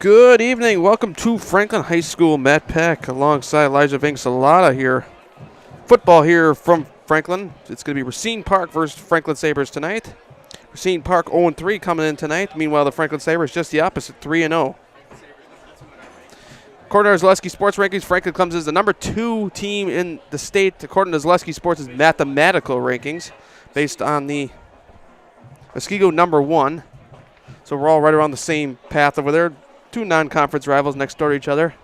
Good evening. Welcome to Franklin High School. Matt Peck alongside Elijah Vinsalata here. Football here from Franklin. It's going to be Racine Park versus Franklin Sabres tonight. Racine Park 0-3 coming in tonight. Meanwhile, the Franklin Sabres just the opposite, 3-0. According to our Zaleski Sports rankings, Franklin comes as the number 2 team in the state, according to Zaleski Sports' mathematical rankings, based on the Muskego number 1. So we're all right around the same path over there. 2 non-conference rivals next door to each other.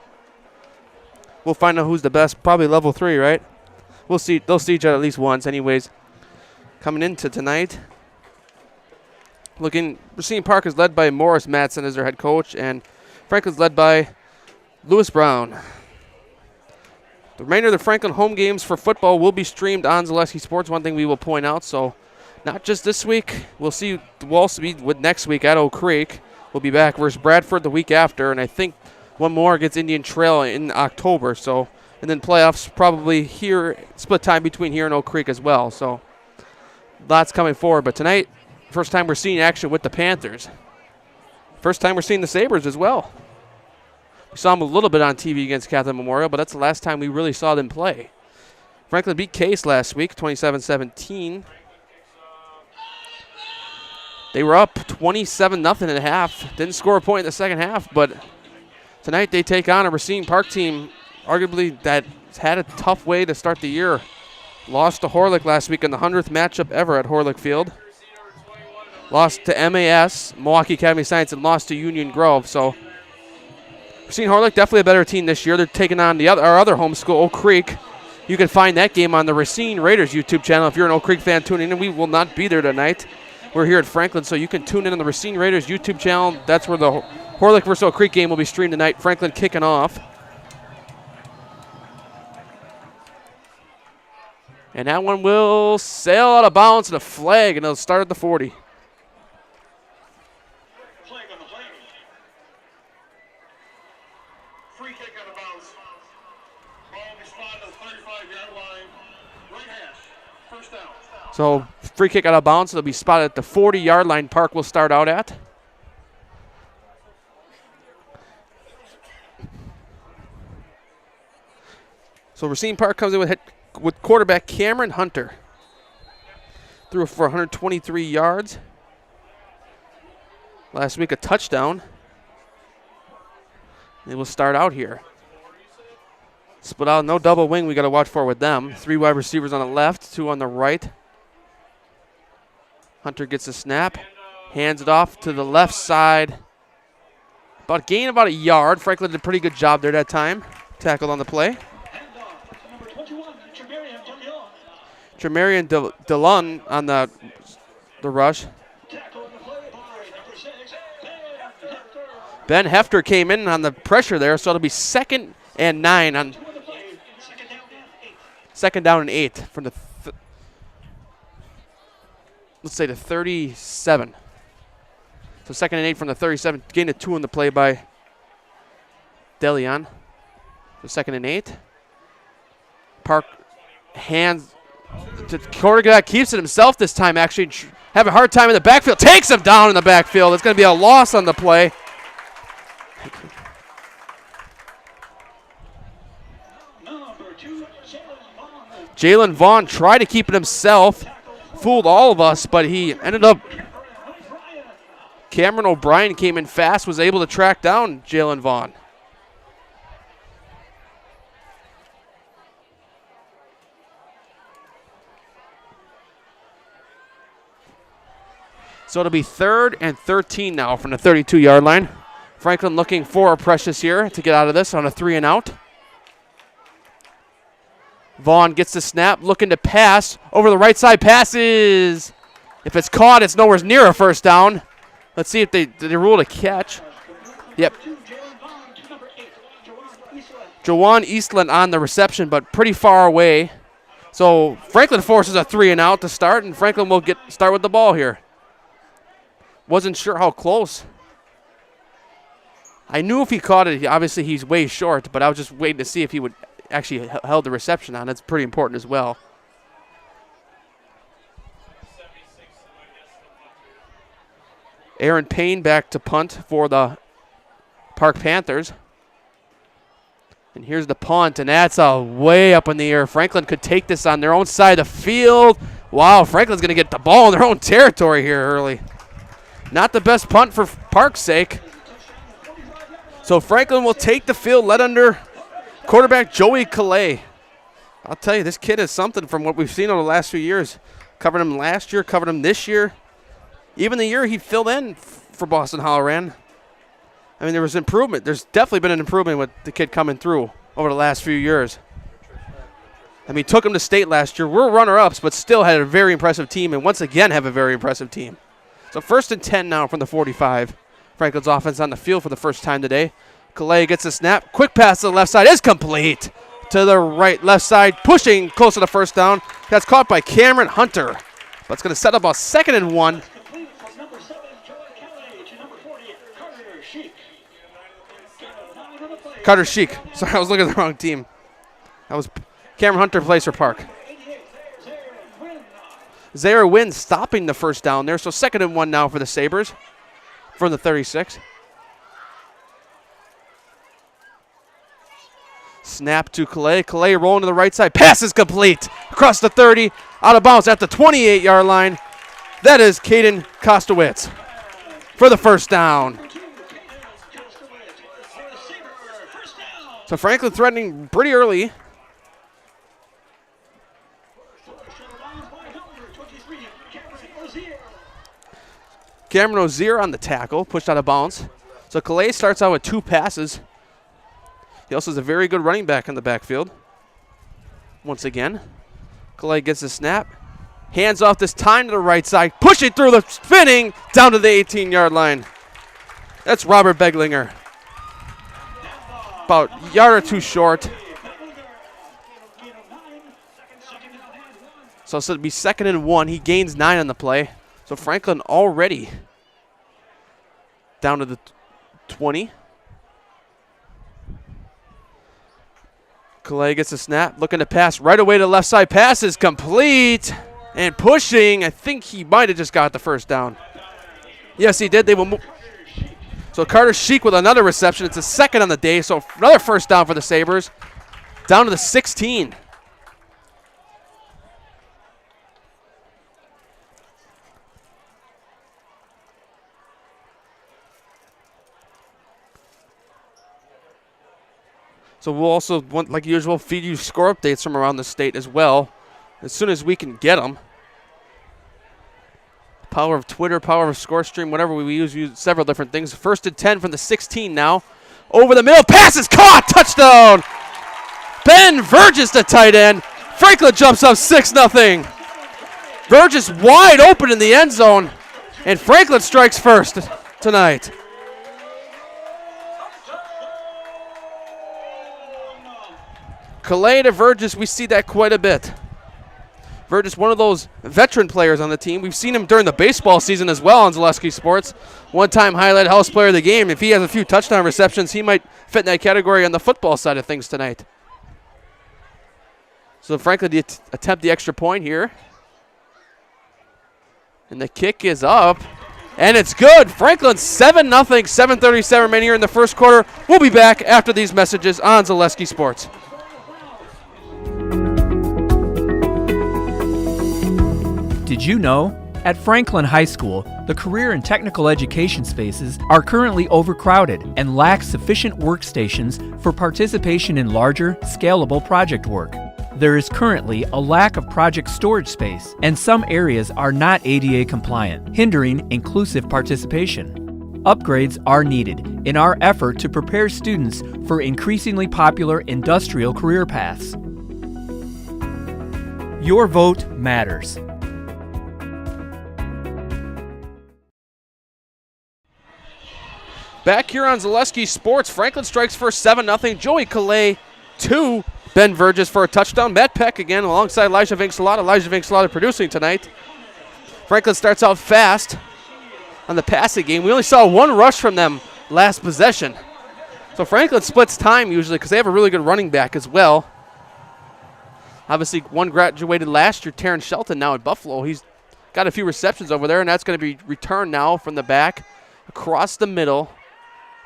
We'll find out who's the best. Probably level 3, right? We'll see. They'll see each other at least once. Anyways, coming into tonight, Racine Park is led by Morris Matson as their head coach, and Franklin's led by Lewis Brown. The remainder of the Franklin home games for football will be streamed on Zaleski Sports. One thing we will point out, so not just this week. We'll also be with next week at Oak Creek. We'll be back versus Bradford the week after, and I think one more against Indian Trail in October. So, and then playoffs probably here, split time between here and Oak Creek as well. So, lots coming forward. But tonight, first time we're seeing action with the Panthers. First time we're seeing the Sabres as well. We saw them a little bit on TV against Catholic Memorial, but that's the last time we really saw them play. Franklin beat Case last week, 27-17. They were up 27-0 at half. Didn't score a point in the second half, but tonight they take on a Racine Park team, arguably that's had a tough way to start the year. Lost to Horlick last week in the 100th matchup ever at Horlick Field. Lost to MAS, Milwaukee Academy of Science, and lost to Union Grove. So Racine Horlick definitely a better team this year. They're taking on our other home school, Oak Creek. You can find that game on the Racine Raiders YouTube channel. If you're an Oak Creek fan tuning in, we will not be there tonight. We're here at Franklin, so you can tune in on the Racine Raiders YouTube channel. That's where the Horlick versus Oak Creek game will be streamed tonight. Franklin kicking off. And that one will sail out of bounds to the flag, and it'll start at the 40. Flag on the play. Free kick out of bounds. Ball will be spotted on the 35-yard line. Right hash. First down. So free kick out of bounds. It'll be spotted at the 40-yard line. Park will start out at. So Racine Park comes in with quarterback Cameron Hunter. Threw for 123 yards. Last week a touchdown. They will start out here. Split out, no double wing we got to watch for with them. 3 wide receivers on the left, 2 on the right. Hunter gets a snap, hands it off to the left side. Gain about a yard. Franklin did a pretty good job there that time. Tackled on the play. Tremarian DeLun on the rush. Ben Hefter came in on the pressure there, so it'll be 2nd and 9 on 2nd down and 8 from the let's say the 37. So 2nd and 8 from the 37. Gain of 2 on the play by DeLeon. So 2nd and 8. Park hands to quarterback, keeps it himself this time. Actually, have a hard time in the backfield. Takes him down in the backfield. It's going to be a loss on the play. Jalen Vaughn tried to keep it himself. Fooled all of us, but he ended up. Cameron O'Brien came in fast, was able to track down Jalen Vaughn. So it'll be 3rd and 13 now from the 32-yard line. Franklin looking for a Precious here to get out of this on a 3 and out. Vaughn gets the snap, looking to pass. Over the right side, passes. If it's caught, it's nowhere near a first down. Let's see if they ruled a catch. Yep. Jawan Eastland on the reception, but pretty far away. So Franklin forces a 3 and out to start, and Franklin will start with the ball here. Wasn't sure how close. I knew if he caught it, obviously he's way short, but I was just waiting to see if he would actually held the reception on. That's pretty important as well. Aaron Payne back to punt for the Park Panthers. And here's the punt, and that's way up in the air. Franklin could take this on their own side of the field. Wow, Franklin's going to get the ball in their own territory here early. Not the best punt for Park's sake. So Franklin will take the field, led under quarterback Joey Calais. I'll tell you, this kid is something from what we've seen over the last few years. Covered him last year, covered him this year. Even the year he filled in for Boston Holloran. I mean, there was improvement. There's definitely been an improvement with the kid coming through over the last few years. I mean, took him to state last year. We're runner-ups, but still had a very impressive team, and once again have a very impressive team. So 1st and 10 now from the 45. Franklin's offense on the field for the first time today. Calais gets a snap. Quick pass to the left side is complete. To the left side, pushing close to the first down. That's caught by Cameron Hunter. But it's going to set up a 2nd and 1. Carter Sheik. Sorry, I was looking at the wrong team. That was Cameron Hunter plays for Park. Zaire Wynn stopping the first down there. So 2nd and 1 now for the Sabres from the 36. Snap to Calais. Calais rolling to the right side. Pass is complete. Across the 30. Out of bounds at the 28-yard line. That is Caden Kostowitz for the first down. So Franklin threatening pretty early. Cameron Ozier on the tackle, pushed out of bounds. So Calais starts out with 2 passes. He also has a very good running back in the backfield. Once again, Calais gets a snap. Hands off this time to the right side. Pushing through the spinning down to the 18-yard line. That's Robert Beglinger. About a yard or 2 short. So it'll be 2nd and 1. He gains 9 on the play. So Franklin already down to the 20. Calais gets a snap, looking to pass right away to the left side. Pass is complete. And pushing, I think he might have just got the first down. Yes, he did. They will move. So Carter Sheik with another reception. It's a 2nd on the day, so another first down for the Sabres. Down to the 16. So we'll also, like usual, feed you score updates from around the state as well, as soon as we can get them. Power of Twitter, power of ScoreStream, whatever we use several different things. 1st and 10 from the 16 now. Over the middle, pass is caught, touchdown! Ben Vergis, the tight end. Franklin jumps up 6-0. Vergis wide open in the end zone, and Franklin strikes first tonight. Calais to Vergis, we see that quite a bit. Vergis, one of those veteran players on the team. We've seen him during the baseball season as well on Zaleski Sports. One-time highlight house player of the game. If he has a few touchdown receptions, he might fit in that category on the football side of things tonight. So Franklin attempt the extra point here. And the kick is up. And it's good. Franklin 7-0, 7:37 remaining here in the first quarter. We'll be back after these messages on Zaleski Sports. Did you know? At Franklin High School, the career and technical education spaces are currently overcrowded and lack sufficient workstations for participation in larger, scalable project work. There is currently a lack of project storage space, and some areas are not ADA compliant, hindering inclusive participation. Upgrades are needed in our effort to prepare students for increasingly popular industrial career paths. Your vote matters. Back here on Zaleski Sports, Franklin strikes first 7-0. Joey Calais 2. Ben Vergis for a touchdown. Matt Peck again alongside Elijah Vinksalata. Elijah Vinksalata producing tonight. Franklin starts out fast on the passing game. We only saw one rush from them last possession. So Franklin splits time usually because they have a really good running back as well. Obviously, one graduated last year, Terrence Shelton, now at Buffalo. He's got a few receptions over there, and that's going to be returned now from the back across the middle.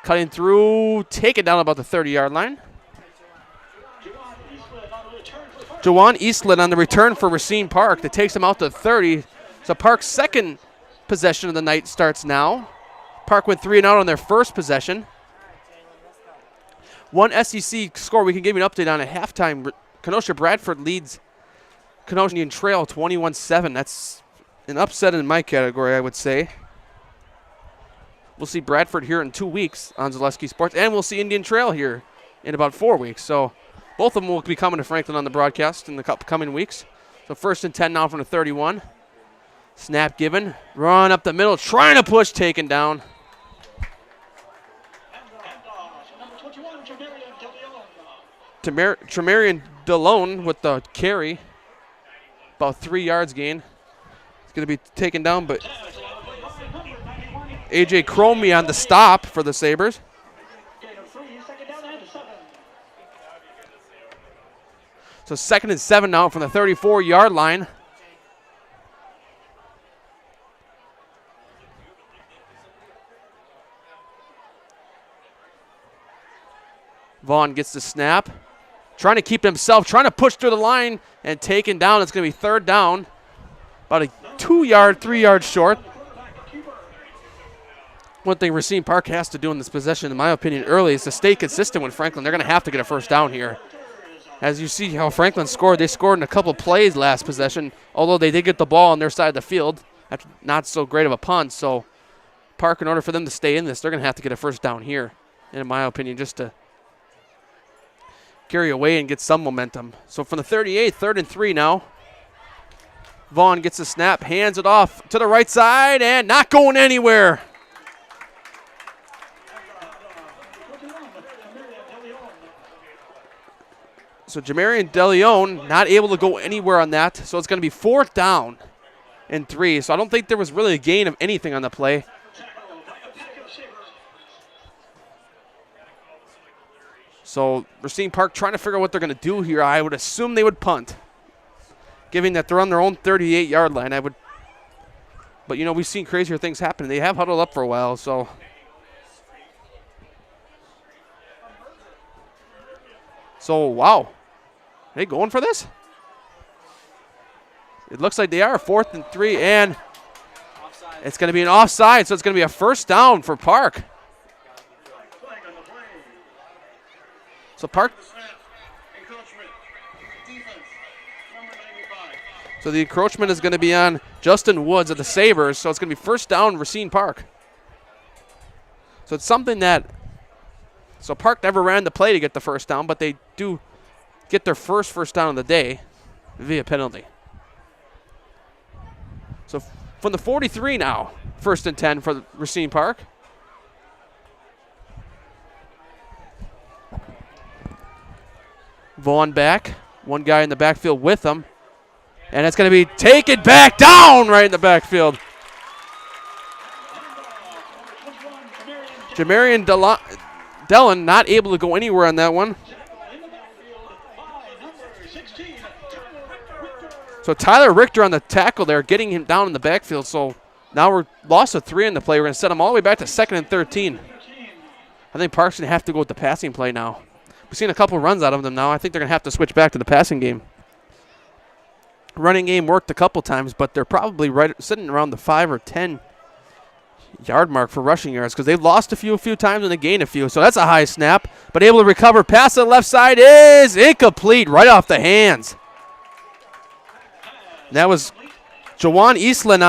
Cutting through, taken down about the 30-yard line. Jawan Eastland on the return for Racine Park that takes him out to 30. So Park's second possession of the night starts now. Park went 3-and-out on their first possession. One SEC score we can give you an update on at halftime. Kenosha Bradford leads Kenosha Indian Trail 21-7. That's an upset in my category, I would say. We'll see Bradford here in 2 weeks on Zaleski Sports, and we'll see Indian Trail here in about 4 weeks. So both of them will be coming to Franklin on the broadcast in the coming weeks. So 1st and 10 now from the 31. Snap given. Run up the middle. Trying to push. Taken down. Tremarian DeLone with the carry. About 3 yards gain. It's going to be taken down, but A.J. Cromie on the stop for the Sabres. So 2nd and 7 now from the 34-yard line. Vaughn gets the snap. Trying to keep himself, trying to push through the line and taken down. It's going to be 3rd down. About a 2-yard, 3 yards short. One thing Racine Park has to do in this possession, in my opinion, early is to stay consistent with Franklin. They're going to have to get a 1st down here. As you see how Franklin scored, they scored in a couple plays last possession, although they did get the ball on their side of the field. That's not so great of a punt. So Park, in order for them to stay in this, they're going to have to get a 1st down here, in my opinion, just to carry away and get some momentum. So from the 38, 3rd and 3 now. Vaughn gets the snap, hands it off to the right side, and not going anywhere. So Jamarian DeLeon not able to go anywhere on that. So it's going to be 4th down and 3. So I don't think there was really a gain of anything on the play. So Racine Park trying to figure out what they're going to do here. I would assume they would punt, given that they're on their own 38-yard line. But, you know, we've seen crazier things happen. They have huddled up for a while, so. So, wow. Are they going for this? It looks like they are. 4th and 3, and it's going to be an offside, so it's going to be a 1st down for Park. So Park. Snap. Encroachment. Defense. Number 95. So the encroachment is going to be on Justin Woods of the Sabres. So it's going to be first down Racine Park. So it's something that. So Park never ran the play to get the first down, but they do get their first down of the day via penalty. So from the 43 now, 1st and 10 for Racine Park. Vaughn back. One guy in the backfield with him. And it's going to be taken back down right in the backfield. Jamarian Dellin not able to go anywhere on that one. So Tyler Richter on the tackle there, getting him down in the backfield. So now we're lost of 3 in the play. We're going to set them all the way back to 2nd and 13. I think Park's going to have to go with the passing play now. We've seen a couple runs out of them now. I think they're going to have to switch back to the passing game. Running game worked a couple times, but they're probably sitting around the 5 or 10 yard mark for rushing yards because they've lost a few times and they gained a few. So that's a high snap, but able to recover. Pass to the left side is incomplete right off the hands. That was Jawan Eastland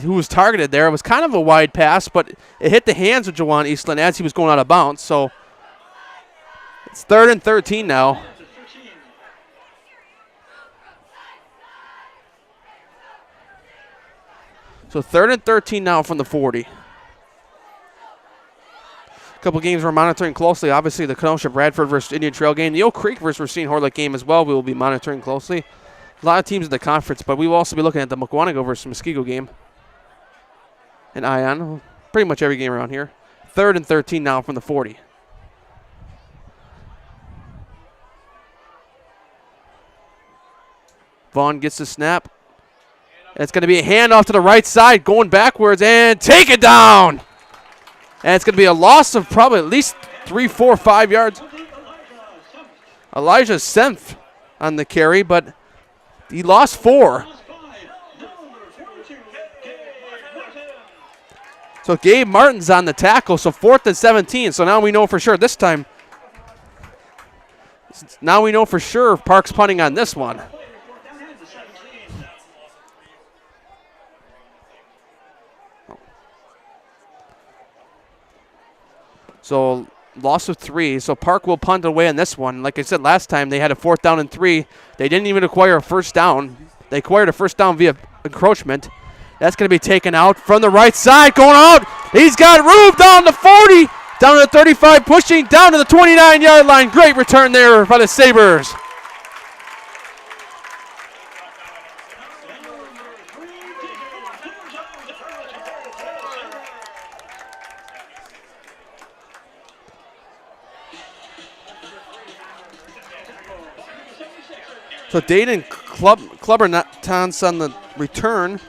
who was targeted there. It was kind of a wide pass, but it hit the hands of Jawan Eastland as he was going out of bounds. So it's 3rd and 13 now. So 3rd and 13 now from the 40. A couple games we're monitoring closely. Obviously, the Kenosha Bradford versus Indian Trail game. The Oak Creek versus Racine Horlick game as well we will be monitoring closely. A lot of teams in the conference, but we will also be looking at the Mukwonago versus Muskego game. And Ion. Pretty much every game around here. 3rd and 13 now from the 40. Vaughn gets the snap. And it's going to be a handoff to the right side, going backwards, and take it down. And it's going to be a loss of probably at least 3, 4, 5 yards. Elijah Senf on the carry, but he lost 4. So Gabe Martin's on the tackle, so 4th and 17. So now we know for sure this time. Now we know for sure Park's punting on this one. So loss of 3. So Park will punt away on this one. Like I said last time, they had a 4th down and 3. They didn't even acquire a first down. They acquired a first down via encroachment. That's going to be taken out from the right side. Going out. He's got room down to 40. Down to the 35, pushing down to the 29-yard line. Great return there by the Sabres. So Dayton Klubbertons on the return.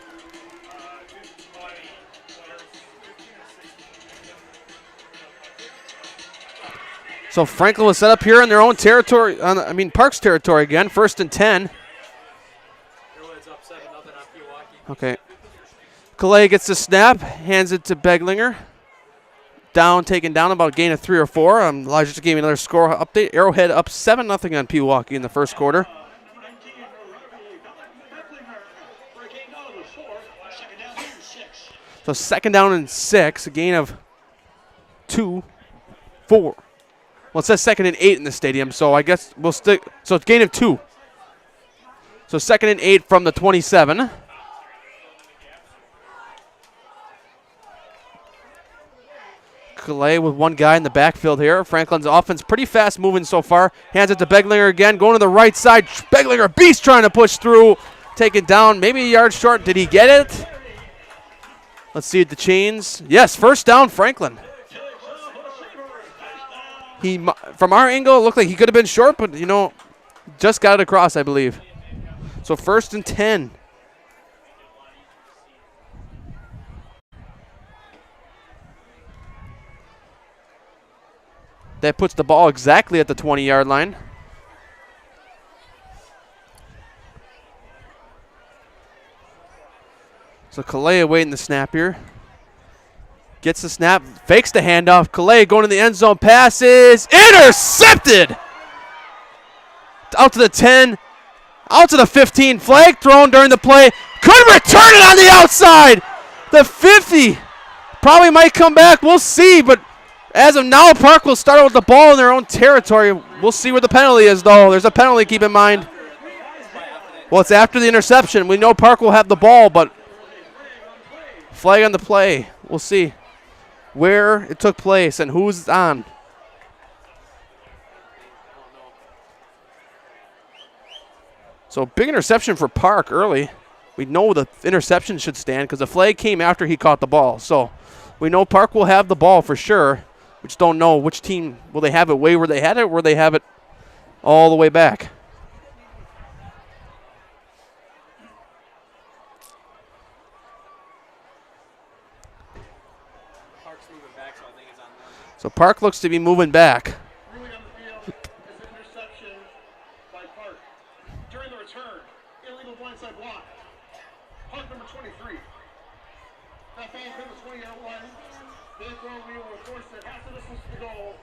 So Franklin was set up here in their own territory, Park's territory again, 1st and 10. Okay. Calais gets the snap, hands it to Beglinger. Taken down about a gain of 3 or 4. Elijah just gave me another score update. Arrowhead up 7-0 on Pewaukee in the first quarter. So 2nd down and 6, a gain of 2, 4. Well, it says 2nd and 8 in the stadium, so I guess we'll stick. So it's gain of 2. So 2nd and 8 from the 27. Calais with one guy in the backfield here. Franklin's offense pretty fast moving so far. Hands it to Beglinger again, going to the right side. Beglinger, beast trying to push through. Taken down, maybe a yard short. Did he get it? Let's see the chains. Yes, first down, Franklin. From our angle, it looked like he could have been short, but, just got it across, I believe. So 1st and 10. That puts the ball exactly at the 20-yard line. So Calais awaiting the snap here. Gets the snap, fakes the handoff. Calais going to the end zone, passes, intercepted! Out to the 10, out to the 15. Flag thrown during the play. Could return it on the outside. The 50 probably might come back. We'll see, but as of now, Park will start with the ball in their own territory. We'll see where the penalty is, though. There's a penalty, keep in mind. Well, it's after the interception. We know Park will have the ball, but flag on the play. We'll see where it took place and who's on. So big interception for Park early. We know the interception should stand because the flag came after he caught the ball. So we know Park will have the ball for sure. We just don't know which team. Will they have it way where they had it, or will they have it all the way back? So Park looks to be moving back. Ruling on the field is an interception by Park. During the return, illegal blindside block. Park number 23. That fan hit the 20-yard line. Therefore, we will enforce that half the distance to the goal.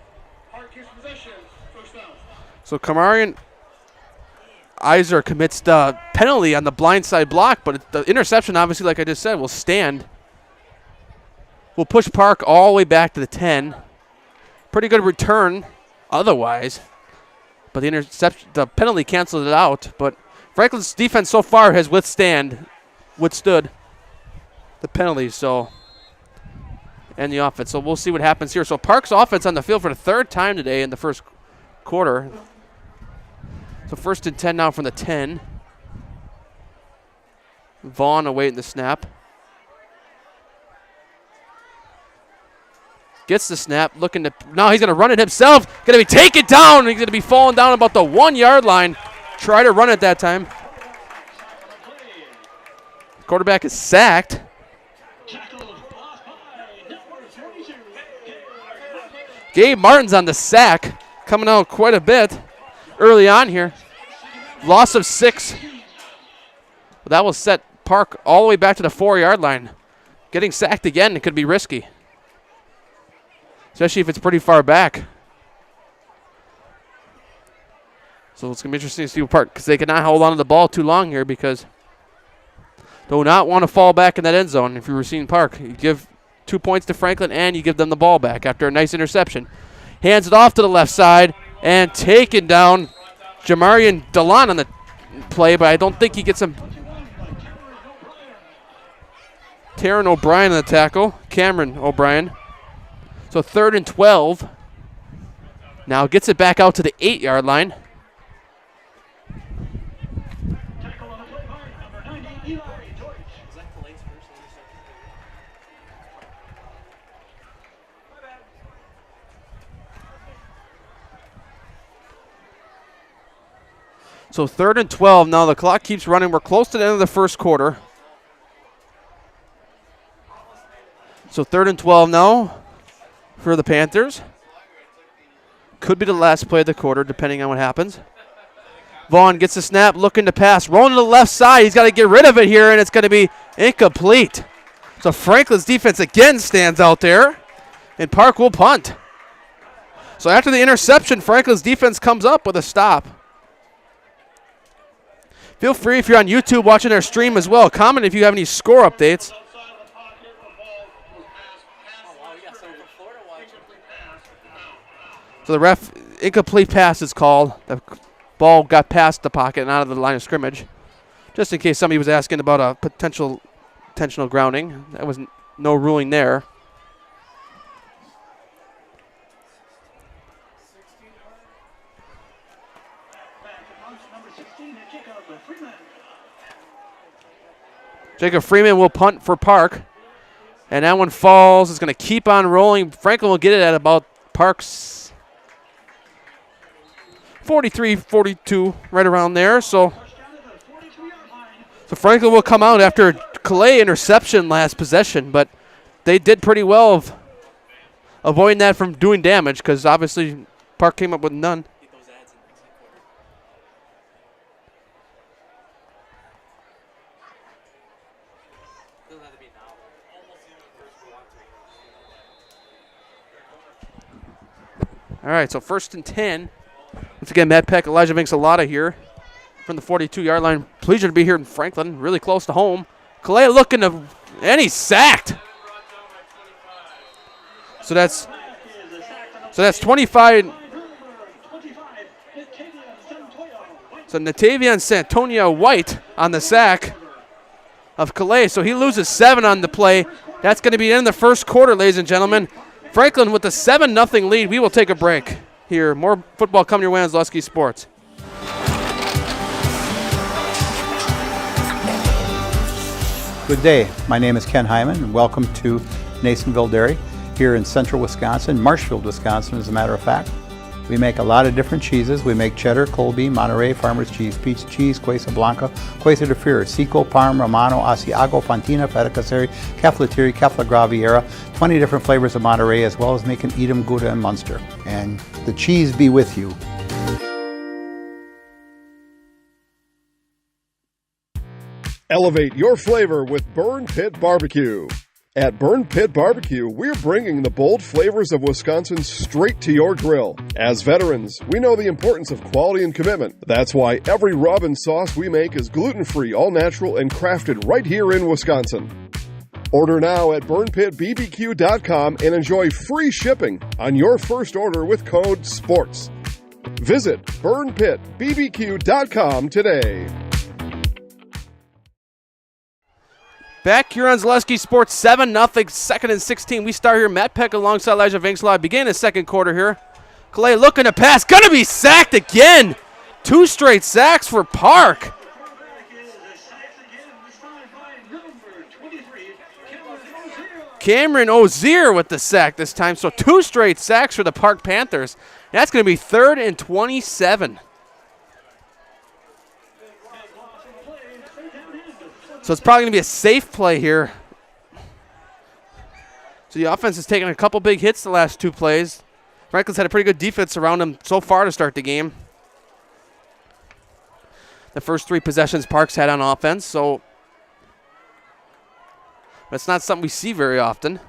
Park keeps possession. First down. So Kamarian Iser commits the penalty on the blindside block, but the interception, obviously, like I just said, will stand. We'll push Park all the way back to the 10. Pretty good return otherwise, but the penalty canceled it out. But Franklin's defense so far has withstood the penalty, and the offense. So we'll see what happens here. So Park's offense on the field for the third time today in the first quarter. So 1st and 10 now from the 10. Vaughn awaiting the snap. Gets the snap, looking to, now he's going to run it himself. Going to be taken down. He's going to be falling down about the 1 yard line. Try to run it that time. Quarterback is sacked. Gabe Martin's on the sack, coming out quite a bit early on here. Loss of 6. That will set Park all the way back to the 4 yard line. Getting sacked again, it could be risky, especially if it's pretty far back. So it's going to be interesting to see what Park, because they cannot hold on to the ball too long here because do not want to fall back in that end zone. If you're Racine Park, you give 2 points to Franklin and you give them the ball back after a nice interception. Hands it off to the left side and taken down. Jamarian Delon on the play, but I don't think he gets him. Taryn O'Brien on the tackle. Cameron O'Brien. So 3rd and 12. Now gets it back out to the 8 yard line. So 3rd and 12. Now the clock keeps running. We're close to the end of the first quarter. So 3rd and 12 now for the Panthers. Could be the last play of the quarter, depending on what happens. Vaughn gets the snap, looking to pass. Rolling to the left side. He's got to get rid of it here, and it's going to be incomplete. So Franklin's defense again stands out there, and Park will punt. So after the interception, Franklin's defense comes up with a stop. Feel free, if you're on YouTube watching our stream as well, comment if you have any score updates. So the ref, incomplete pass is called. The ball got past the pocket and out of the line of scrimmage. Just in case somebody was asking about a potential intentional grounding. That was no ruling there. Jacob Freeman will punt for Park. And that one falls. It's going to keep on rolling. Franklin will get it at about Park's 43-42, right around there. So Franklin will come out after a Calais interception last possession, but they did pretty well of avoiding that from doing damage because obviously Park came up with none. All right, so 1st and 10. Once again, Matt Peck, Elijah Vinks-Alata here from the 42-yard line. Pleasure to be here in Franklin, really close to home. Calais looking to, and he's sacked. So that's 25. So Natavian Santonia White on the sack of Calais. So he loses 7 on the play. That's going to be in the first quarter, ladies and gentlemen. Franklin with a 7-0 lead. We will take a break here. More football coming your way on Zaleski Sports. Good day. My name is Ken Hyman, and welcome to Nasonville Dairy here in central Wisconsin, Marshfield, Wisconsin, as a matter of fact. We make a lot of different cheeses. We make cheddar, Colby, Monterey, Farmer's Cheese, Pizza Cheese, Quesa Blanca, Quesa de Fear, Seco, Parm, Romano, Asiago, Fontina, Feta Caseri, Caflatiri, Cafla Graviera, 20 different flavors of Monterey, as well as making Edam, Gouda, and Munster. And the cheese be with you. Elevate your flavor with Burn Pit Barbecue. At Burn Pit Barbecue, we're bringing the bold flavors of Wisconsin straight to your grill. As veterans, we know the importance of quality and commitment. That's why every rub and sauce we make is gluten-free, all-natural, and crafted right here in Wisconsin. Order now at burnpitbbq.com and enjoy free shipping on your first order with code SPORTS. Visit burnpitbbq.com today. Back here on Zaleski Sports, 7-0, 2nd and 16. We start here. Matt Peck alongside Elijah Vinks-Alata. Beginning the second quarter here. Calais looking to pass. Gonna be sacked again. 2 straight sacks for Park. Cameron Ozier with the sack this time. So 2 straight sacks for the Park Panthers. That's going to be 3rd and 27. So it's probably going to be a safe play here. So the offense has taken a couple big hits the last 2 plays. Franklin's had a pretty good defense around him so far to start the game. The first 3 possessions Park's had on offense, so that's not something we see very often.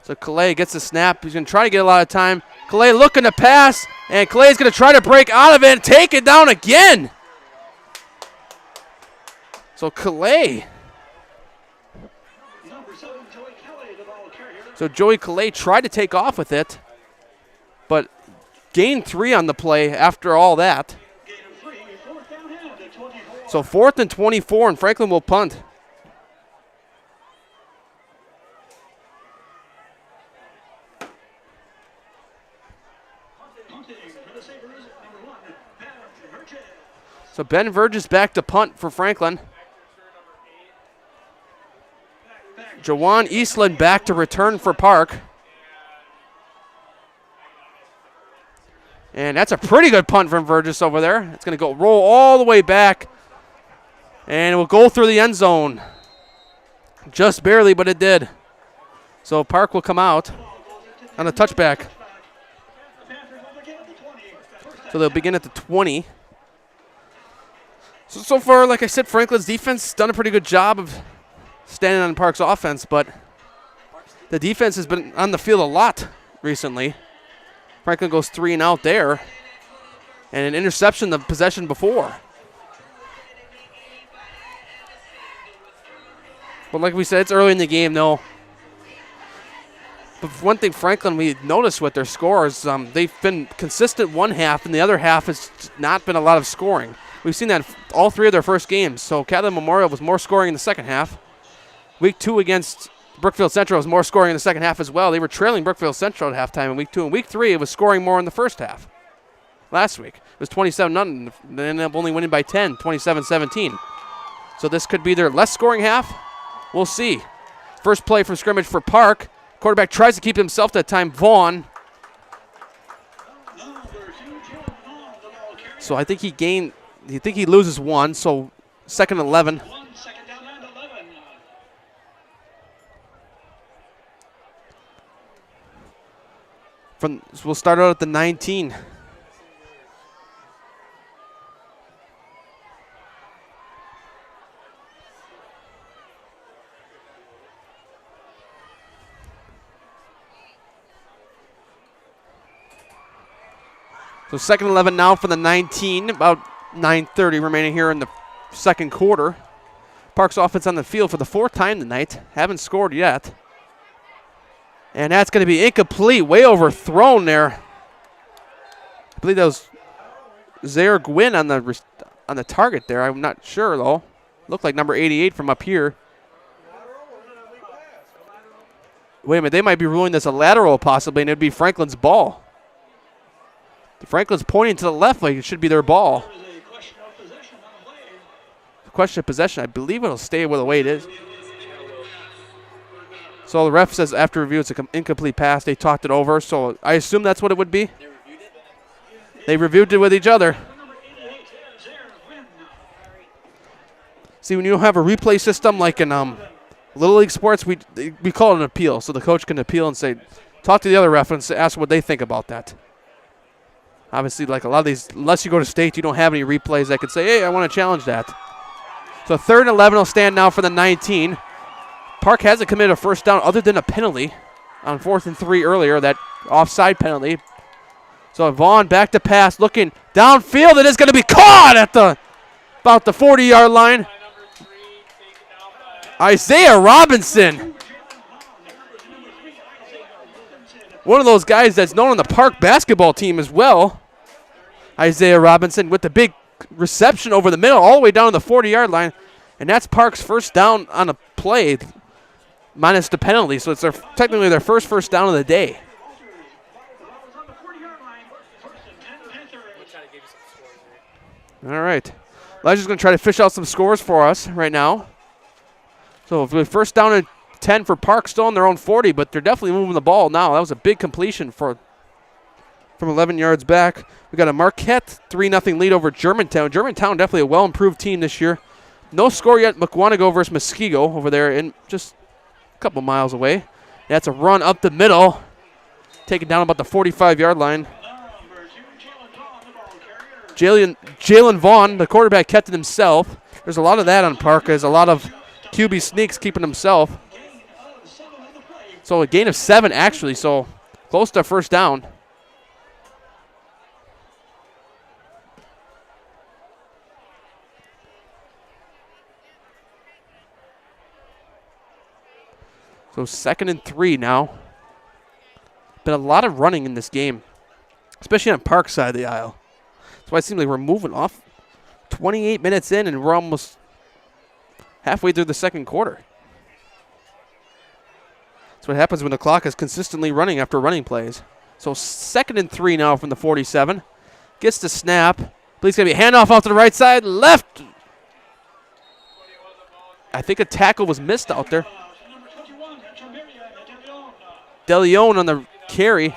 So Calais gets the snap. He's going to try to get a lot of time. Calais looking to pass, and Clay's going to try to break out of it and take it down again. So Calais. So Joey Calais tried to take off with it, but gained 3 on the play after all that. So 4th and 24, and Franklin will punt. So Ben Verges back to punt for Franklin. Jawan Eastland back to return for Park. And that's a pretty good punt from Verges over there. It's going to go roll all the way back. And it will go through the end zone. Just barely, but it did. So Park will come out on a touchback. So they'll begin at the 20. So far, like I said, Franklin's defense done a pretty good job of standing on Park's offense, but the defense has been on the field a lot recently. Franklin goes 3 and out there, and an interception the possession before. But like we said, it's early in the game, though. But one thing Franklin we noticed with their scores, they've been consistent one half, and the other half has not been a lot of scoring. We've seen that all 3 of their first games. So Catlin Memorial was more scoring in the second half. Week 2 against Brookfield Central was more scoring in the second half as well. They were trailing Brookfield Central at halftime in Week 2. In Week 3, it was scoring more in the first half. Last week, it was 27-0. They ended up only winning by 10, 27-17. So this could be their less scoring half. We'll see. First play from scrimmage for Park. Quarterback tries to keep himself that time. Vaughn. So I think he gained. You think he loses 1, so 2nd and 11. So we'll start out at the 19. So 2nd and 11 now for the 19. About 9:30 remaining here in the second quarter. Park's offense on the field for the 4th time tonight. Haven't scored yet. And that's going to be incomplete. Way overthrown there. I believe that was Zaire Gwynn on the target there. I'm not sure, though. Looked like number 88 from up here. Wait a minute. They might be ruling this a lateral possibly, and it would be Franklin's ball. Franklin's pointing to the left like it should be their ball. Question of possession. I believe it'll stay where the way it is. So the ref says after review it's an incomplete pass. They talked it over, so I assume that's what it would be. They reviewed it with each other. See, when you don't have a replay system like in Little League sports, we call it an appeal. So the coach can appeal and say, talk to the other ref and ask what they think about that. Obviously, like a lot of these, unless you go to state, you don't have any replays that could say, hey, I want to challenge that. So 3rd and 11 will stand now for the 19. Park hasn't committed a first down other than a penalty on 4th and 3 earlier, that offside penalty. So Vaughn back to pass, looking downfield. It is going to be caught at about the 40-yard line. Isaiah Robinson. One of those guys that's known on the Park basketball team as well. Isaiah Robinson with the big reception over the middle all the way down to the 40-yard line. And that's Park's first down on a play minus the penalty. So it's technically their first down of the day. All right. Elijah's going to try to fish out some scores for us right now. So if we first down and 10 for Park, still on their own 40, but they're definitely moving the ball now. That was a big completion from 11 yards back. We got a Marquette 3-0 lead over Germantown. Germantown definitely a well-improved team this year. No score yet. Mukwonago versus Muskego over there in just a couple miles away. That's a run up the middle, taken down about the 45-yard line. Jalen Vaughn, the quarterback, kept it himself. There's a lot of that on Park. There's a lot of QB sneaks keeping himself. So a gain of 7, actually, so close to first down. So 2nd and 3 now. Been a lot of running in this game, especially on Park's side of the aisle. That's why it seems like we're moving off 28 minutes in, and we're almost halfway through the second quarter. That's what happens when the clock is consistently running after running plays. So 2nd and 3 now from the 47. Gets the snap. Please going to be a handoff off to the right side. Left. I think a tackle was missed out there. DeLeon on the carry.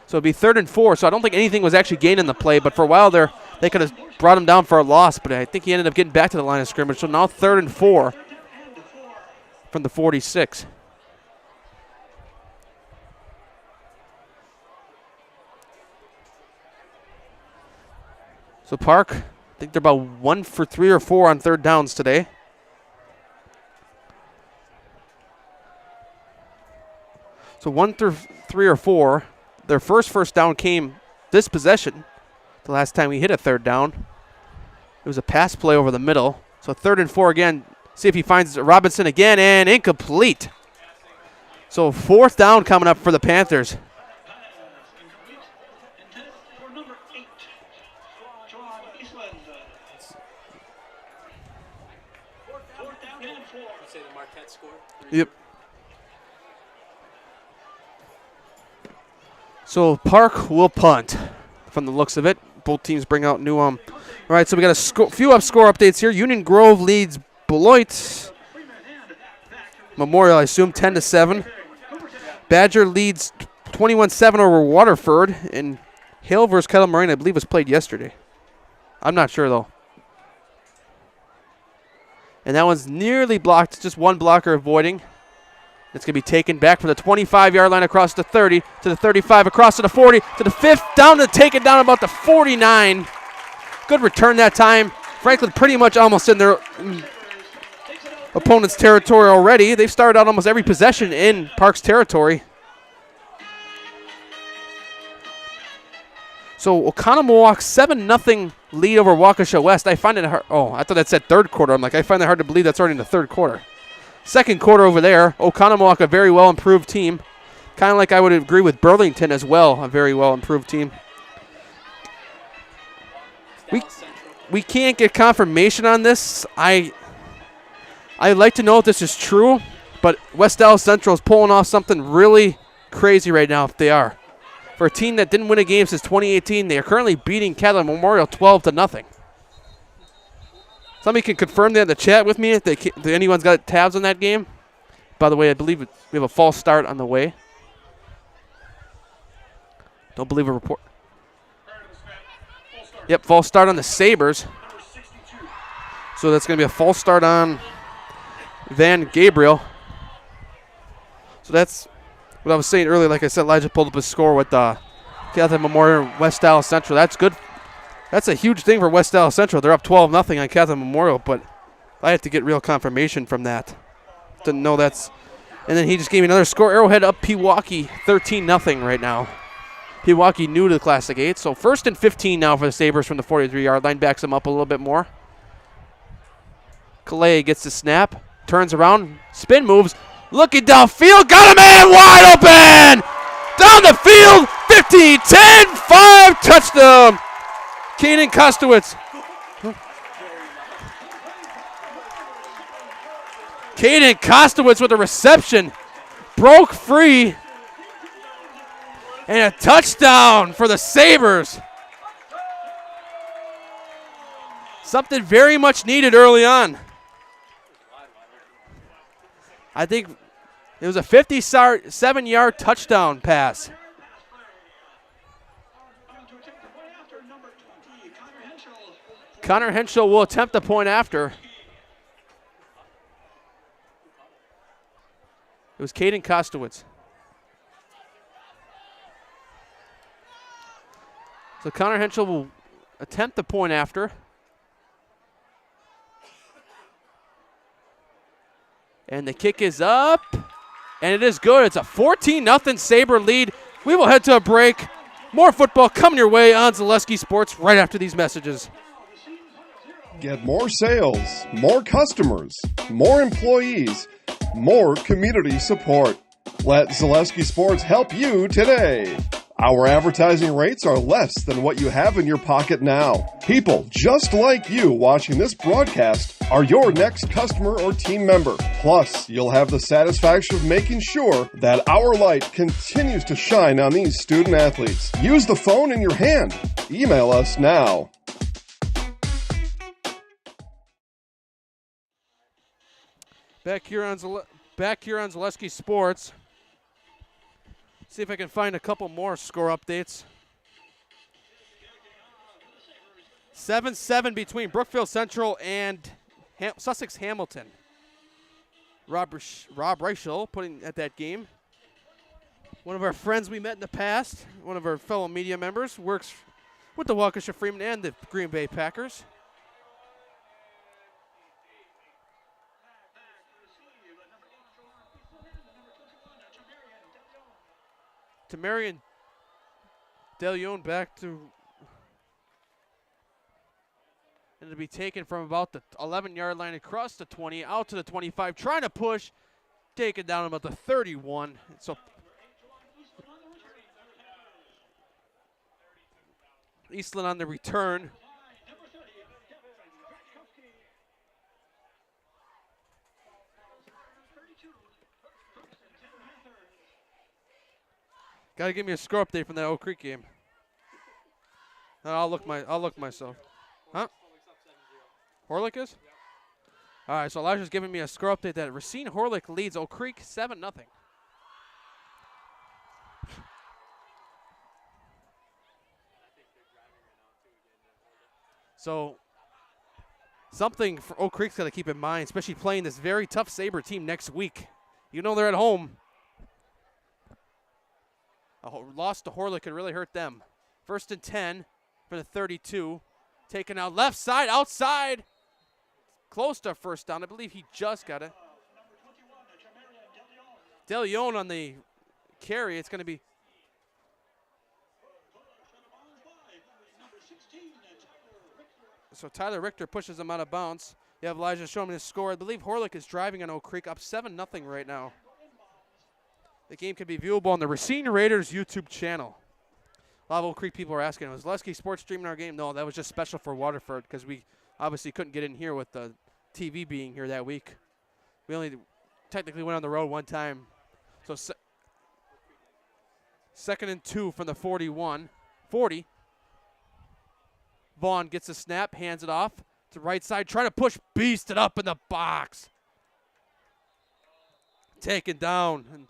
So it'd be 3rd and 4. So I don't think anything was actually gained in the play. But for a while there, they could have brought him down for a loss. But I think he ended up getting back to the line of scrimmage. So now 3rd and 4 from the 46. So Park, I think they're about 1 for 3 or 4 on 3rd downs today. So 1 through 3 or 4. Their first down came this possession. The last time we hit a 3rd down, it was a pass play over the middle. So 3rd and 4 again. See if he finds Robinson again, and incomplete. So 4th down coming up for the Panthers. Yep. So Park will punt from the looks of it. Both teams bring out new All right, so we got a few score updates here. Union Grove leads Beloit Memorial, I assume, 10-7. Badger leads 21-7 over Waterford, and Hale versus Kettle Moraine, I believe, was played yesterday. I'm not sure though. And that one's nearly blocked, just one blocker avoiding. It's going to be taken back from the 25-yard line across the 30 to the 35, across to the 40 to the 5th, down to take it down about the 49. Good return that time. Franklin pretty much almost in their opponent's territory already. They've started out almost every possession in Park's territory. So Oconomowoc 7-0 lead over Waukesha West. I find it hard. Oh, I thought that said third quarter. I'm like, I find it hard to believe that's already in the third quarter. Second quarter over there, Oconomowoc, a very well improved team. Kind of like I would agree with Burlington as well, a very well improved team. We can't get confirmation on this. I'd like to know if this is true, but West Dallas Central is pulling off something really crazy right now if they are. For a team that didn't win a game since 2018, they are currently beating Catholic Memorial 12-0. Somebody can confirm that in the chat with me if anyone's got tabs on that game. By the way, I believe we have a false start on the way. Don't believe a report. Yep, false start on the Sabres. So that's going to be a false start on Van Gabriel. So that's what I was saying earlier. Like I said, Elijah pulled up a score with Catholic Memorial and West Dallas Central. That's good. That's a huge thing for West Dallas Central. They're up 12-0 on Catholic Memorial, but I have to get real confirmation from that. Didn't know that's. And then he just gave me another score. Arrowhead up Pewaukee 13-0 right now. Pewaukee new to the Classic 8. So 1st and 15 now for the Sabres from the 43-yard line. Backs them up a little bit more. Calais gets the snap. Turns around. Spin moves. Looking downfield. Got a man wide open. Down the field. 15, 10, 5. Touchdown. Kaden Kostowitz. Kaden Kostowitz with a reception. Broke free. And a touchdown for the Sabres. Something very much needed early on. I think it was a 57-yard touchdown pass. Connor Henschel will attempt the point after. It was Kaden Kostowitz. So Connor Henschel will attempt the point after. And the kick is up. And it is good. It's a 14-0 Sabre lead. We will head to a break. More football coming your way on Zaleski Sports right after these messages. Get more sales, more customers, more employees, more community support. Let Zaleski Sports help you today. Our advertising rates are less than what you have in your pocket now. People just like you watching this broadcast are your next customer or team member. Plus, you'll have the satisfaction of making sure that our light continues to shine on these student athletes. Use the phone in your hand. Email us now. Back here on Zaleski Sports. See if I can find a couple more score updates. 7-7 between Brookfield Central and Sussex Hamilton. Rob Reichel putting at that game. One of our friends we met in the past, one of our fellow media members, works with the Waukesha Freeman and the Green Bay Packers. Tamarian DeLeon back to, and it'll be taken from about the 11-yard line across the 20, out to the 25, trying to push, taken down about the 31. So Eastland on the return. Gotta give me a score update from that Oak Creek game. I'll look myself. Huh? Horlick is? All right, so Elijah's giving me a score update that Racine Horlick leads Oak Creek 7-0. So something for Oak Creek's got to keep in mind, especially playing this very tough Sabre team next week. You know they're at home. A loss to Horlick could really hurt them. 1st and 10 for the 32. Taken out left side, outside. Close to first down. I believe he just got it. DeLeon on the carry. It's going to be So Tyler Richter pushes him out of bounds. You have Elijah showing his score. I believe Horlick is driving on Oak Creek, up 7-0 right now. The game can be viewable on the Racine Raiders YouTube channel. A lot of Oak Creek people are asking, was Lesky Sports streaming our game? No, that was just special for Waterford because we obviously couldn't get in here with the TV being here that week. We only technically went on the road one time. So 2nd and 2 from the 40. Vaughn gets a snap, hands it off to right side, trying to push, beast it up in the box. Taken down. And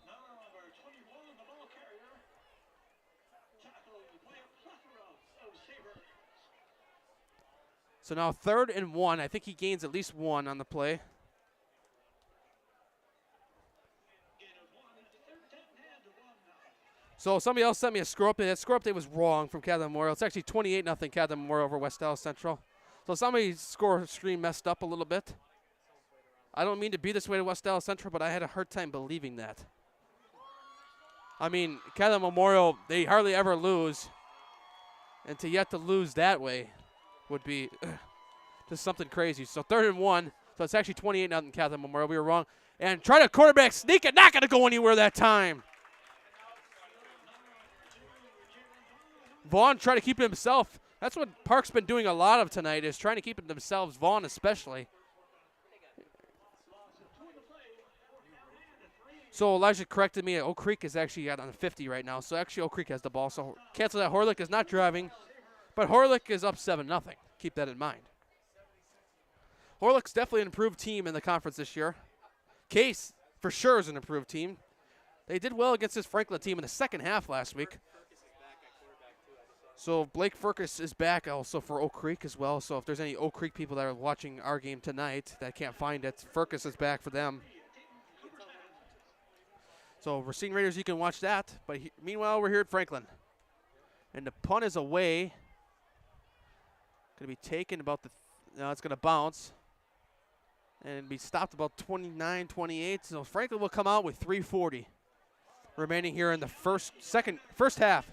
so now 3rd and 1. I think he gains at least 1 on the play. So somebody else sent me a score update. That score update was wrong from Catholic Memorial. It's actually 28-0 Catholic Memorial over West Dallas Central. So somebody's score stream messed up a little bit. I don't mean to be this way to West Dallas Central, but I had a hard time believing that. I mean, Catholic Memorial, they hardly ever lose. And to lose that way would be just something crazy. So 3rd and 1. So it's actually 28-0 Catholic Memorial. We were wrong. And try to quarterback sneak it. Not going to go anywhere that time. Vaughn trying to keep it himself. That's what Park's been doing a lot of tonight, is trying to keep it themselves, Vaughn especially. So Elijah corrected me. Oak Creek is actually out on 50 right now. So actually Oak Creek has the ball. So cancel that. Horlick is not driving. But Horlick is up 7-0. Keep that in mind. Horlick's definitely an improved team in the conference this year. Case, for sure, is an improved team. They did well against this Franklin team in the second half last week. So Blake Furcus is back also for Oak Creek as well. So if there's any Oak Creek people that are watching our game tonight that can't find it, Furcus is back for them. So Racine Raiders, you can watch that. But meanwhile, we're here at Franklin. And the punt is away. Going to be taken about the, no, it's going to bounce. And be stopped about 29-28. So Franklin will come out with 3:40 remaining here in the first half.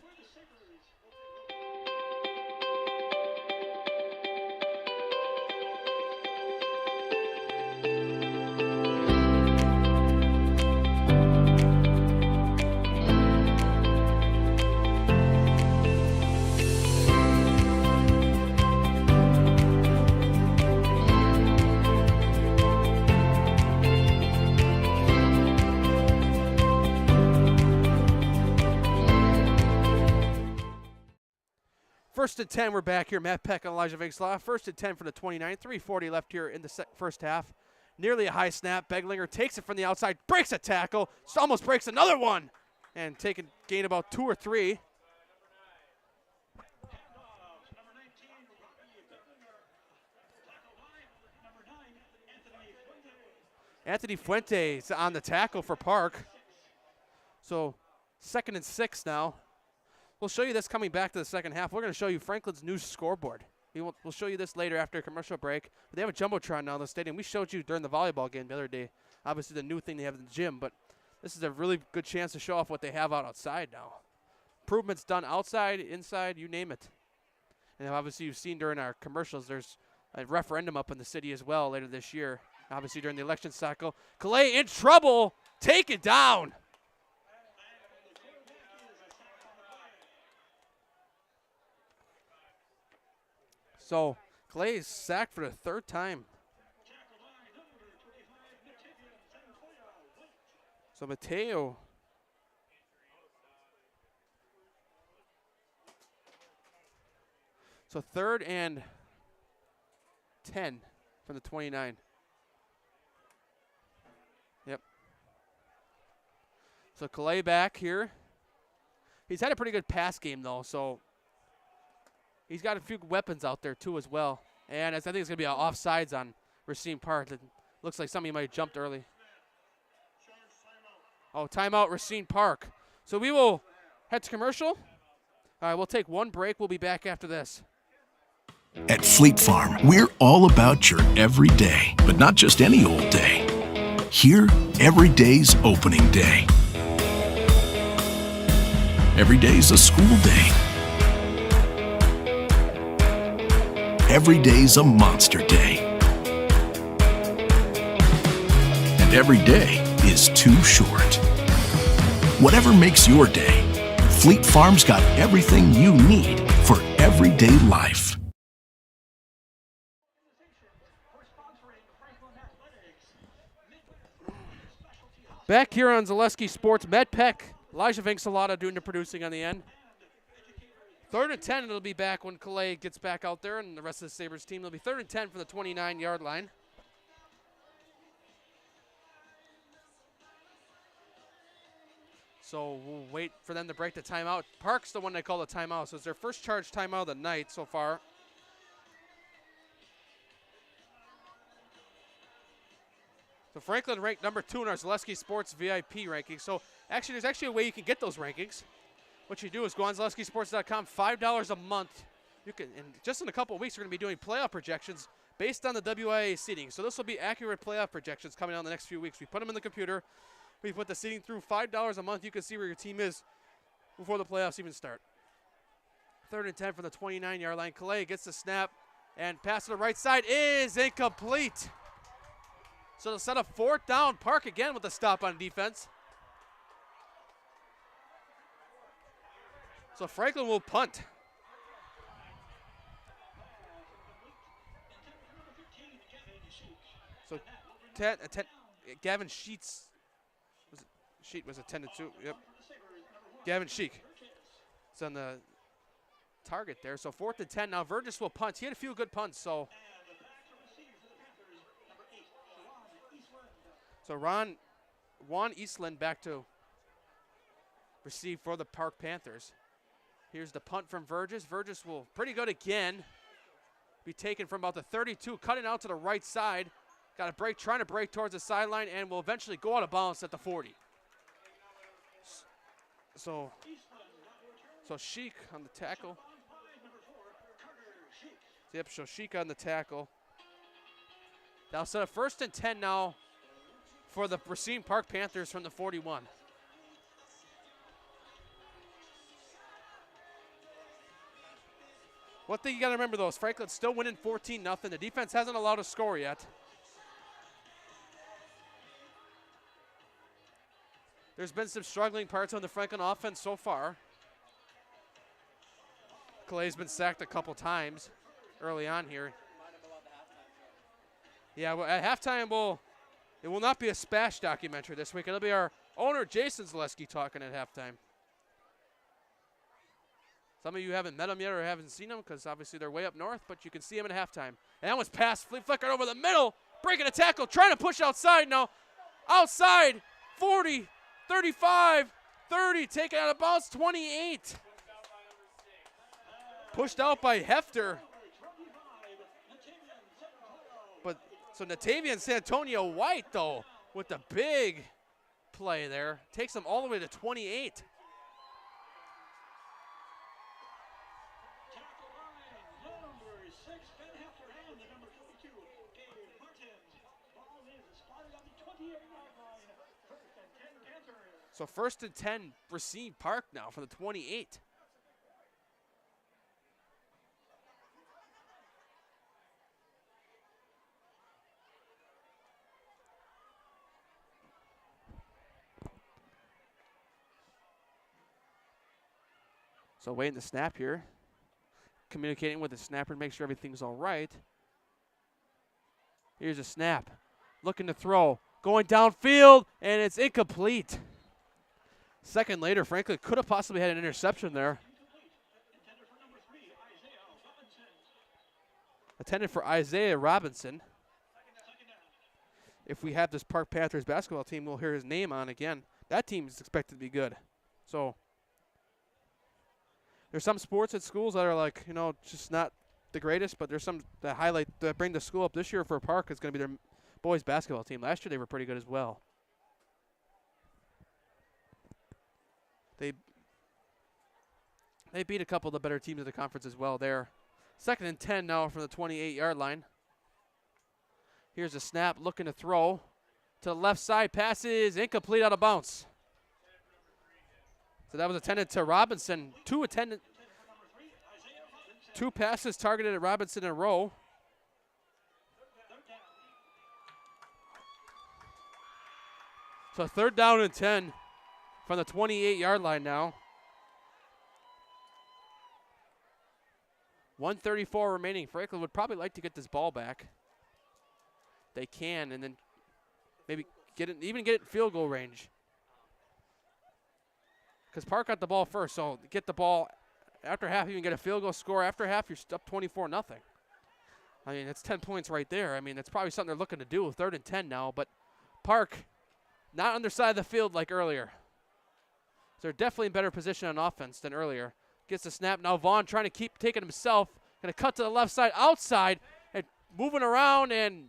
First and 10, we're back here. Matt Peck and Elijah Vigslaw. First and 10 for the 29. 3:40 left here in the first half. Nearly a high snap. Beglinger takes it from the outside, breaks a tackle, almost breaks another one, and gain about 2 or 3. Anthony Fuentes on the tackle for Park. So 2nd and 6 now. We'll show you this coming back to the second half. We're going to show you Franklin's new scoreboard. We'll show you this later after a commercial break. But they have a Jumbotron now in the stadium. We showed you during the volleyball game the other day. Obviously the new thing they have in the gym, but this is a really good chance to show off what they have outside now. Improvements done outside, inside, you name it. And obviously you've seen during our commercials, there's a referendum up in the city as well later this year. Obviously during the election cycle. Calais in trouble. Take it down. So Clay is sacked for the 3rd time. So Mateo. So 3rd and 10 from the 29. Yep. So Calais back here. He's had a pretty good pass game though, so he's got a few weapons out there, too, as well. And I think it's going to be an offsides on Racine Park. It looks like somebody might have jumped early. Oh, timeout, Racine Park. So we will head to commercial. All right, we'll take one break. We'll be back after this. At Fleet Farm, we're all about your everyday, but not just any old day. Here, every day's opening day. Every day's a school day. every day's a monster day. And every day is too short. Whatever makes your day, Fleet Farm's got everything you need for everyday life. Back here on Zaleski Sports, Med Peck, Elijah Vinksalata doing the producing on the end. 3rd and 10, it'll be back when Calais gets back out there, and the rest of the Sabres team. It'll be 3rd and 10 from the 29-yard line. So we'll wait for them to break the timeout. Park's the one they call the timeout, so it's their first charge timeout of the night so far. So Franklin ranked number 2 in our Zaleski Sports VIP rankings. So actually, there's actually a way you can get those rankings. What you do is go on ZaleskiSports.com, $5 a month. You can, and just in a couple of weeks, we're going to be doing playoff projections based on the WIAA seating. So this will be accurate playoff projections coming out in the next few weeks. We put them in the computer. We put the seating through. $5 a month. You can see where your team is before the playoffs even start. 3rd and 10 from the 29-yard line. Calais gets the snap, and pass to the right side is incomplete. So they'll set a 4th down. Park again with a stop on defense. So Franklin will punt. So Gavin Sheets was attended to. Yep. Gavin Sheik. It's on the target there. So 4th and 10. Now Burgess will punt. He had a few good punts. So Juan Eastland back to receive for the Park Panthers. Here's the punt from Burgess. Burgess will pretty good again. Be taken from about the 32, cutting out to the right side. Got a break, trying to break towards the sideline, and will eventually go out of bounds at the 40. So Sheik on the tackle. Yep, so Sheik on the tackle. They'll set a 1st and 10 now for the Racine Park Panthers from the 41. One thing you got to remember, though, is Franklin's still winning 14-0. The defense hasn't allowed a score yet. There's been some struggling parts on the Franklin offense so far. Clay's been sacked a couple times early on here. Yeah, well, at halftime, it will not be a Spash documentary this week. It'll be our owner, Jason Zaleski, talking at halftime. Some of you haven't met him yet or haven't seen him because obviously they're way up north, but you can see him at halftime. And that was passed, flickered over the middle, breaking a tackle, trying to push outside now. Outside, 40, 35, 30, taken out of bounds, 28. Pushed out by Hefter. But so Natavian Santonio White, though, with the big play there, takes him all the way to 28. So 1st and 10, Racine Park now for the 28. So waiting the snap here. Communicating with the snapper to make sure everything's all right. Here's a snap. Looking to throw. Going downfield, and it's incomplete. Second later, Franklin could have possibly had an interception there. Attended for Isaiah Robinson. If we have this Park Panthers basketball team, we'll hear his name on again. That team is expected to be good. So there's some sports at schools that are like, just not the greatest, but there's some that highlight, that bring the school up. This year for Park is going to be their boys basketball team. Last year they were pretty good as well. They beat a couple of the better teams of the conference as well there. 2nd and 10 now from the 28-yard line. Here's a snap, looking to throw. To the left side, passes incomplete, out of bounds. So that was attended to Robinson. Two attended. 2 passes targeted at Robinson in a row. So 3rd down and 10 from the 28-yard line now. 1:34 remaining. Franklin would probably like to get this ball back. They can, and then maybe get it in field goal range. Because Park got the ball first, so get the ball after half. You can get a field goal score after half. You're up 24-0. I mean, that's 10 points right there. I mean, that's probably something they're looking to do. 3rd and 10 now, but Park not on their side of the field like earlier. So they're definitely in better position on offense than earlier. Gets the snap. Now Vaughn trying to keep taking himself. Going to cut to the left side, outside, and moving around and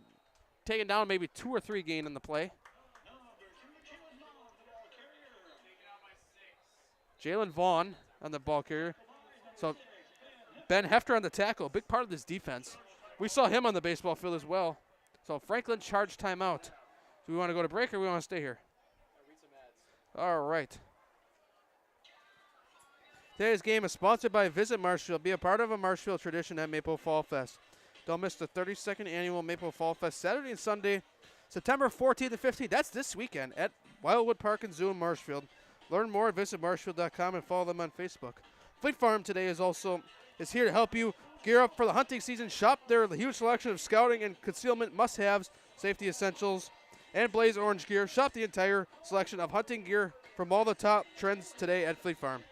taking down maybe 2 or 3 gain in the play. Jalen Vaughn on the ball carrier. So Ben Hefter on the tackle, big part of this defense. We saw him on the baseball field as well. So Franklin charged timeout. Do we want to go to break or we want to stay here? All right. Today's game is sponsored by Visit Marshfield. Be a part of a Marshfield tradition at Maple Fall Fest. Don't miss the 32nd annual Maple Fall Fest Saturday and Sunday, September 14th and 15th. That's this weekend at Wildwood Park and Zoo in Marshfield. Learn more at visitmarshfield.com and follow them on Facebook. Fleet Farm today is here to help you gear up for the hunting season. Shop their huge selection of scouting and concealment must-haves, safety essentials, and Blaze Orange gear. Shop the entire selection of hunting gear from all the top trends today at Fleet Farm.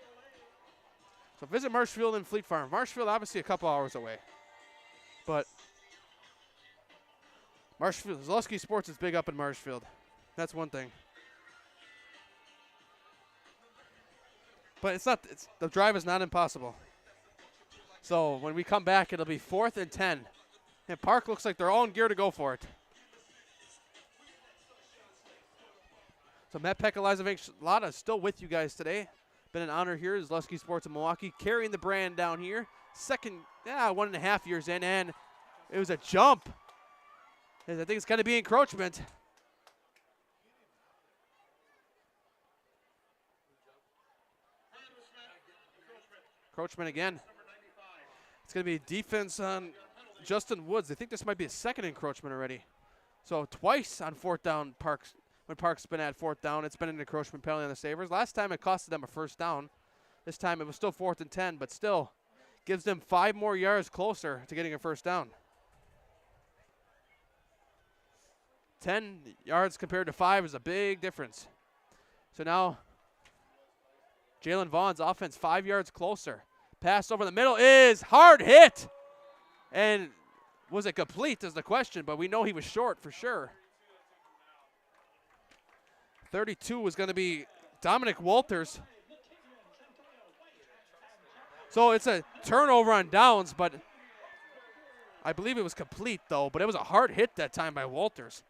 So visit Marshfield and Fleet Farm. Marshfield obviously a couple hours away. But Marshfield, Zaleski Sports is big up in Marshfield. That's one thing. But the drive is not impossible. So when we come back, it'll be 4th and 10. And Park looks like they're all in gear to go for it. So Matt Pekalazovich-Lada is still with you guys today. Been an honor here as Zaleski Sports in Milwaukee, carrying the brand down here. 1.5 years in, and it was a jump. I think it's going to be encroachment. Encroachment again. It's going to be defense on Justin Woods. I think this might be a 2nd encroachment already. So twice on 4th down, when Park's been at 4th down, it's been an encroachment penalty on the Sabres. Last time it costed them a 1st down. This time it was still 4th and 10, but still gives them 5 more yards closer to getting a 1st down. 10 yards compared to 5 is a big difference. So now Jalen Vaughn's offense 5 yards closer. Pass over the middle is hard hit. And was it complete is the question, but we know he was short for sure. 32 was going to be Dominic Walters. So it's a turnover on downs, but I believe it was complete, though. But it was a hard hit that time by Walters.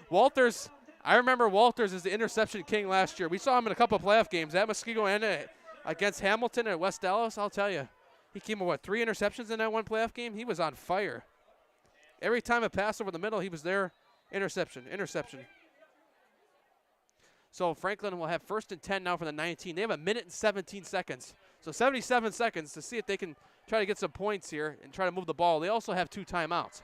Walters, I remember Walters as the interception king last year. We saw him in a couple of playoff games at Muskego and against Hamilton at West Dallas. I'll tell you, he came with, 3 interceptions in that one playoff game? He was on fire. Every time a pass over the middle, he was there. Interception. So Franklin will have 1st and 10 now for the 19. They have 1 minute and 17 seconds. So 77 seconds to see if they can try to get some points here and try to move the ball. They also have 2 timeouts.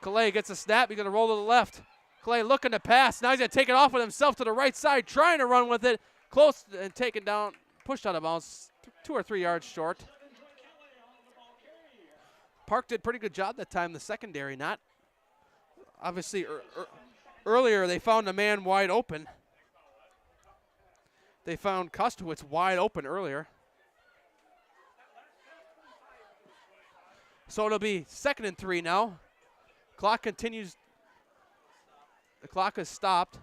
Calais gets a snap. He's going to roll to the left. Calais looking to pass. Now he's going to take it off with himself to the right side, trying to run with it. Close and taken down, pushed out of bounds, 2 or 3 yards short. Park did a pretty good job that time, the secondary, not obviously earlier they found a man wide open. They found Kostowitz wide open earlier. So it'll be 2nd and 3 now. Clock continues. The clock has stopped.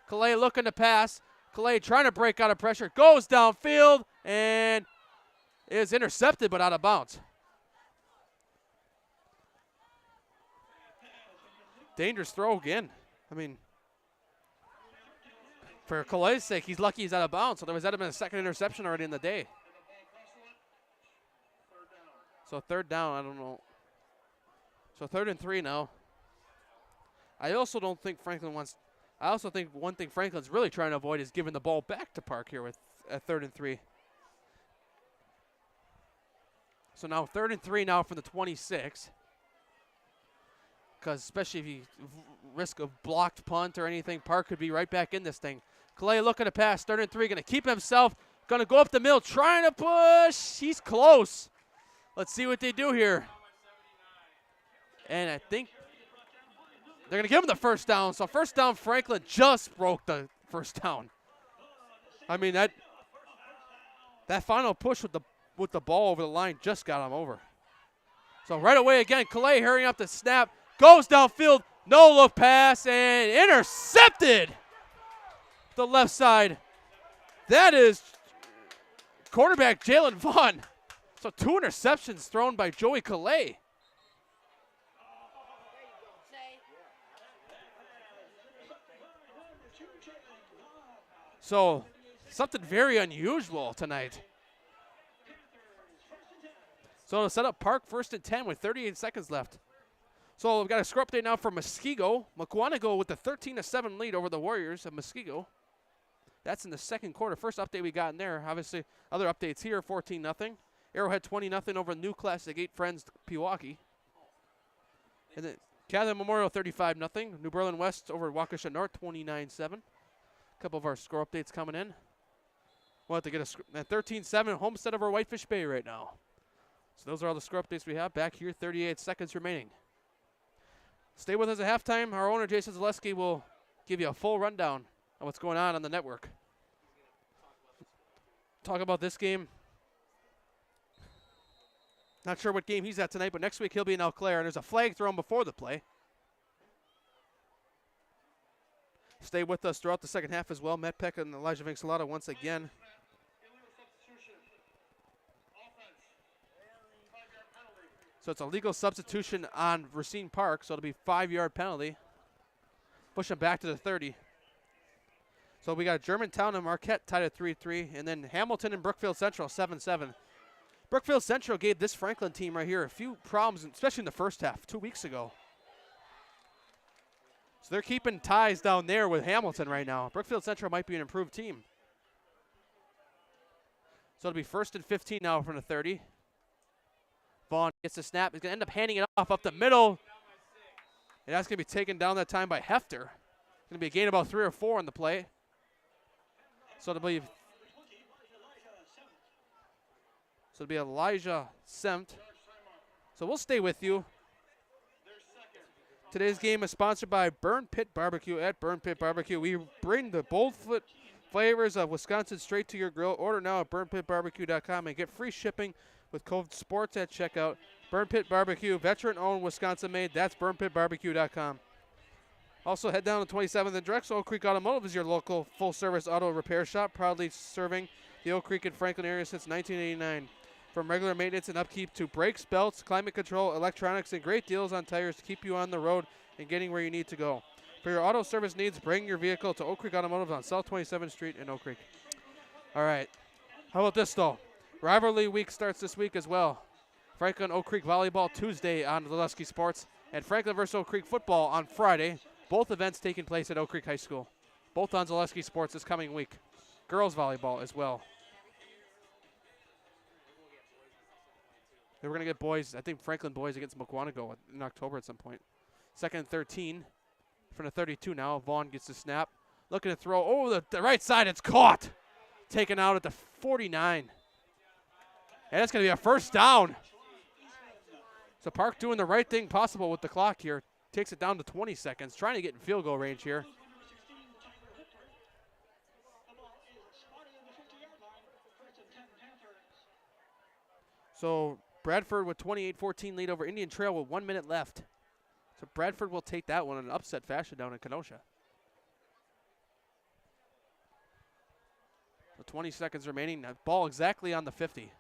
Calais looking to pass. Calais trying to break out of pressure. Goes downfield and is intercepted but out of bounds. Dangerous throw again. I mean, for Calais' sake, he's lucky he's out of bounds. Otherwise, that would have been a 2nd interception already in the day. So 3rd down, I don't know. So 3rd and 3 now. I also don't think Franklin wants. I also think one thing Franklin's really trying to avoid is giving the ball back to Park here with at 3rd and 3. So now 3rd and 3 now from the 26. Because especially if you risk a blocked punt or anything, Park could be right back in this thing. Calais looking to pass, 3rd and 3, going to keep himself, going to go up the middle, trying to push. He's close. Let's see what they do here. And I think they're going to give him the first down. So first down, Franklin just broke the first down. I mean, that final push with the ball over the line just got him over. So right away again, Calais hurrying up the snap, goes downfield, no look pass, and intercepted. The left side. That is quarterback Jalen Vaughn. So 2 interceptions thrown by Joey Calais. So something very unusual tonight. So to set up Park 1st and 10 with 38 seconds left. So we've got a score update now for Muskego. Mukwonago with the 13-7 lead over the Warriors of Muskego. That's in the second quarter. First update we got in there. Obviously, other updates here, 14-0. Arrowhead 20-0 over New Classic 8 Friends Pewaukee. And then Catherine Memorial 35-0. New Berlin West over Waukesha North 29-7. A couple of our score updates coming in. We'll have to get a 13-7 Homestead over Whitefish Bay right now. So those are all the score updates we have. Back here, 38 seconds remaining. Stay with us at halftime. Our owner, Jason Zaleski, will give you a full rundown on what's going on the network. Talk about this game. Not sure what game he's at tonight, but next week he'll be in Eau Claire, and there's a flag thrown before the play. Stay with us throughout the second half as well. Matt Peck and Elijah Vincelata once again. So it's a legal substitution on Racine Park, so it'll be 5-yard penalty. Push him back to the 30. So we got Germantown and Marquette tied at 3-3, and then Hamilton and Brookfield Central 7-7. Brookfield Central gave this Franklin team right here a few problems, especially in the first half, 2 weeks ago. So they're keeping ties down there with Hamilton right now. Brookfield Central might be an improved team. So it'll be 1st and 15 now from the 30. Vaughn gets the snap. He's going to end up handing it off up the middle. And that's going to be taken down that time by Hefter. Going to be a gain about 3 or 4 on the play. So it'll be Elijah Semt. So we'll stay with you. Today's game is sponsored by Burn Pit Barbecue at Burn Pit Barbecue. We bring the bold flavors of Wisconsin straight to your grill. Order now at burnpitbarbecue.com and get free shipping with code SPORTS at checkout. Burn Pit Barbecue, veteran-owned, Wisconsin-made. That's burnpitbarbecue.com. Also, head down to 27th and Drexel. Oak Creek Automotive is your local full-service auto repair shop, proudly serving the Oak Creek and Franklin area since 1989. From regular maintenance and upkeep to brakes, belts, climate control, electronics, and great deals on tires to keep you on the road and getting where you need to go. For your auto service needs, bring your vehicle to Oak Creek Automotive on South 27th Street in Oak Creek. All right. How about this, though? Rivalry week starts this week as well. Franklin Oak Creek Volleyball Tuesday on Zaleski Sports, and Franklin versus Oak Creek Football on Friday. Both events taking place at Oak Creek High School. Both on Zaleski Sports this coming week. Girls volleyball as well. Then we're going to get boys, I think Franklin boys against Mukwonago in October at some point. 2nd and 13 from the 32 now. Vaughn gets the snap. Looking to throw over the right side. It's caught. Taken out at the 49. And that's going to be a first down. So Park doing the right thing possible with the clock here. Takes it down to 20 seconds. Trying to get in field goal range here. So Bradford with 28-14 lead over Indian Trail with 1 minute left. So Bradford will take that one in an upset fashion down in Kenosha. So 20 seconds remaining. That ball exactly on the 50.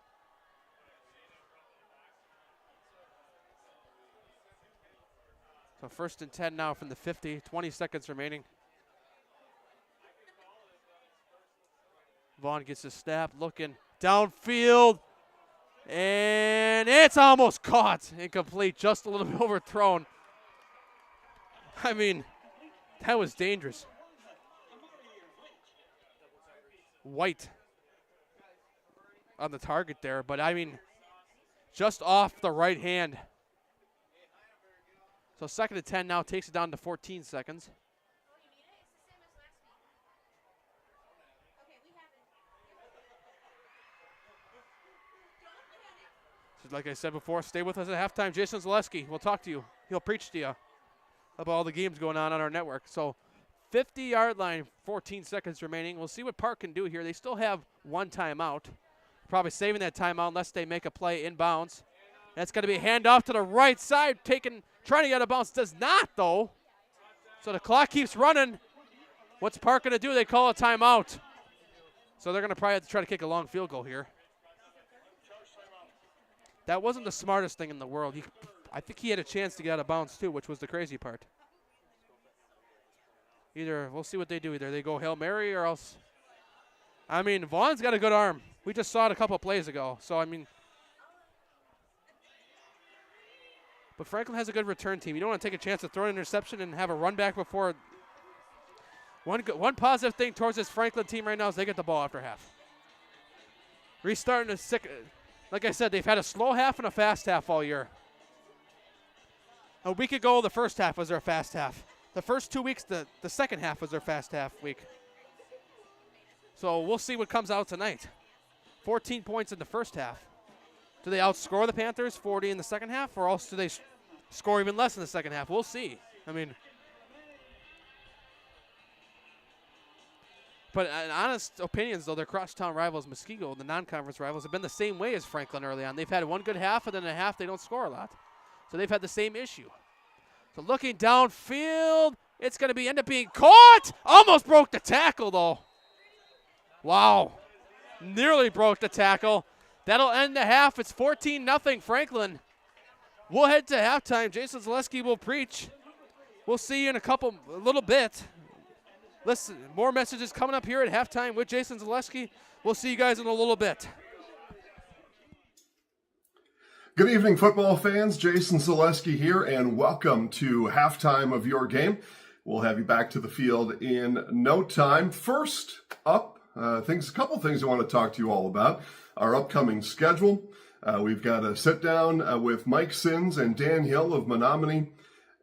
So 1st and 10 now from the 50. 20 seconds remaining. Vaughn gets a snap, looking downfield. And it's almost caught. Incomplete, just a little bit overthrown. I mean, that was dangerous. White on the target there, but I mean, just off the right hand. So 2nd and 10 now, takes it down to 14 seconds. So like I said before, stay with us at halftime. Jason Zaleski will talk to you. He'll preach to you about all the games going on our network. So 50-yard line, 14 seconds remaining. We'll see what Park can do here. They still have one timeout. Probably saving that timeout unless they make a play inbounds. That's going to be a handoff to the right side, trying to get out of bounds. Does not, though. So the clock keeps running. What's Park going to do? They call a timeout. So they're going to probably have to try to kick a long field goal here. That wasn't the smartest thing in the world. I think he had a chance to get out of bounds, too, which was the crazy part. We'll see what they do. Either they go Hail Mary or else. I mean, Vaughn's got a good arm. We just saw it a couple of plays ago. So, I mean. But Franklin has a good return team. You don't want to take a chance to throw an interception and have a run back before. One positive thing towards this Franklin team right now is they get the ball after half. Restarting like I said, they've had a slow half and a fast half all year. A week ago, the first half was their fast half. The first 2 weeks, the second half was their fast half week. So we'll see what comes out tonight. 14 points in the first half. Do they outscore the Panthers 40 in the second half, or else do they score even less in the second half? We'll see. I mean, but in honest opinions, though, their crosstown rivals, Muskego, the non-conference rivals, have been the same way as Franklin early on. They've had one good half, and then a half they don't score a lot. So they've had the same issue. So looking downfield, it's going to end up being caught. Almost broke the tackle, though. Wow. Nearly broke the tackle. That'll end the half. It's 14-0 Franklin. We'll head to halftime. Jason Zaleski will preach. We'll see you in a little bit. Listen, more messages coming up here at halftime with Jason Zaleski. We'll see you guys in a little bit. Good evening, football fans. Jason Zaleski here, and welcome to halftime of your game. We'll have you back to the field in no time. First up, a couple things I want to talk to you all about. Our upcoming schedule. We've got a sit down with Mike Sins and Dan Hill of Menominee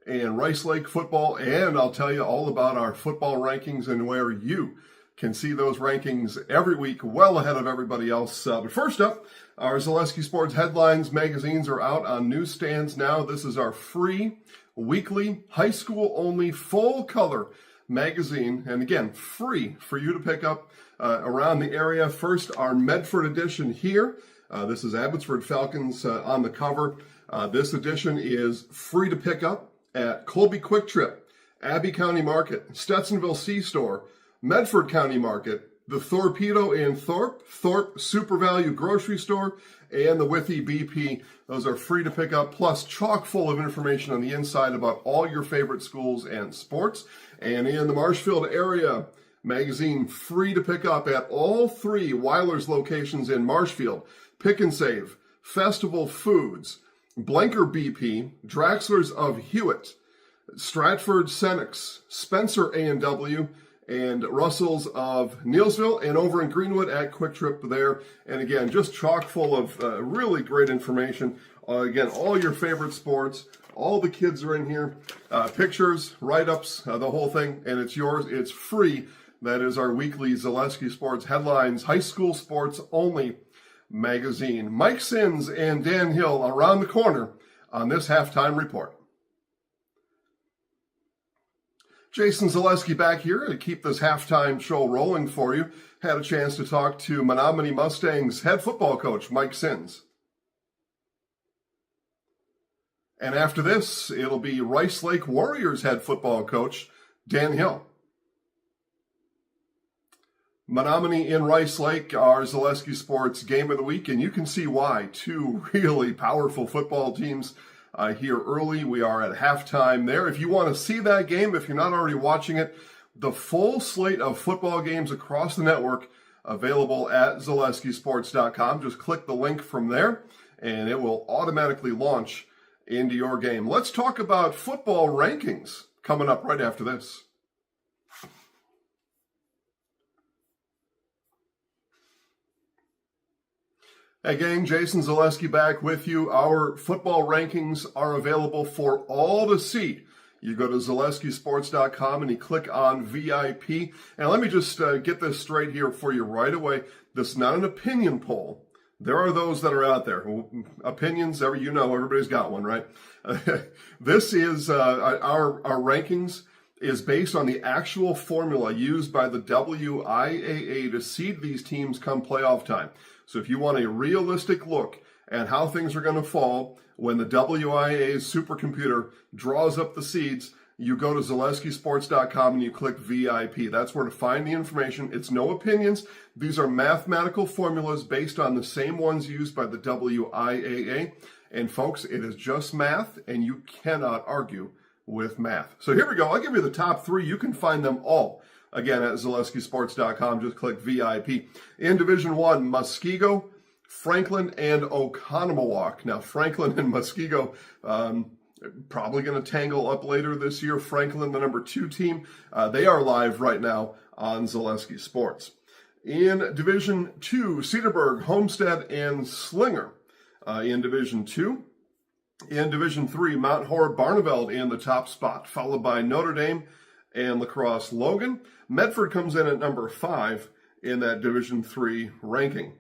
and Rice Lake football, and I'll tell you all about our football rankings and where you can see those rankings every week, well ahead of everybody else. But first up, our Zaleski Sports Headlines magazines are out on newsstands now. This is our free weekly high school only full color magazine, and again, free for you to pick up around the area. First, our Medford edition here. This is Abbotsford Falcons on the cover. This edition is free to pick up at Colby Quick Trip, Abbey County Market, Stetsonville C-Store, Medford County Market, the Torpedo in Thorpe Super Value Grocery Store, and the Withy BP. Those are free to pick up, plus chock full of information on the inside about all your favorite schools and sports. And in the Marshfield area, magazine free to pick up at all three Weiler's locations in Marshfield: Pick and Save, Festival Foods, Blanker BP, Draxler's of Hewitt, Stratford Senex, Spencer A&W, and Russell's of Neilsville, and over in Greenwood at Quick Trip there. And again, just chock full of really great information. Again, all your favorite sports. All the kids are in here. Pictures, write-ups, the whole thing, and it's yours. It's free. That is our weekly Zaleski Sports Headlines, high school sports only magazine. Mike Sins and Dan Hill around the corner on this halftime report. Jason Zaleski back here to keep this halftime show rolling for you. Had a chance to talk to Menominee Mustangs head football coach Mike Sins. And after this, it'll be Rice Lake Warriors head football coach Dan Hill. Menominee in Rice Lake, our Zaleski Sports Game of the Week, and you can see why. Two really powerful football teams here early. We are at halftime there. If you want to see that game, if you're not already watching it, the full slate of football games across the network available at ZaleskiSports.com. Just click the link from there, and it will automatically launch into your game. Let's talk about football rankings coming up right after this. Hey gang, Jason Zaleski back with you. Our football rankings are available for all to see. You go to ZaleskiSports.com and you click on VIP. And let me just get this straight here for you right away. This is not an opinion poll. There are those that are out there. Opinions, everybody's got one, right? This is our rankings is based on the actual formula used by the WIAA to seed these teams come playoff time. So if you want a realistic look at how things are going to fall when the WIAA's supercomputer draws up the seeds, you go to ZaleskiSports.com and you click VIP. That's where to find the information. It's no opinions. These are mathematical formulas based on the same ones used by the WIAA. And folks, it is just math, and you cannot argue with math. So here we go. I'll give you the top three. You can find them all. Again, at ZaleskiSports.com, just click VIP. In Division 1, Muskego, Franklin, and Oconomowoc. Now, Franklin and Muskego probably going to tangle up later this year. Franklin, the number 2 team, they are live right now on Zaleski Sports. In Division 2, Cedarburg, Homestead, and Slinger. In Division 2. In Division 3, Mount Horeb, Barneveld in the top spot, followed by Notre Dame and La Crosse Logan. Medford comes in at number 5 in that Division 3 ranking.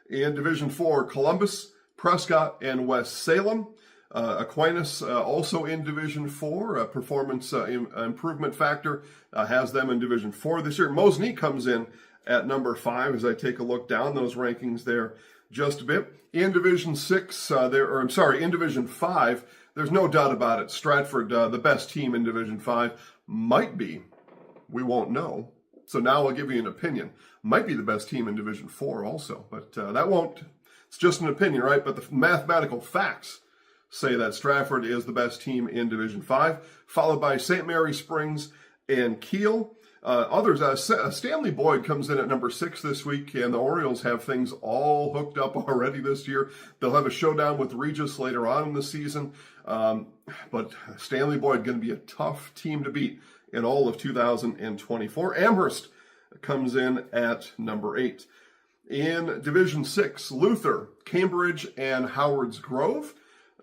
In Division 4, Columbus, Prescott, and West Salem. Aquinas also in Division 4. Performance improvement factor has them in Division 4 this year. Mosney comes in at number 5 as I take a look down those rankings there just a bit. In Division 6, in Division 5, there's no doubt about it. Stratford, the best team in Division 5, might be. We won't know. So now I'll give you an opinion. Might be the best team in Division 4 also, but that won't. It's just an opinion, right? But the mathematical facts say that Stratford is the best team in Division 5, followed by St. Mary Springs and Kiel. Others, Stanley Boyd comes in at number 6 this week, and the Orioles have things all hooked up already this year. They'll have a showdown with Regis later on in the season, but Stanley Boyd going to be a tough team to beat in all of 2024. Amherst comes in at number 8. In Division 6, Luther, Cambridge, and Howard's Grove.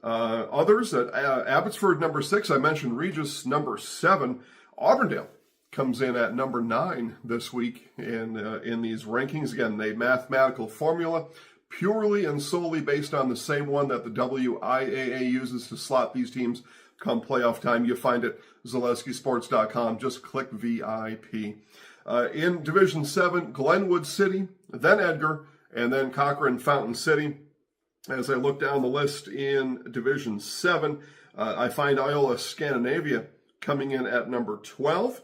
Others, at Abbotsford, number 6. I mentioned Regis, number 7. Auburndale comes in at number 9 this week in these rankings. Again, a mathematical formula purely and solely based on the same one that the WIAA uses to slot these teams come playoff time. You find it ZaleskiSports.com. Just click VIP. In Division 7, Glenwood City, then Edgar, and then Cochrane Fountain City. As I look down the list in Division 7, I find Iola Scandinavia coming in at number 12.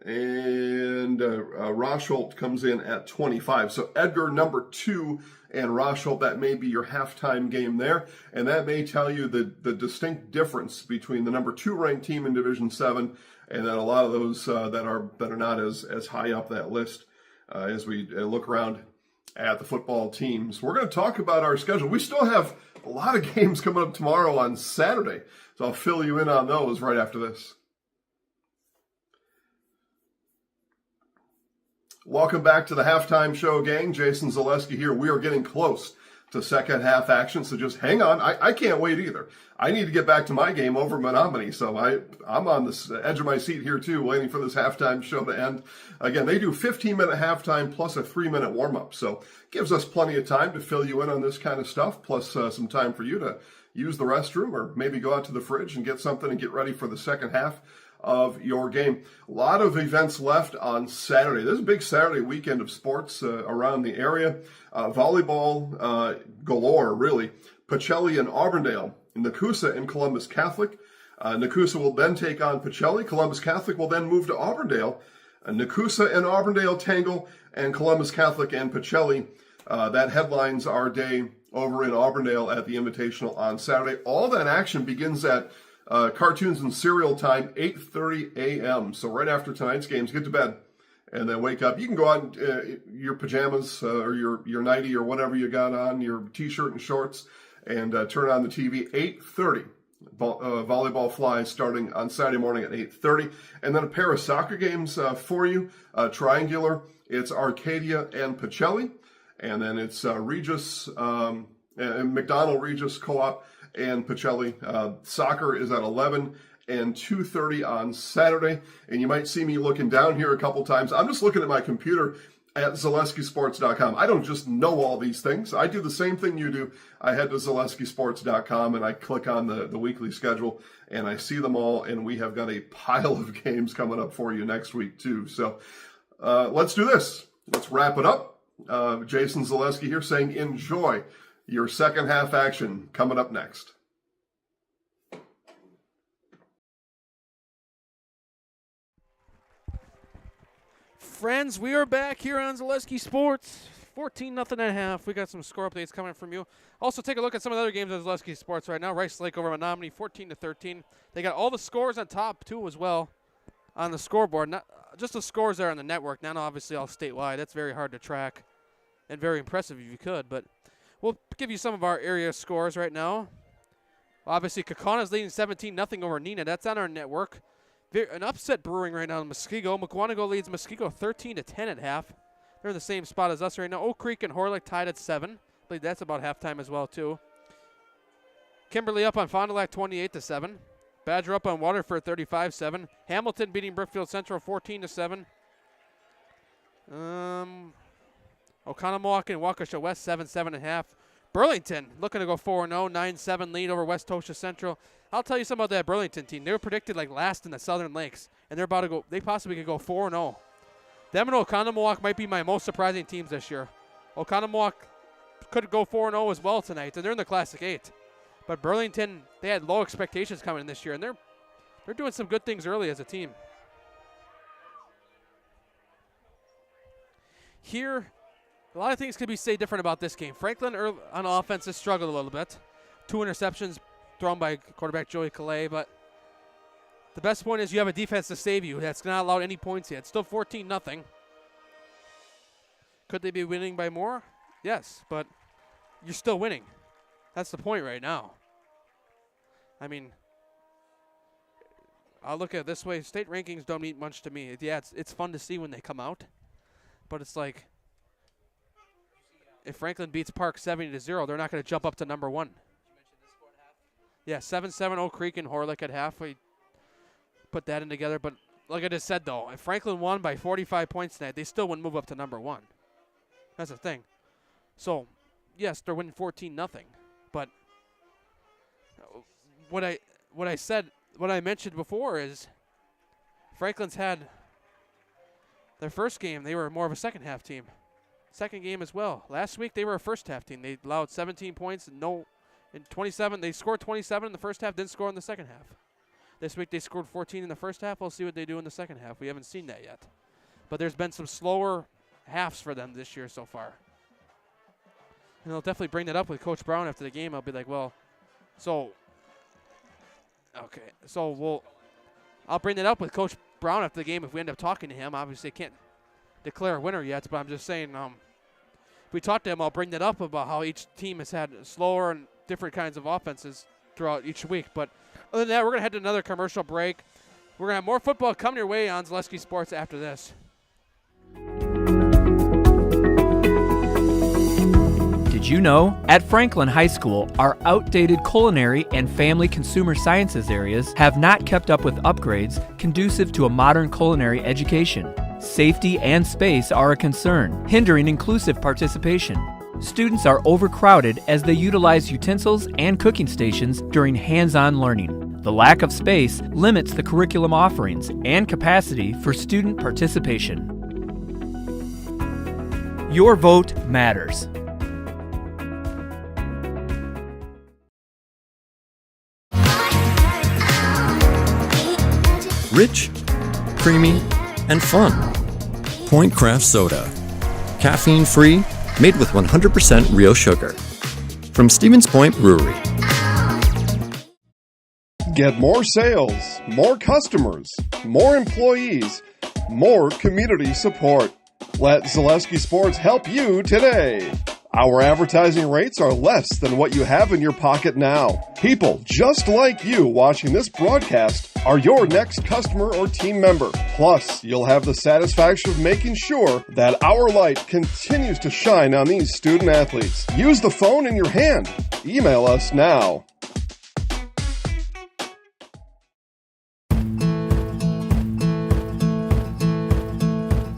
And Rosholt comes in at 25. So Edgar, number 2, and Rosholt, that may be your halftime game there. And that may tell you the distinct difference between the number 2 ranked team in Division 7 and then a lot of those that are not as high up that list as we look around at the football teams. We're going to talk about our schedule. We still have a lot of games coming up tomorrow on Saturday. So I'll fill you in on those right after this. Welcome back to the halftime show, gang. Jason Zaleski here. We are getting close to second half action, so just hang on. I can't wait either. I need to get back to my game over Menominee, so I'm on the edge of my seat here too, waiting for this halftime show to end. Again, they do 15-minute halftime plus a 3-minute warm-up, so gives us plenty of time to fill you in on this kind of stuff, plus some time for you to use the restroom or maybe go out to the fridge and get something and get ready for the second half of your game. A lot of events left on Saturday. This is a big Saturday weekend of sports around the area. Volleyball galore, really. Pacelli and Auburndale. Nakusa and Columbus Catholic. Nakusa will then take on Pacelli. Columbus Catholic will then move to Auburndale. Nakusa and Auburndale tangle, and Columbus Catholic and Pacelli. That headlines our day over in Auburndale at the Invitational on Saturday. All that action begins at cartoons and cereal time, 8:30 a.m. So right after tonight's games, get to bed and then wake up. You can go out in your pajamas or your nightie or whatever you got on, your t-shirt and shorts, and turn on the TV. 8:30. Volleyball flies starting on Saturday morning at 8:30. And then a pair of soccer games for you. Triangular. It's Arcadia and Pacelli. And then it's Regis and McDonald Regis Co-op and Pacelli. Soccer is at 11 and 2:30 on Saturday. And you might see me looking down here a couple times. I'm just looking at my computer at ZaleskiSports.com. I don't just know all these things. I do the same thing you do. I head to ZaleskiSports.com and I click on the weekly schedule and I see them all. And we have got a pile of games coming up for you next week too. So let's do this. Let's wrap it up. Jason Zaleski here saying enjoy your second half action coming up next. Friends, we are back here on Zaleski Sports. 14-0 at half. We got some score updates coming from you. Also, take a look at some of the other games on Zaleski Sports right now. Rice Lake over Menominee, 14-13. They got all the scores on top, too, as well, on the scoreboard. Not just the scores there on the network, not obviously all statewide. That's very hard to track and very impressive if you could. But we'll give you some of our area scores right now. Obviously, Kaukauna leading 17-0 over Neenah. That's on our network. An upset brewing right now in Muskego. Mukwonago leads Muskego 13-10 at half. They're in the same spot as us right now. Oak Creek and Horlick tied at 7. I believe that's about halftime as well, too. Kimberly up on Fond du Lac 28-7. Badger up on Waterford 35-7. Hamilton beating Brookfield Central 14-7. Oconomowoc and Waukesha West 7-7 at half. Burlington looking to go 4-0, 9-7 lead over West Tosha Central. I'll tell you something about that Burlington team. They were predicted like last in the Southern Lakes, and they're about to go. They possibly could go 4-0. Them and Oconomowoc might be my most surprising teams this year. Oconomowoc could go 4-0 as well tonight, and they're in the Classic 8. But Burlington, they had low expectations coming in this year, and they're doing some good things early as a team. Here, a lot of things could be said different about this game. Franklin on offense has struggled a little bit. 2 interceptions thrown by quarterback Joey Calais, but the best point is you have a defense to save you. That's not allowed any points yet. Still 14-0. Could they be winning by more? Yes, but you're still winning. That's the point right now. I mean, I'll look at it this way. State rankings don't mean much to me. Yeah, it's fun to see when they come out, but it's like if Franklin beats Park 70-0, they're not going to jump up to number 1. Yeah, 7-7 Oak Creek and Horlick at half. We put that in together. But like I just said, though, if Franklin won by 45 points tonight, they still wouldn't move up to number 1. That's the thing. So, yes, they're winning 14-0. But what I mentioned before is Franklin's had their first game. They were more of a second half team. Second game as well. Last week they were a first half team. They allowed 17 points and in 27. They scored 27 in the first half, didn't score in the second half. This week they scored 14 in the first half. We'll see what they do in the second half. We haven't seen that yet. But there's been some slower halves for them this year so far. And I'll definitely bring that up with Coach Brown after the game. I'll be like, well, I'll bring that up with Coach Brown after the game if we end up talking to him. Obviously, I can't declare a winner yet, but I'm just saying, if we talk to him, I'll bring that up about how each team has had slower and different kinds of offenses throughout each week. But other than that, we're going to head to another commercial break. We're going to have more football coming your way on Zaleski Sports after this. Did you know? At Franklin High School, our outdated culinary and family consumer sciences areas have not kept up with upgrades conducive to a modern culinary education. Safety and space are a concern, hindering inclusive participation. Students are overcrowded as they utilize utensils and cooking stations during hands-on learning. The lack of space limits the curriculum offerings and capacity for student participation. Your vote matters. Rich, creamy, and fun. Point Craft Soda. Caffeine-free, made with 100% real sugar. From Stevens Point Brewery. Get more sales, more customers, more employees, more community support. Let Zaleski Sports help you today. Our advertising rates are less than what you have in your pocket now. People just like you watching this broadcast are your next customer or team member. Plus, you'll have the satisfaction of making sure that our light continues to shine on these student athletes. Use the phone in your hand. Email us now.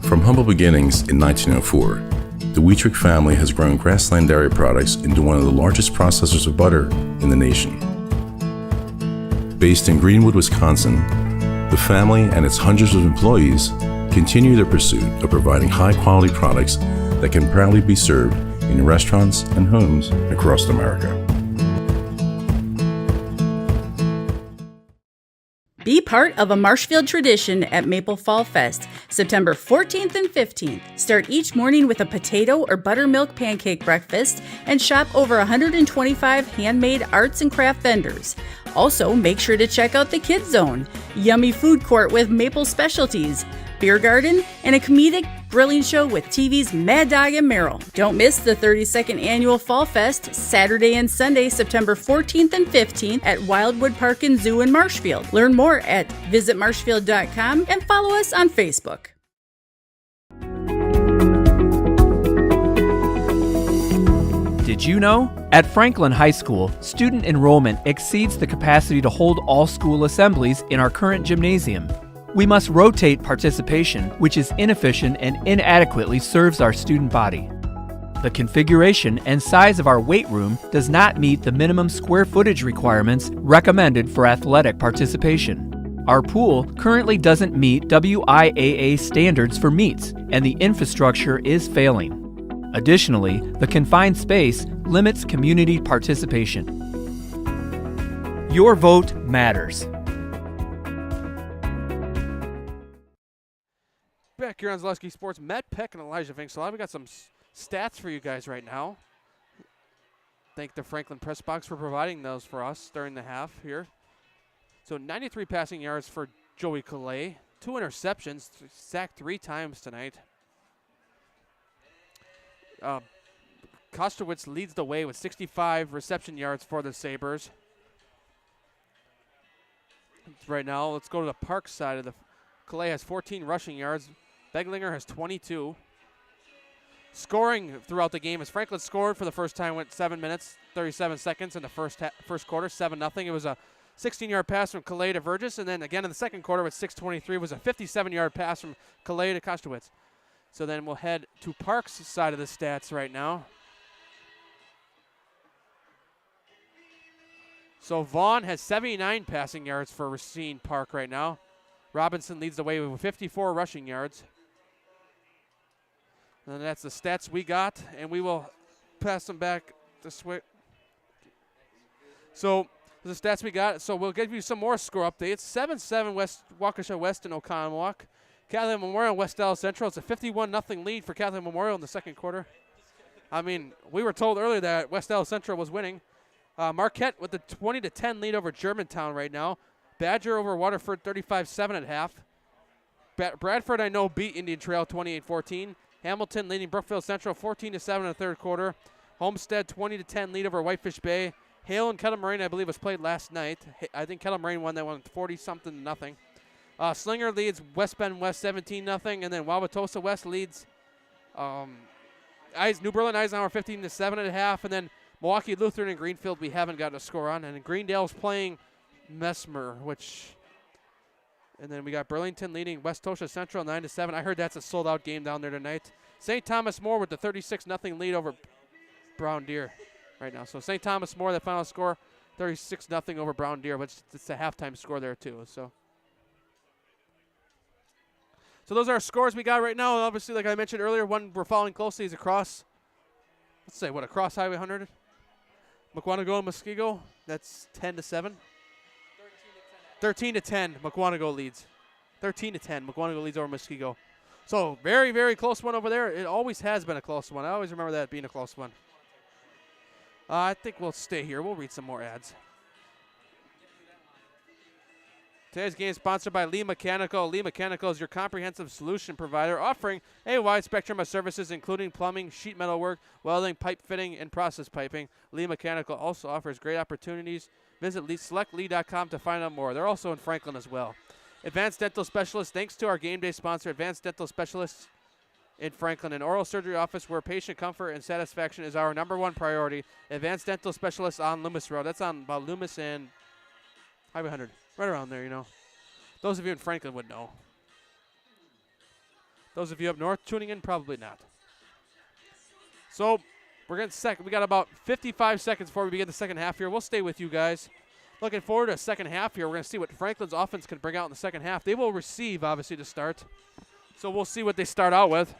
From humble beginnings in 1904, the Wheatrick family has grown Grassland Dairy Products into one of the largest processors of butter in the nation. Based in Greenwood, Wisconsin, the family and its hundreds of employees continue their pursuit of providing high-quality products that can proudly be served in restaurants and homes across America. Be part of a Marshfield tradition at Maple Fall Fest, September 14th and 15th. Start each morning with a potato or buttermilk pancake breakfast and shop over 125 handmade arts and craft vendors. Also, make sure to check out the Kids Zone, yummy food court with maple specialties, beer garden, and a comedic grilling show with TV's Mad Dog and Merrill. Don't miss the 32nd Annual Fall Fest, Saturday and Sunday, September 14th and 15th at Wildwood Park and Zoo in Marshfield. Learn more at visitmarshfield.com and follow us on Facebook. Did you know? At Franklin High School, student enrollment exceeds the capacity to hold all school assemblies in our current gymnasium. We must rotate participation, which is inefficient and inadequately serves our student body. The configuration and size of our weight room does not meet the minimum square footage requirements recommended for athletic participation. Our pool currently doesn't meet WIAA standards for meets, and the infrastructure is failing. Additionally, the confined space limits community participation. Your vote matters. Back here on Zaleski Sports, Matt Peck and Elijah Vinksalaw. We got some stats for you guys right now. Thank the Franklin Press Box for providing those for us during the half here. So 93 passing yards for Joey Calais, 2 interceptions, sacked 3 times tonight. Kostowitz leads the way with 65 reception yards for the Sabres. Right now, let's go to the Park side of the. Calais has 14 rushing yards. Beglinger has 22. Scoring throughout the game as Franklin scored for the first time, went 7 minutes, 37 seconds in the first quarter, 7-0. It was a 16-yard pass from Calais to Vergis, and then again in the second quarter with 6:23 was a 57-yard pass from Calais to Kostowitz. So then we'll head to Park's side of the stats right now. So Vaughn has 79 passing yards for Racine Park right now. Robinson leads the way with 54 rushing yards. And that's the stats we got, and we will pass them back this way. So the stats we got. So we'll give you some more score updates. 7-7 West Waukesha West and Oconomowoc. Catholic Memorial West Dallas Central. It's a 51-0 lead for Catholic Memorial in the second quarter. I mean, we were told earlier that West Dallas Central was winning. Marquette with the 20-10 lead over Germantown right now. Badger over Waterford 35-7 at half. Bradford, I know, beat Indian Trail 28-14. Hamilton leading Brookfield Central 14-7 in the third quarter. Homestead 20-10 lead over Whitefish Bay. Hale and Kettle Moraine, I believe, was played last night. I think Kettle Moraine won that one 40-something. Slinger leads West Bend West 17-0, and then Wauwatosa West leads New Berlin Eisenhower 15-7 at half, and then Milwaukee Lutheran and Greenfield we haven't gotten a score on, and then Greendale's playing Mesmer, and then we got Burlington leading West Tosha Central 9-7. I heard that's a sold-out game down there tonight. St. Thomas More with the 36-0 lead over Brown Deer right now. So St. Thomas More, the final score, 36-0 over Brown Deer, but it's a halftime score there too. So those are our scores we got right now. Obviously, like I mentioned earlier, one we're following closely is across Highway 100? Mukwonago and Muskego. That's 10-7. 13-10. Mukwonago leads. 13-10. Mukwonago leads over Muskego. So very, very close one over there. It always has been a close one. I always remember that being a close one. I think we'll stay here. We'll read some more ads. Today's game is sponsored by Lee Mechanical. Lee Mechanical is your comprehensive solution provider, offering a wide spectrum of services including plumbing, sheet metal work, welding, pipe fitting, and process piping. Lee Mechanical also offers great opportunities. Visit selectlee.com to find out more. They're also in Franklin as well. Advanced Dental Specialists, thanks to our game day sponsor, Advanced Dental Specialists in Franklin, an oral surgery office where patient comfort and satisfaction is our #1 priority. Advanced Dental Specialists on Loomis Road. That's on about Loomis and Highway 100. Right around there, you know. Those of you in Franklin would know. Those of you up north tuning in, probably not. So we're getting we got about 55 seconds before we begin the second half here. We'll stay with you guys. Looking forward to a second half here. We're going to see what Franklin's offense can bring out in the second half. They will receive, obviously, to start. So we'll see what they start out with.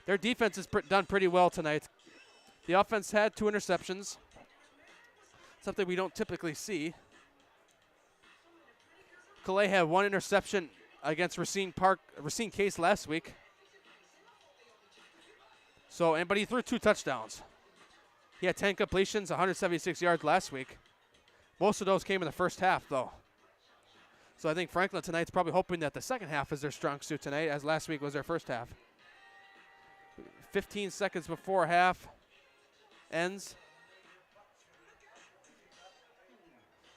Their defense has done pretty well tonight. The offense had 2 interceptions, something we don't typically see. Calais had 1 interception against Racine Case last week. But he threw 2 touchdowns. He had 10 completions, 176 yards last week. Most of those came in the first half, though. So I think Franklin tonight's probably hoping that the second half is their strong suit tonight, as last week was their first half. 15 seconds before half ends.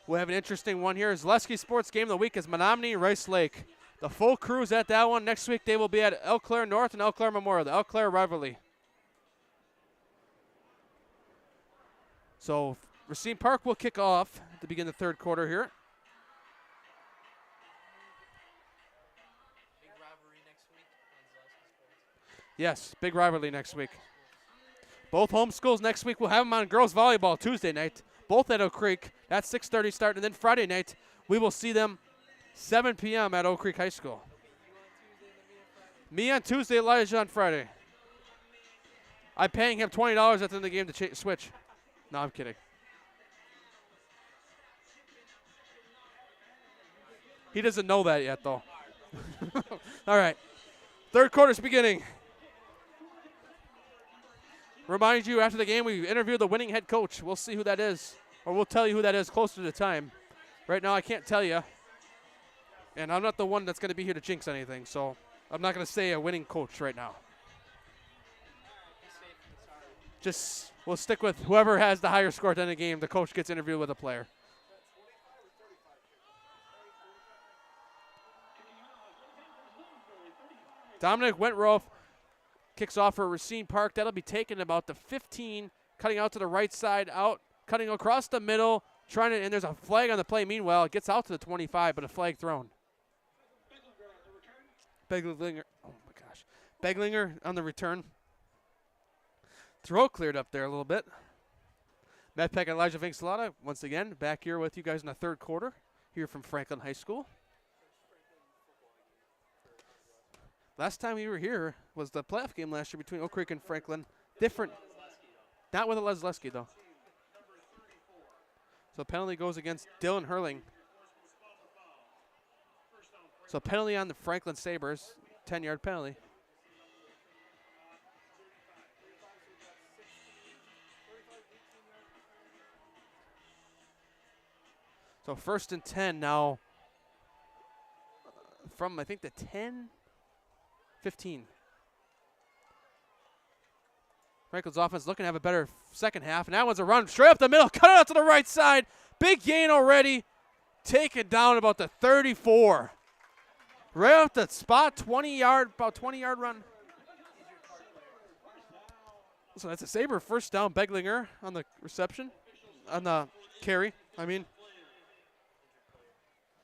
We'll have an interesting one here. Zaleski Sports Game of the Week is Menominee Rice Lake. The full crew's at that one. Next week they will be at Eau Claire North and Eau Claire Memorial, the Eau Claire rivalry. So Racine Park will kick off to begin the third quarter here. Big rivalry next week on Zaleski Sports. Yes, big rivalry next week. Both home schools next week will have them on girls volleyball Tuesday night. Both at Oak Creek. That's 6:30 start. And then Friday night, we will see them 7 p.m. at Oak Creek High School. Me on Tuesday, Elijah on Friday. I'm paying him $20 at the end of the game to switch. No, I'm kidding. He doesn't know that yet, though. All right. Third quarter's beginning. Remind you, after the game, we interviewed the winning head coach. We'll see who that is, or we'll tell you who that is closer to the time. Right now, I can't tell you, and I'm not the one that's going to be here to jinx anything, so I'm not going to say a winning coach right now. Just, we'll stick with whoever has the higher score at the end of the game. The coach gets interviewed with a player. Dominic Wentworth kicks off for Racine Park. That'll be taken about the 15, cutting out to the right side, out, cutting across the middle, and there's a flag on the play. Meanwhile, it gets out to the 25, but a flag thrown. Beglinger, oh my gosh. Beglinger on the return. Throw cleared up there a little bit. Matt Peck and Elijah Vinksalata, once again, back here with you guys in the third quarter, here from Franklin High School. Last time we were here was the playoff game last year between Oak Creek and Franklin. Different. Not with a Lesleski, though. So penalty goes against Dylan Hurling. So penalty on the Franklin Sabres, 10-yard penalty. So 1st and 10 now from, I think, the 10, 15. Franklin's offense looking to have a better second half. And that one's a run straight up the middle. Cut it out to the right side. Big gain already. Taken down about the 34. Right off the spot, 20-yard, about 20-yard run. So that's a Sabre first down. Beglinger on the reception. On the carry, I mean.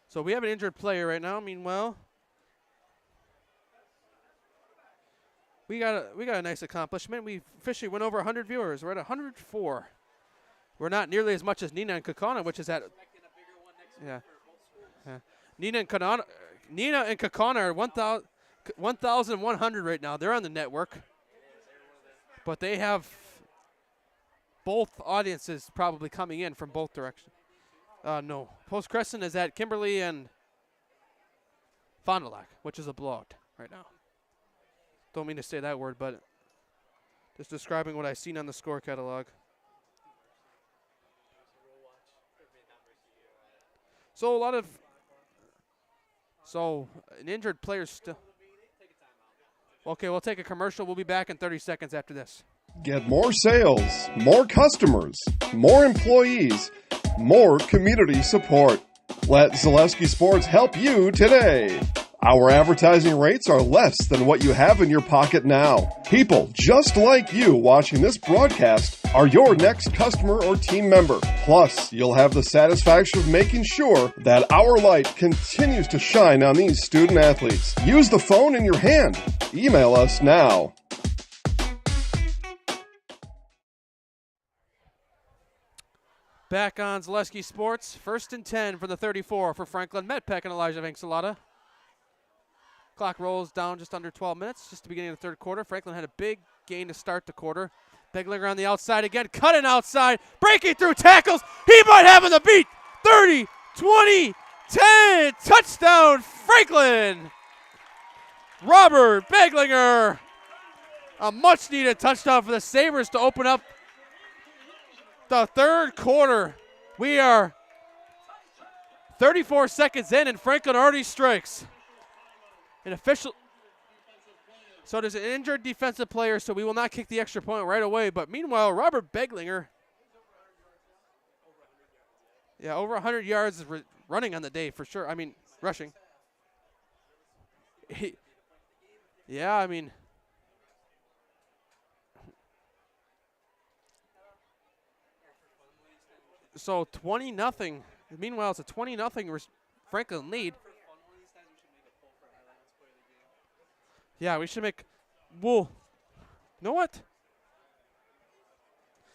So we have an injured player right now. Meanwhile, we got a nice accomplishment. We officially went over 100 viewers. We're at 104. We're not nearly as much as Nina and Kakana, which is at yeah. Nina and Kakana are 1,100 right now. They're on the network, but they have both audiences probably coming in from both directions. No. Post Crescent is at Kimberly and Fond du Lac, which is a blowout right now. Don't mean to say that word, but just describing what I've seen on the score catalog. So a lot of So an injured player still. Okay, we'll take a commercial. We'll be back in 30 seconds after this. Get more sales, more customers, more employees, more community support. Let Zaleski Sports help you today. Our advertising rates are less than what you have in your pocket now. People just like you watching this broadcast are your next customer or team member. Plus, you'll have the satisfaction of making sure that our light continues to shine on these student athletes. Use the phone in your hand. Email us now. Back on Zaleski Sports, 1st and 10 for the 34 for Franklin. Medpeck and Elijah Vanxalata. Clock rolls down just under 12 minutes, just the beginning of the third quarter. Franklin had a big gain to start the quarter. Beglinger on the outside again, cutting outside, breaking through tackles. He might have in the beat. 30, 20, 10, touchdown Franklin. Robert Beglinger. A much needed touchdown for the Sabres to open up the third quarter. We are 34 seconds in and Franklin already strikes. An official. So there's an injured defensive player, so we will not kick the extra point right away. But meanwhile, Robert Beglinger. Yeah, over 100 yards running on the day for sure. I mean, rushing. Yeah, I mean. So 20-0. Meanwhile, it's a 20-0 Franklin lead. Yeah, we should make. Well, you know what?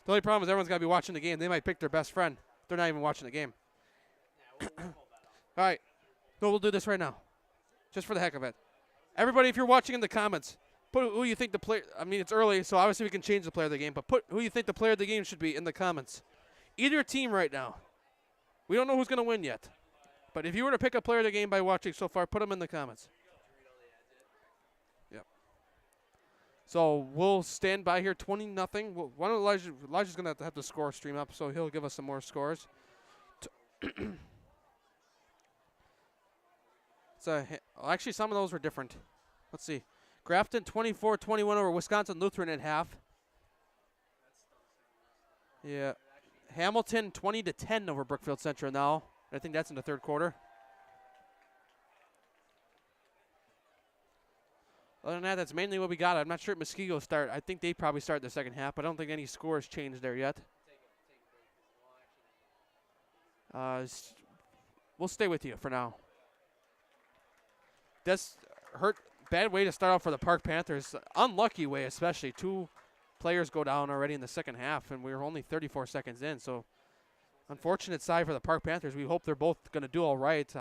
The only problem is everyone's got to be watching the game. They might pick their best friend. They're not even watching the game. All right. No, we'll do this right now. Just for the heck of it. Everybody, if you're watching in the comments, put who you think the player. I mean, it's early, so obviously we can change the player of the game, but put who you think the player of the game should be in the comments. Either team right now. We don't know who's going to win yet. But if you were to pick a player of the game by watching so far, put them in the comments. Yep. So we'll stand by here, 20-0. Why don't Elijah's going to have the score stream up, so he'll give us some more scores. Actually, some of those were different. Let's see. Grafton 24-21 over Wisconsin Lutheran at half. Yeah. Hamilton 20-10 over Brookfield Central now. I think that's in the third quarter. Other than that, that's mainly what we got. I'm not sure if Muskego start. I think they probably start the second half, but I don't think any scores changed there yet. We'll stay with you for now. This hurt. Bad way to start off for the Park Panthers. Unlucky way, especially. Two players go down already in the second half, and we're only 34 seconds in. So, unfortunate side for the Park Panthers. We hope they're both going to do all right.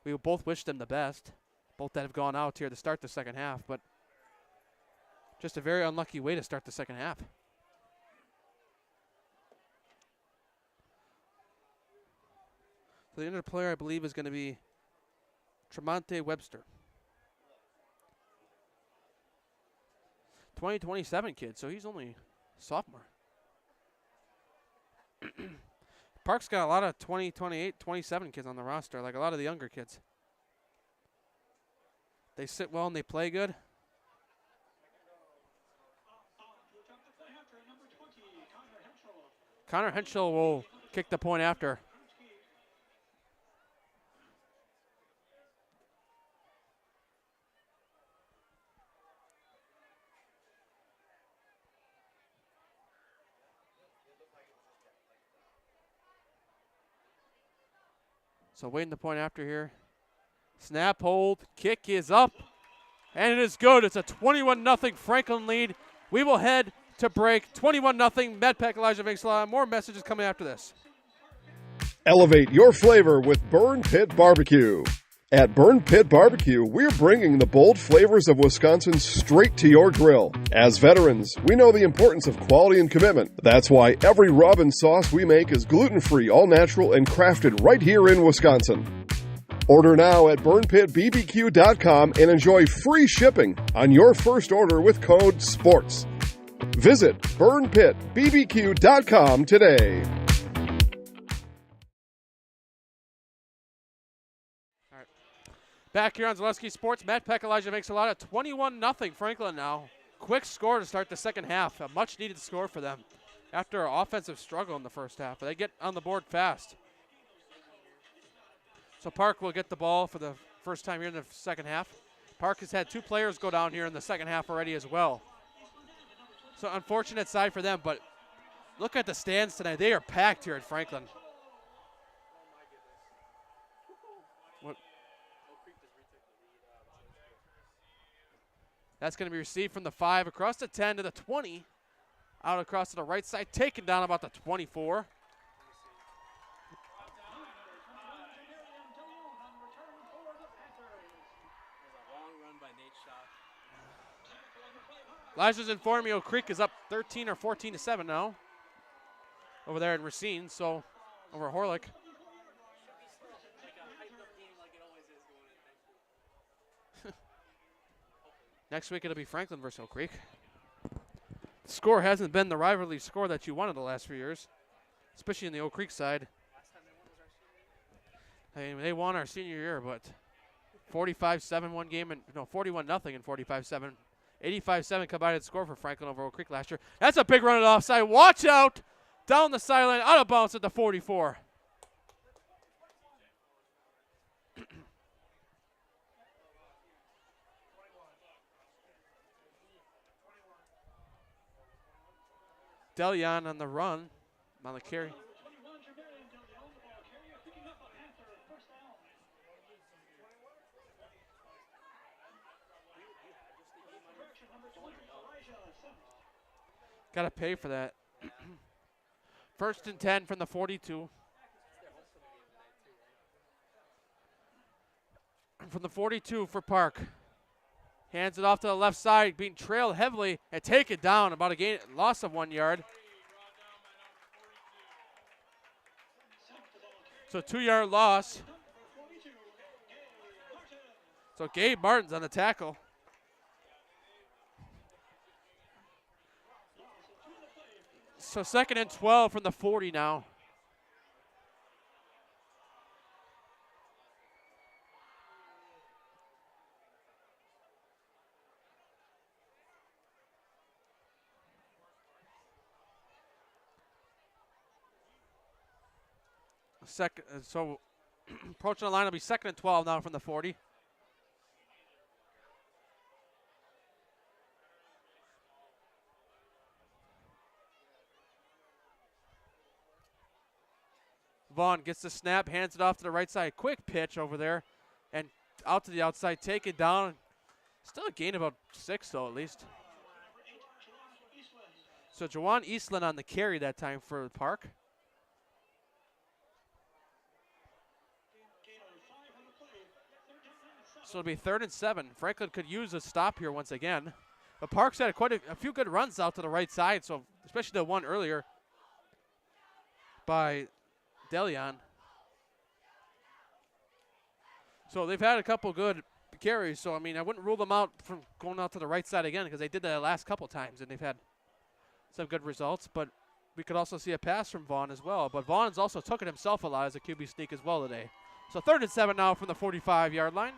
We both wish them the best. Both that have gone out here to start the second half, but just a very unlucky way to start the second half. So the injured player, I believe, is going to be Tremonte Webster. 2027 kid, so he's only sophomore. Park's got a lot of 20, 28, 27 kids on the roster, like a lot of the younger kids. They sit well and they play good. Connor Henschel will kick the point after. So waiting the point after here. Snap, hold, kick is up, and it is good. It's a 21-0 Franklin lead. We will head to break. 21-0 Medpeck Elijah Vanxalata. More messages coming after this. Elevate your flavor with Burn Pit Barbecue. At Burn Pit Barbecue, we're bringing the bold flavors of Wisconsin straight to your grill. As veterans, we know the importance of quality and commitment. That's why every rub and sauce we make is gluten-free, all-natural, and crafted right here in Wisconsin. Order now at burnpitbbq.com and enjoy free shipping on your first order with code SPORTS. Visit burnpitbbq.com today. Back here on Zaleski Sports, Matt Peck, Elijah makes a lot of 21-0 Franklin now. Quick score to start the second half. A much-needed score for them after an offensive struggle in the first half. But they get on the board fast. So Park will get the ball for the first time here in the second half. Park has had 2 players go down here in the second half already as well. So unfortunate side for them, but look at the stands tonight. They are packed here at Franklin. What? That's going to be received from the 5 across the 10 to the 20. Out across to the right side, taken down about the 24. Elijah's informing me Oak Creek is up 13 or 14-7 now over there in Racine, so over at Horlick. Next week it'll be Franklin versus Oak Creek. The score hasn't been the rivalry score that you wanted the last few years, especially in the Oak Creek side. I mean, they won our senior year, but 45-7 one game, and no, 41-0 and 45-7. 85-7 combined score for Franklin over Oak Creek last year. That's a big run at offside. Watch out! Down the sideline, out of bounds at the 44. Delion on the run, on the carry. Got to pay for that. First and 10 from the 42. From the 42 for Park. Hands it off to the left side, being trailed heavily and taken down. About a gain, loss of 1 yard. So 2-yard loss. So Gabe Martin's on the tackle. So 2nd and 12 from the 40 now. So approaching the line will be 2nd and 12 now from the 40. Vaughn gets the snap, hands it off to the right side. Quick pitch over there and out to the outside, take it down. Still a gain of about 6 though at least. So Jawan Eastland on the carry that time for Park. So it'll be 3rd and 7. Franklin could use a stop here once again. But Park's had quite a few good runs out to the right side, so especially the one earlier by Delion. So they've had a couple good carries, so I mean I wouldn't rule them out from going out to the right side again because they did that the last couple times and they've had some good results, but we could also see a pass from Vaughn as well. But Vaughn's also took it himself a lot as a QB sneak as well today. So 3rd and 7 now from the 45-yard line.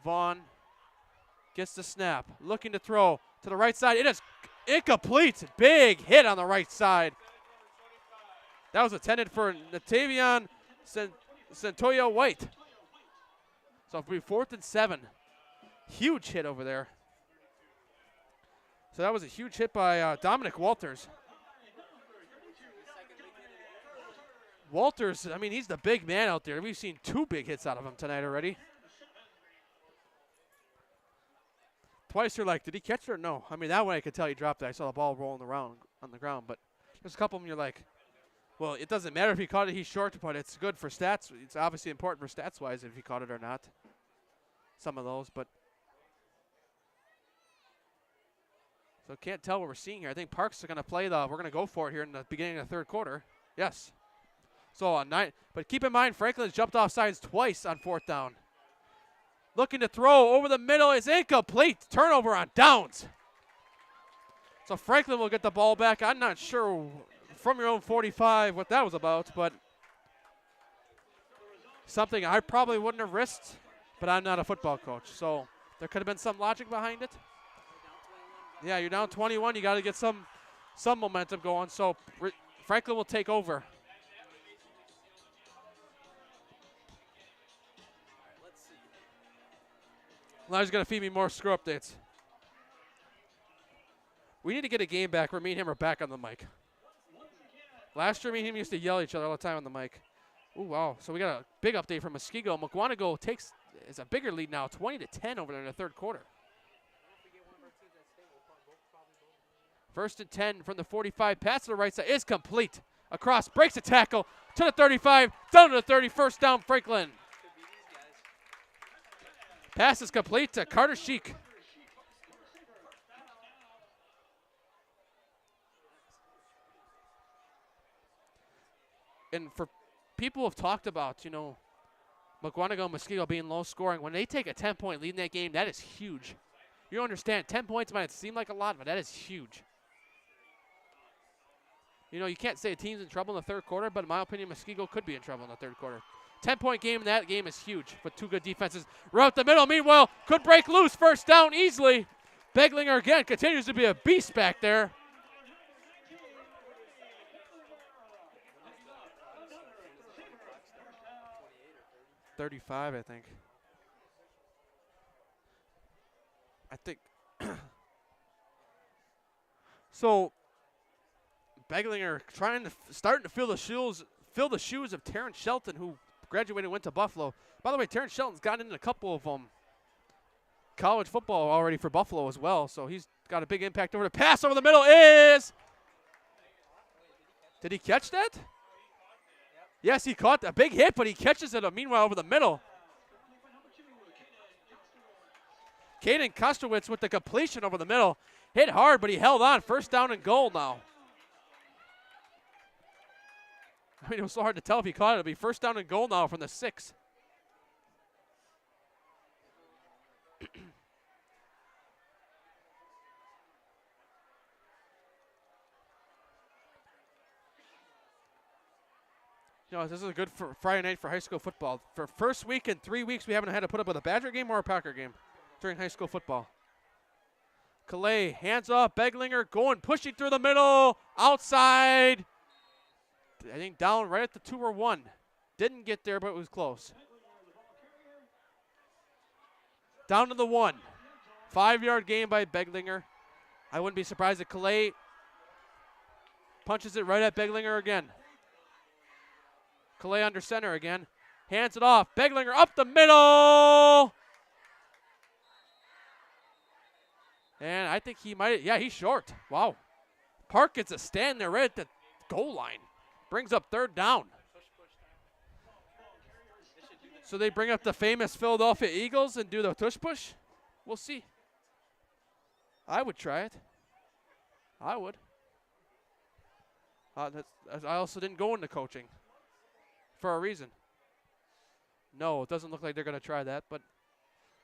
Vaughn gets the snap, looking to throw to the right side. It is incomplete. Big hit on the right side. That was intended for Natavion Centoya White. So it'll be 4th and 7. Huge hit over there. So that was a huge hit by Dominic Walters. Walters, I mean, he's the big man out there. We've seen 2 big hits out of him tonight already. Twice you're like, did he catch it or no? I mean, that one I could tell he dropped it. I saw the ball rolling around on the ground. But there's a couple of them you're like, well, it doesn't matter if he caught it, he's short, but it's good for stats. It's obviously important for stats-wise if he caught it or not. Some of those, but. So can't tell what we're seeing here. I think Parks are going to play we're going to go for it here in the beginning of the 3rd quarter. Yes. So on 9, but keep in mind, Franklin's jumped off sides twice on 4th down. Looking to throw over the middle is incomplete. Turnover on downs. So Franklin will get the ball back. I'm not sure from your own 45 what that was about, but something I probably wouldn't have risked, but I'm not a football coach, so there could have been some logic behind it. Yeah, you're down 21. You got to get some momentum going, so Franklin will take over. Elijah's going to feed me more score updates. We need to get a game back where me and him are back on the mic. Last year, me and him used to yell at each other all the time on the mic. Ooh, wow. So we got a big update from Muskego. Mukwonago is a bigger lead now, 20-10 over there in the third quarter. 1st and 10 from the 45. Pass to the right side is complete. Across, breaks a tackle to the 35, down to the 30. First down, Franklin. Pass is complete to Carter Sheik. And for people who have talked about, Mukwonago and Muskego being low scoring, when they take a 10-point lead in that game, that is huge. You understand, 10 points might seem like a lot, but that is huge. You can't say a team's in trouble in the third quarter, but in my opinion, Muskego could be in trouble in the third quarter. 10-point game in that game is huge, but two good defenses. Route the middle, meanwhile, could break loose. First down easily. Beglinger again continues to be a beast back there. $35, I think. So Beglinger starting to fill the shoes of Terrence Shelton, who graduated and went to Buffalo. By the way, Terrence Shelton's gotten into a couple of college football already for Buffalo as well, so he's got a big impact over the pass over the middle is. Did he catch that? Yes, he caught a big hit, but he catches it meanwhile over the middle. Caden Kostrowitz with the completion over the middle. Hit hard, but he held on. First down and goal now. I mean, it was so hard to tell if he caught it. It'll be first down and goal now from the 6. This is a good Friday night for high school football. For first week in 3 weeks, we haven't had to put up with a Badger game or a Packer game during high school football. Calais, hands off, Beglinger pushing through the middle, outside. I think down right at the 2 or 1. Didn't get there, but it was close. Down to the 1. 5-yard gain by Beglinger. I wouldn't be surprised if Calais punches it right at Beglinger again. Calais under center again. Hands it off. Beglinger up the middle. And I think he might, he's short. Wow. Park gets a stand there right at the goal line. Brings up third down. So they bring up the famous Philadelphia Eagles and do the tush push? We'll see. I would try it. I would. I also didn't go into coaching for a reason. No, it doesn't look like they're going to try that, but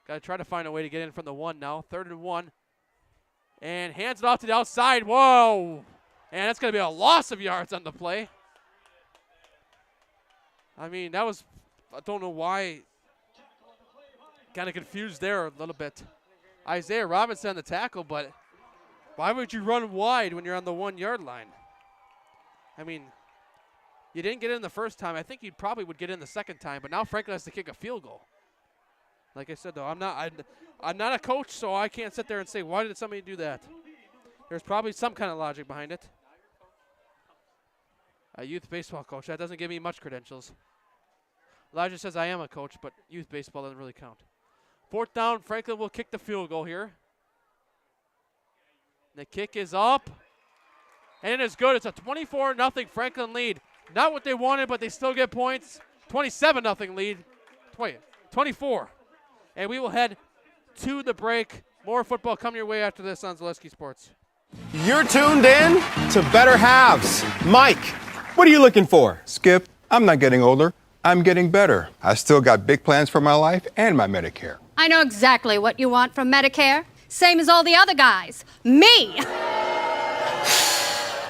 got to try to find a way to get in from the 1 now. 3rd and 1. And hands it off to the outside. Whoa. And that's going to be a loss of yards on the play. I mean, that was, I don't know why. Kind of confused there a little bit. Isaiah Robinson on the tackle, but why would you run wide when you're on the 1-yard line? I mean, you didn't get in the first time. I think you probably would get in the second time, but now Franklin has to kick a field goal. Like I said, though, I'm not a coach, so I can't sit there and say, why did somebody do that? There's probably some kind of logic behind it. A youth baseball coach. That doesn't give me much credentials. Elijah says I am a coach, but youth baseball doesn't really count. 4th down, Franklin will kick the field goal here. The kick is up. And it is good. It's a 24-0 Franklin lead. Not what they wanted, but they still get points. 27-0 lead. 24. And we will head to the break. More football coming your way after this on Zaleski Sports. You're tuned in to Better Halves. Mike, what are you looking for? Skip, I'm not getting older. I'm getting better. I still got big plans for my life and my Medicare. I know exactly what you want from Medicare. Same as all the other guys. Me!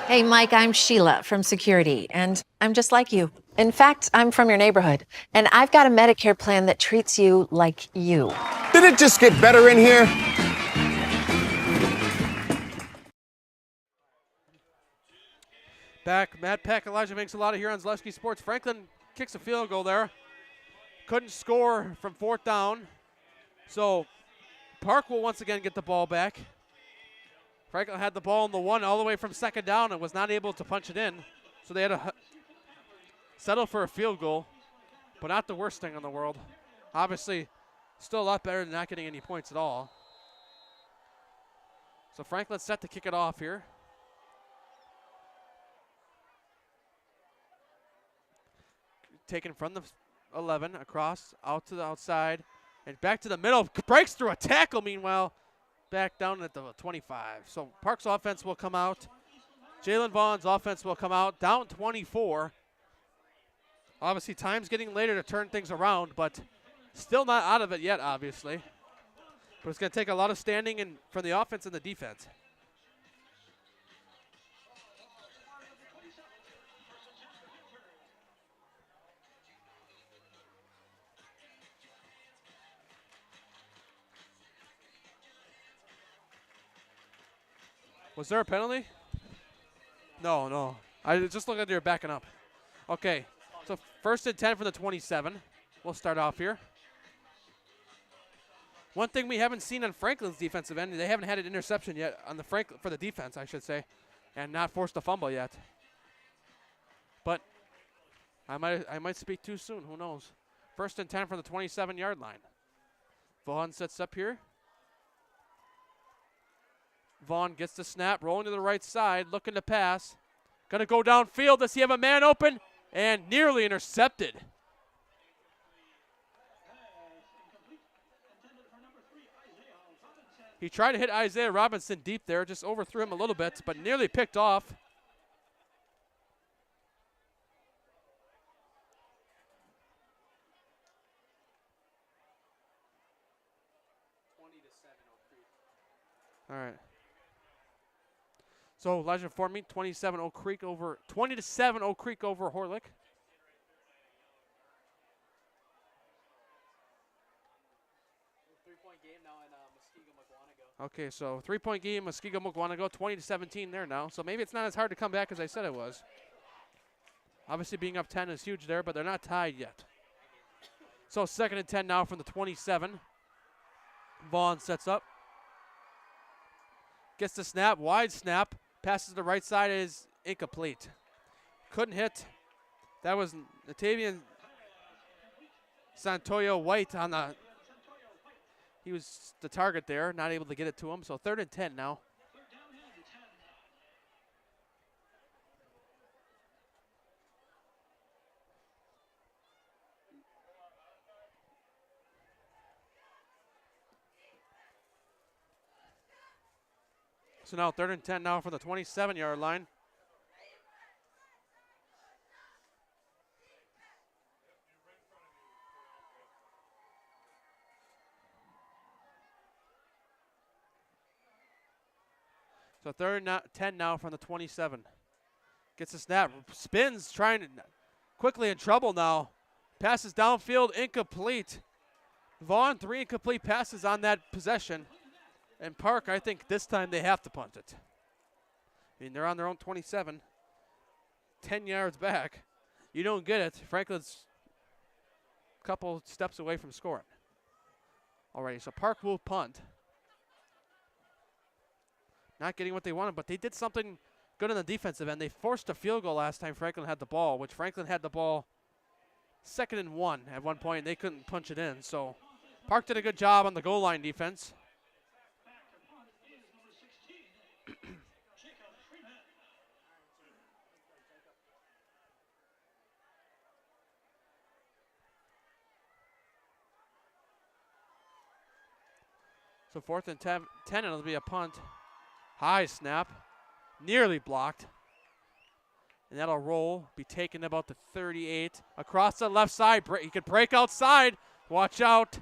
Hey, Mike, I'm Sheila from security, and I'm just like you. In fact, I'm from your neighborhood, and I've got a Medicare plan that treats you like you. Did it just get better in here? Back, Matt Peck, Elijah makes a lot of here on Zaleski Sports. Franklin kicks a field goal there. Couldn't score from 4th down. So Park will once again get the ball back. Franklin had the ball in the 1 all the way from 2nd down and was not able to punch it in. So they had to settle for a field goal, but not the worst thing in the world. Obviously, still a lot better than not getting any points at all. So Franklin's set to kick it off here. Taken from the 11, across, out to the outside, and back to the middle. Breaks through a tackle, meanwhile, back down at the 25. So Park's offense will come out. Jalen Vaughn's offense will come out, down 24. Obviously, time's getting later to turn things around, but still not out of it yet, obviously. But it's going to take a lot of standing from the offense and the defense. Was there a penalty? No. I just looked at you're backing up. Okay, so 1st and 10 for the 27. We'll start off here. One thing we haven't seen on Franklin's defensive end, they haven't had an interception yet on the for the defense, I should say, and not forced a fumble yet. But I might speak too soon. Who knows? 1st and 10 from the 27-yard line. Vaughn sets up here. Vaughn gets the snap, rolling to the right side, looking to pass. Going to go downfield. Does he have a man open? And nearly intercepted. He tried to hit Isaiah Robinson deep there, just overthrew him a little bit, but nearly picked off. All right. So Elijah for me, 20-7 Oak Creek over Horlick. Okay, so 3-point game, Muskego-Mukwonago, 20-17 there now. So maybe it's not as hard to come back as I said it was. Obviously being up 10 is huge there, but they're not tied yet. So 2nd and 10 now from the 27. Vaughn sets up. Gets the snap, wide snap. Passes to the right side is incomplete. Couldn't hit. That was Natavian Santoyo White on the. He was the target there, not able to get it to him. So 3rd and 10 now. So now 3rd and 10 now from the 27-yard line. So 3rd and 10 now from the 27. Gets a snap, spins, trying to quickly in trouble now. Passes downfield, incomplete. Vaughn, 3 incomplete passes on that possession. And Park, I think this time they have to punt it. I mean, they're on their own 27, 10 yards back. You don't get it. Franklin's a couple steps away from scoring already. So Park will punt. Not getting what they wanted, but they did something good on the defensive end. They forced a field goal last time Franklin had the ball, which Franklin had the ball 2nd and 1 at one point, and they couldn't punch it in. So Park did a good job on the goal line defense. So 4th and 10, and it'll be a punt. High snap, nearly blocked. And that'll roll, be taken about the 38. Across the left side, he could break outside. Watch out.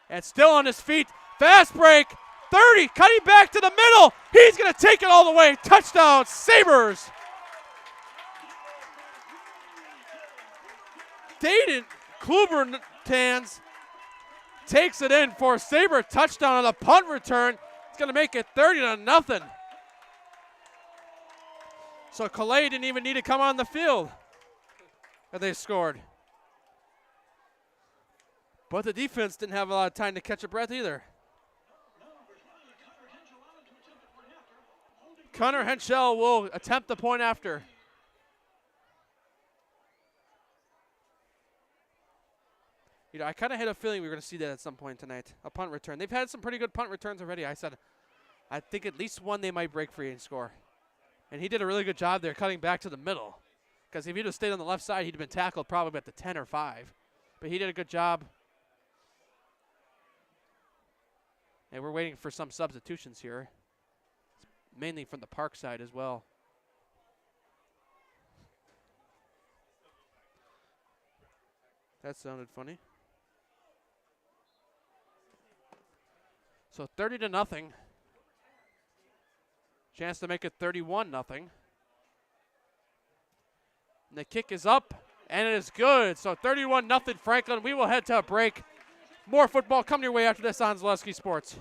And still on his feet, fast break, 30, cutting back to the middle. He's gonna take it all the way, touchdown, Sabres. Dayton Klubertans takes it in for a Sabre touchdown on the punt return. It's going to make it 30-0. So Calais didn't even need to come on the field, and they scored. But the defense didn't have a lot of time to catch a breath either. Connor Henschel will attempt the point after. You know, I kind of had a feeling we were going to see that at some point tonight, a punt return. They've had some pretty good punt returns already. I said, I think at least one they might break free and score. And he did a really good job there cutting back to the middle. Because if he'd have stayed on the left side, he'd have been tackled probably at the 10 or 5. But he did a good job. And we're waiting for some substitutions here, mainly from the Park side as well. That sounded funny. So 30-0. Chance to make it 31-0. And the kick is up, and it is good. So 31-0 Franklin. We will head to a break. More football coming your way after this on Zaleski Sports.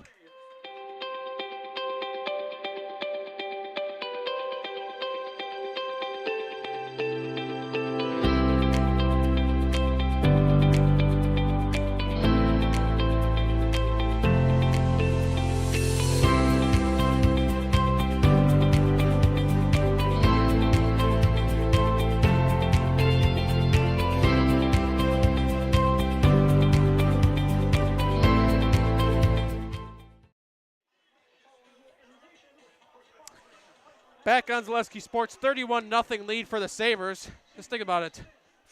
Back on Zaleski Sports, 31-0 lead for the Sabres. Just think about it.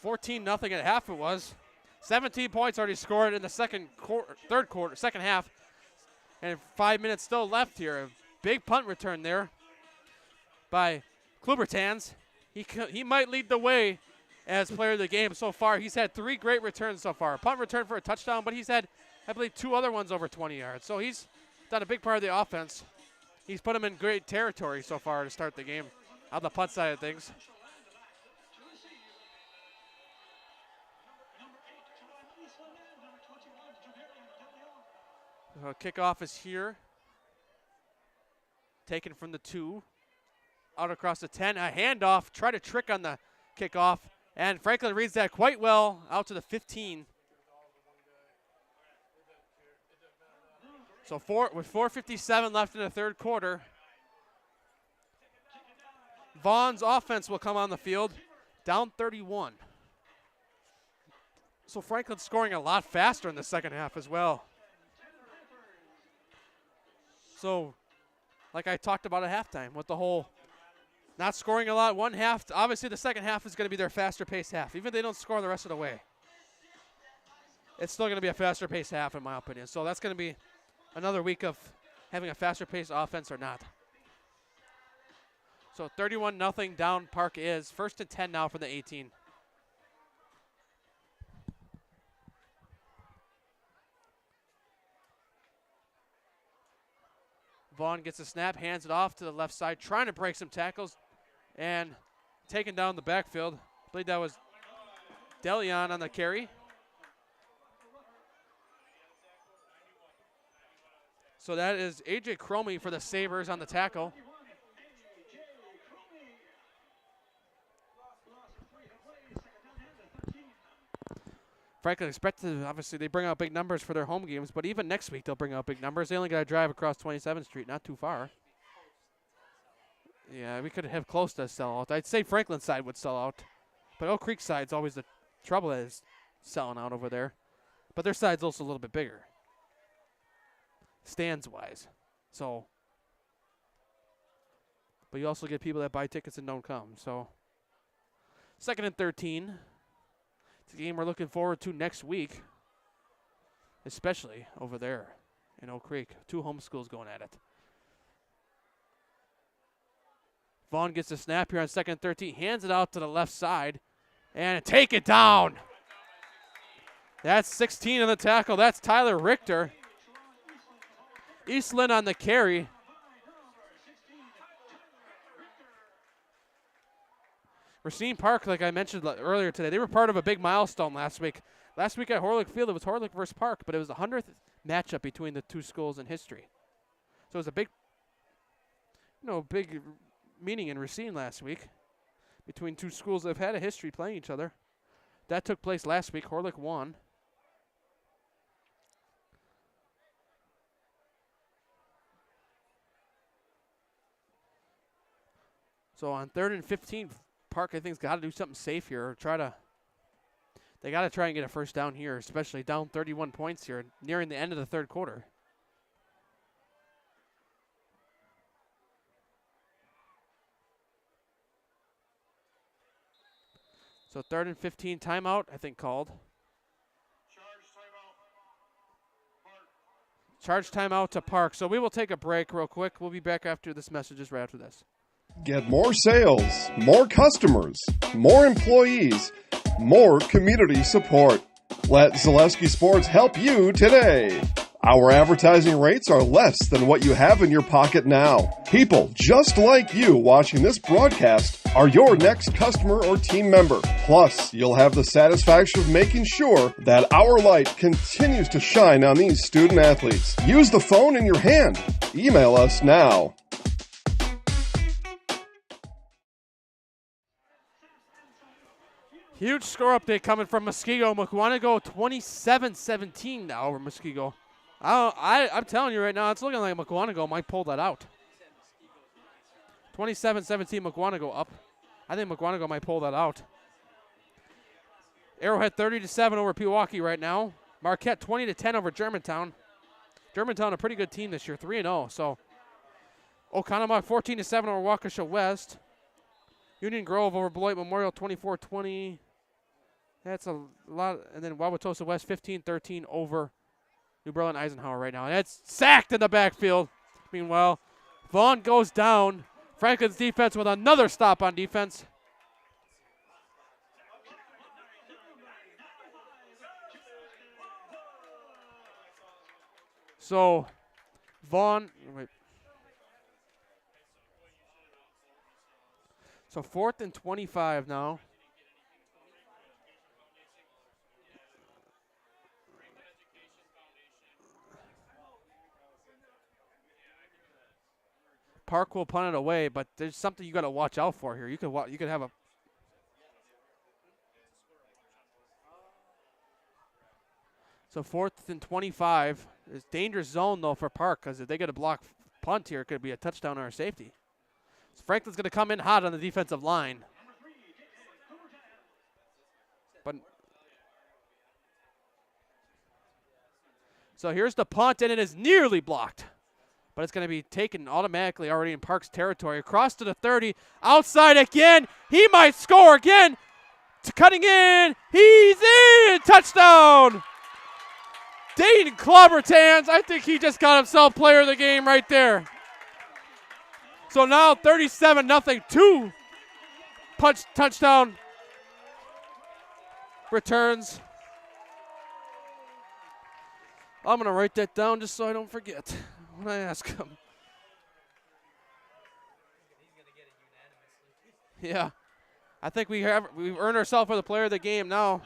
14-0 at half it was. 17 points already scored in the second half. And 5 minutes still left here. A big punt return there by Klubertans. He might lead the way as player of the game so far. He's had 3 great returns so far. A punt return for a touchdown, but he's had, I believe, 2 other ones over 20 yards. So he's done a big part of the offense. He's put him in great territory so far to start the game on the punt side of things. Kickoff is here. Taken from the 2. Out across the 10. A handoff. Try to trick on the kickoff. And Franklin reads that quite well out to the 15. So with 4:57 left in the third quarter, Vaughn's offense will come on the field, down 31. So Franklin's scoring a lot faster in the second half as well. So, like I talked about at halftime, with the whole not scoring a lot one half, obviously the second half is going to be their faster paced half. Even if they don't score the rest of the way, it's still going to be a faster paced half in my opinion. So that's going to be another week of having a faster paced offense or not. So 31-0 down Park is. 1st and 10 now from the 18. Vaughn gets a snap, hands it off to the left side, trying to break some tackles and taking down the backfield. I believe that was Delion on the carry. So that is A.J. Cromie for the Sabres on the tackle. Franklin expected, obviously, they bring out big numbers for their home games, but even next week they'll bring out big numbers. They only got to drive across 27th Street, not too far. Yeah, we could have close to a sellout. I'd say Franklin's side would sell out, but Oak Creek side's always the trouble is selling out over there. But their side's also a little bit bigger, stands-wise. So, but you also get people that buy tickets and don't come. So, 2nd and 13. It's a game we're looking forward to next week, especially over there in Oak Creek. 2 home schools going at it. Vaughn gets a snap here on 2nd and 13, hands it out to the left side, and take it down. That's 16 on the tackle. That's Tyler Richter. Eastland on the carry. Racine Park, like I mentioned earlier today, they were part of a big milestone last week. Last week at Horlick Field, it was Horlick versus Park, but it was the 100th matchup between the two schools in history. So it was a big, big meeting in Racine last week between two schools that have had a history playing each other. That took place last week. Horlick won. So on 3rd and 15, Park, I think, has got to do something safe here. Or they got to try and get a first down here, especially down 31 points here, nearing the end of the third quarter. So 3rd and 15, timeout, I think, called. Charge timeout to Park. So we will take a break real quick. We'll be back after this message right after this. Get more sales, more customers, more employees, more community support. Let Zaleski Sports help you today. Our advertising rates are less than what you have in your pocket now. People just like you watching this broadcast are your next customer or team member. Plus, you'll have the satisfaction of making sure that our light continues to shine on these student athletes. Use the phone in your hand. Email us now. Huge score update coming from Muskego. Mukwonago 27-17 now over Muskego. I'm telling you right now, it's looking like Mukwonago might pull that out. 27-17, Mukwonago up. I think Mukwonago might pull that out. Arrowhead 30-7 over Pewaukee right now. Marquette 20-10 over Germantown. Germantown a pretty good team this year, 3-0. So Oconomowoc 14-7 over Waukesha West. Union Grove over Beloit Memorial 24-20. That's a lot. And then Wauwatosa West 15-13 over New Berlin Eisenhower right now. And that's sacked in the backfield. Meanwhile, Vaughn goes down. Franklin's defense with another stop on defense. So, Vaughn, wait. So 4th and 25 now. Park will punt it away, but there's something you got to watch out for here. You could have a. So 4th and 25. It's dangerous zone though for Park because if they get a block punt here, it could be a touchdown or a safety. So Franklin's going to come in hot on the defensive line. But so here's the punt, and it is nearly blocked. But it's going to be taken automatically already in Park's territory. Across to the 30. Outside again. He might score again. Cutting in. He's in. Touchdown. Dayton Clobbertans. I think he just got himself player of the game right there. So now 37-0. 2 touchdown returns. I'm going to write that down just so I don't forget when I ask him. Yeah. I think we've earned ourselves for the player of the game now.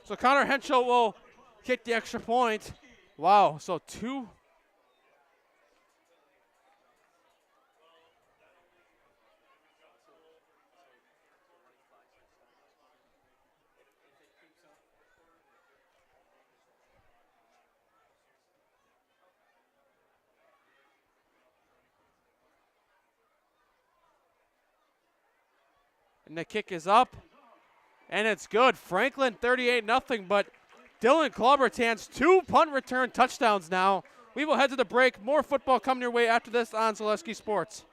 So Connor Henschel will kick the extra point. Wow. So 2. And the kick is up, and it's good. Franklin 38-0, but Dylan Clobbertans 2 punt return touchdowns now. We will head to the break. More football coming your way after this on Zaleski Sports.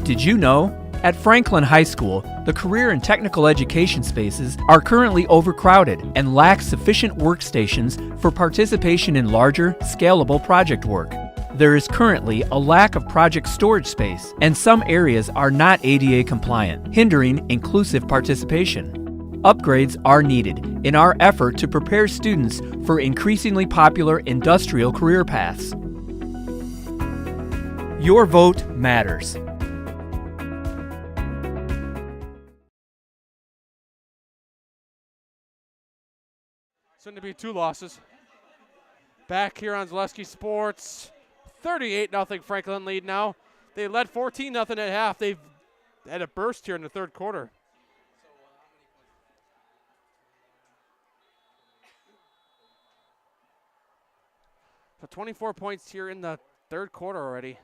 Did you know? At Franklin High School, the career and technical education spaces are currently overcrowded and lack sufficient workstations for participation in larger, scalable project work. There is currently a lack of project storage space, and some areas are not ADA compliant, hindering inclusive participation. Upgrades are needed in our effort to prepare students for increasingly popular industrial career paths. Your vote matters. Soon to be 2 losses. Back here on Zaleski Sports, 38-0 Franklin lead now. They led 14-0 at half. They've had a burst here in the third quarter. So 24 points here in the third quarter already.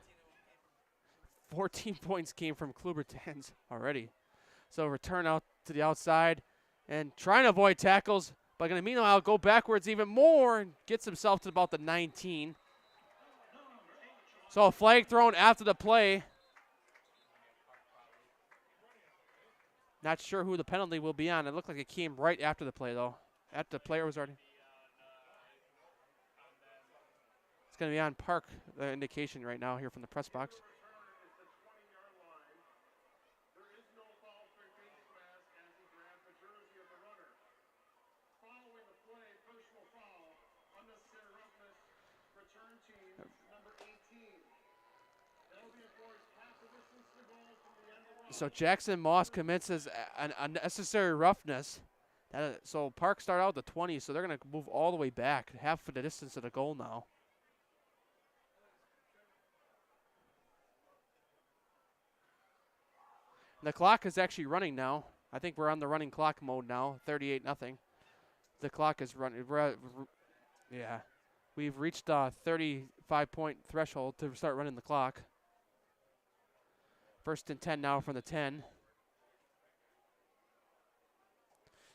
14 points came from Klubertans already. So return out to the outside and trying to avoid tackles, but going to meanwhile go backwards even more and gets himself to about the 19. So a flag thrown after the play. Not sure who the penalty will be on. It looked like it came right after the play, though. After the player was already. It's going to be on Park, the indication right now here from the press box. So Jackson Moss commits as an unnecessary roughness. So Park start out at the 20, so they're going to move all the way back, half of the distance to the goal now. And the clock is actually running now. I think we're on the running clock mode now, 38-0. The clock is running. Yeah, we've reached a 35-point threshold to start running the clock. 1st and 10 now from the 10.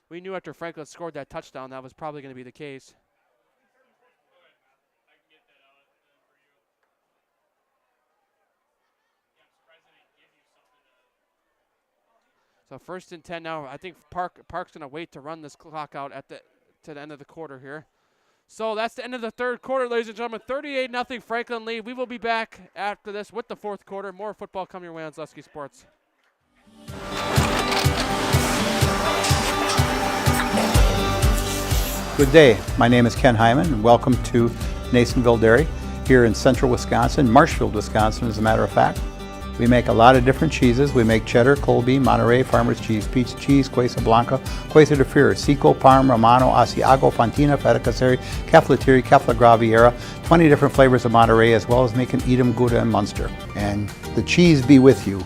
We knew after Franklin scored that touchdown that was probably going to be the case. So 1st and 10 now. I think Park's going to wait to run this clock out to the end of the quarter here. So that's the end of the third quarter, ladies and gentlemen. 38-0 Franklin lead. We will be back after this with the fourth quarter. More football coming your way on Zaleski Sports. Good day. My name is Ken Hyman, and welcome to Nasonville Dairy here in central Wisconsin, Marshfield, Wisconsin, as a matter of fact. We make a lot of different cheeses. We make cheddar, Colby, Monterey, Farmer's Cheese, Peach Cheese, Quesa Blanca, Quesa de Fir, Seco, Parm, Romano, Asiago, Fontina, Feta Caseri, Cafetieri, Cafla Graviera, 20 different flavors of Monterey, as well as making Edam, Gouda, and Munster. And the cheese be with you.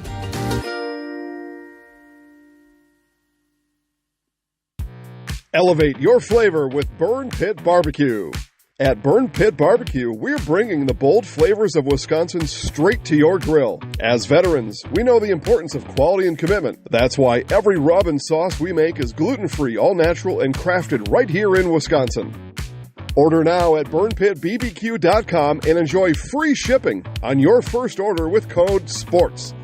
Elevate your flavor with Burn Pit Barbecue. At Burn Pit Barbecue, we're bringing the bold flavors of Wisconsin straight to your grill. As veterans, we know the importance of quality and commitment. That's why every rub and sauce we make is gluten-free, all-natural, and crafted right here in Wisconsin. Order now at burnpitbbq.com and enjoy free shipping on your first order with code SPORTS.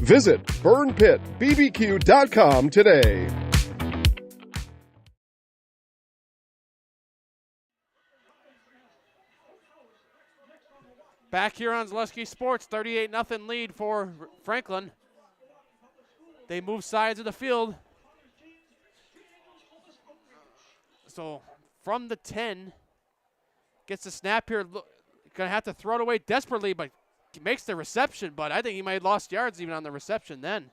Visit burnpitbbq.com today. Back here on Zaleski Sports, 38-0 lead for Franklin. They move sides of the field. So from the 10, gets the snap here. Going to have to throw it away desperately, but he makes the reception. But I think he might have lost yards even on the reception then.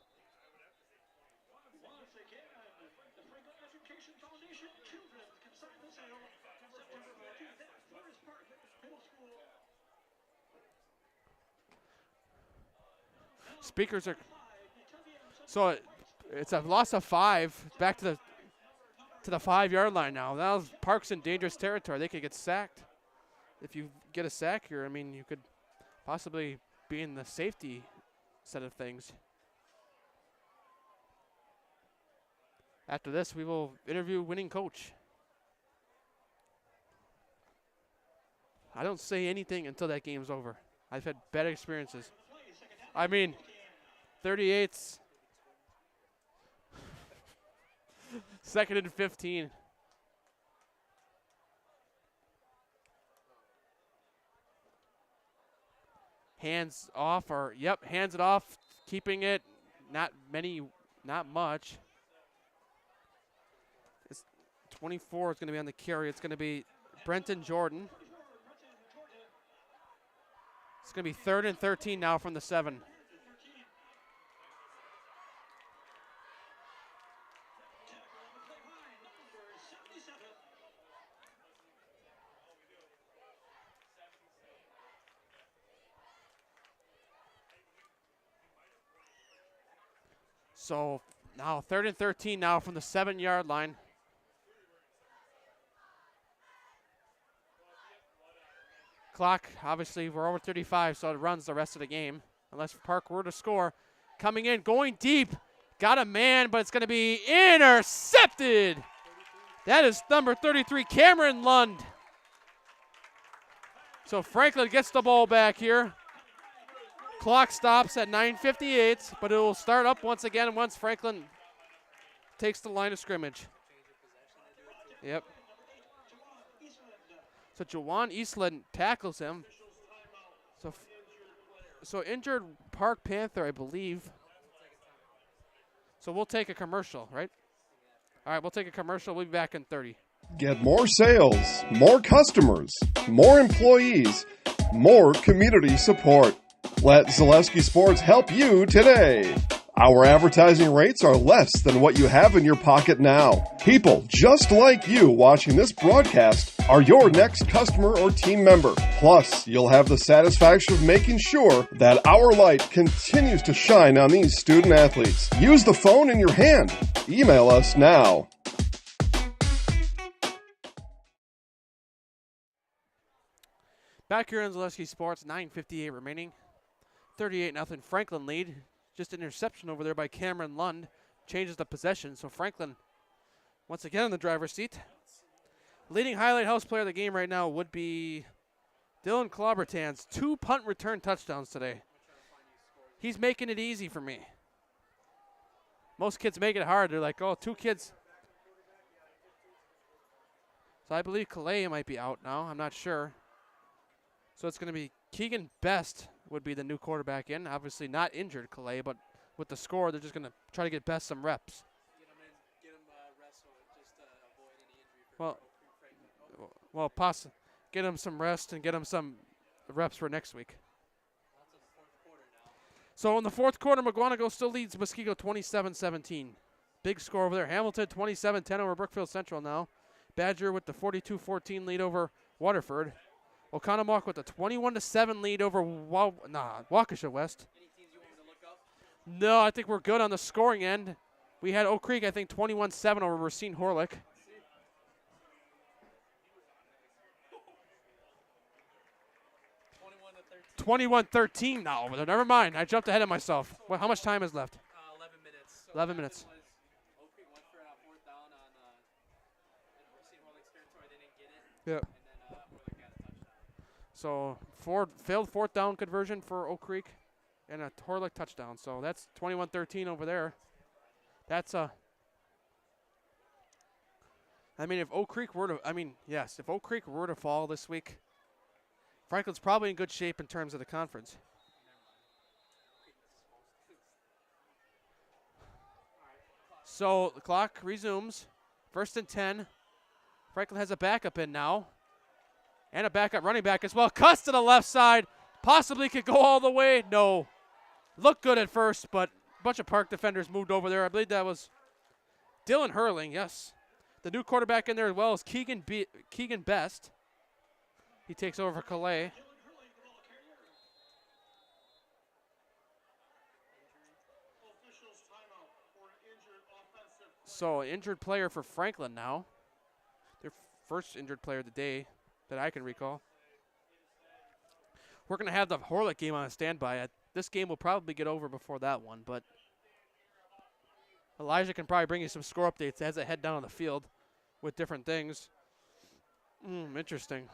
Speakers are, so it's a loss of 5 back to the 5-yard line now. Now Park's in dangerous territory. They could get sacked. If you get a sack here, I mean, you could possibly be in the safety set of things. After this, we will interview winning coach. I don't say anything until that game's over. I've had bad experiences. I mean, 38's 2nd and 15. Hands off, or yep, hands it off, keeping it. Not much. It's 24 is going to be on the carry. It's going to be Brenton Jordan. It's going to be 3rd and 13 now from the 7. So now 3rd and 13 now from the 7-yard line. Clock, obviously, we're over 35, so it runs the rest of the game. Unless Park were to score. Coming in, going deep. Got a man, but it's going to be intercepted. That is number 33, Cameron Lund. So Franklin gets the ball back here. Clock stops at 9:58, but it will start up once again once Franklin takes the line of scrimmage. Yep. So Jawan Eastland tackles him. So injured Park Panther, I believe. So we'll take a commercial, right? All right, we'll take a commercial. We'll be back in 30. Get more sales, more customers, more employees, more community support. Let Zaleski Sports help you today. Our advertising rates are less than what you have in your pocket now. People just like you watching this broadcast are your next customer or team member. Plus, you'll have the satisfaction of making sure that our light continues to shine on these student athletes. Use the phone in your hand. Email us now. Back here in Zaleski Sports, 9:58 remaining. 38-0 Franklin lead. Just an interception over there by Cameron Lund. Changes the possession, so Franklin once again in the driver's seat. Leading highlight house player of the game right now would be Dylan Clobbertan's 2 punt return touchdowns today. He's making it easy for me. Most kids make it hard. They're like, oh, 2 kids. So I believe Calais might be out now. I'm not sure. So it's going to be Keegan Best would be the new quarterback in. Obviously not injured, Calais, but with the score, they're just going to try to get Best some reps. Get him rest just to avoid any injury. Get him some rest and get him some reps for next week. So in the 4th quarter, McGuanago still leads Muskego 27-17. Big score over there. Hamilton 27-10 over Brookfield Central now. Badger with the 42-14 lead over Waterford. Oconomowoc with a 21-7 lead over Waukesha West. Any teams you want me to look up? No, I think we're good on the scoring end. We had Oak Creek, I think, 21-7 over Racine Horlick. 21-13 now over there. Never mind. I jumped ahead of myself. Well, how much time is left? 11 minutes. So 11 minutes. Oak Creek went for a 4th down on Racine Horlick's territory. They didn't get it. Yep. And then Horlick got a touchdown. So failed 4th down conversion for Oak Creek and a Horlick touchdown. So that's 21-13 over there. That's a. I mean, if Oak Creek were to, if Oak Creek were to fall this week, Franklin's probably in good shape in terms of the conference. So the clock resumes. 1st and 10. Franklin has a backup in now. And a backup running back as well. Cuts to the left side. Possibly could go all the way. No. Looked good at first, but a bunch of Park defenders moved over there. I believe that was Dylan Hurling, yes. The new quarterback in there as well is Keegan Best. He takes over for Calais. So injured player for Franklin now. Their first injured player of the day that I can recall. We're going to have the Horlick game on a standby. This game will probably get over before that one, but Elijah can probably bring you some score updates as I head down on the field with different things. Interesting.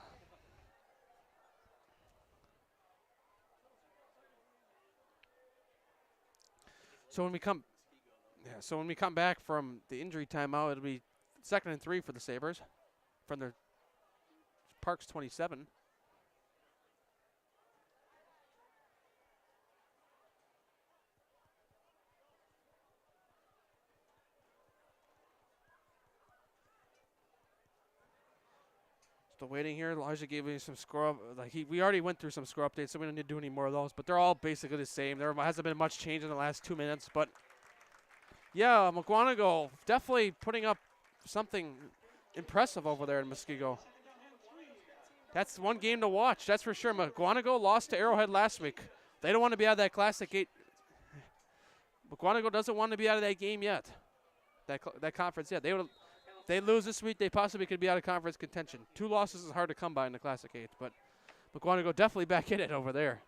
So when we come back from the injury timeout, it'll be 2nd and 3 for the Sabres from their Parks 27. Still waiting here. Elijah gave me some score up. We already went through some score updates, so we don't need to do any more of those. But they're all basically the same. There hasn't been much change in the last 2 minutes. But yeah, McGuanago definitely putting up something impressive over there in Muskego. That's one game to watch. That's for sure. McGuanago lost to Arrowhead last week. They don't want to be out of that Classic 8. McGuanago doesn't want to be out of that game yet. That conference yet. They lose this week, they possibly could be out of conference contention. 2 losses is hard to come by in the Classic 8, but McGuanago definitely back in it over there.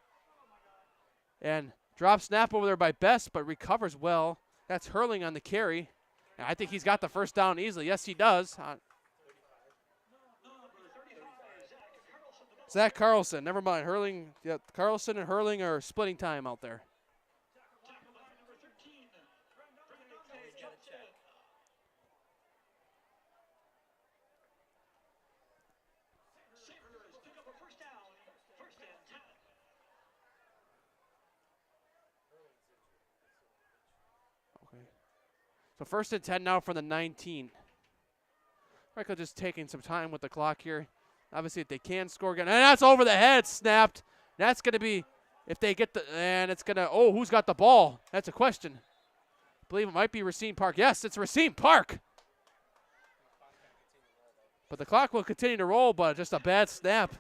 And drop snap over there by Best, but recovers well. That's Hurling on the carry. And I think he's got the first down easily. Yes, he does. Zach Carlson, never mind. Hurling, yeah, Carlson and Hurling are splitting time out there. So 1st and 10 now from the 19. Franklin just taking some time with the clock here. Obviously, if they can score again. And that's over the head, snapped. That's going to be, if they get the, and it's going to, oh, who's got the ball? That's a question. I believe it might be Racine Park. Yes, it's Racine Park. But the clock will continue to roll, but just a bad snap.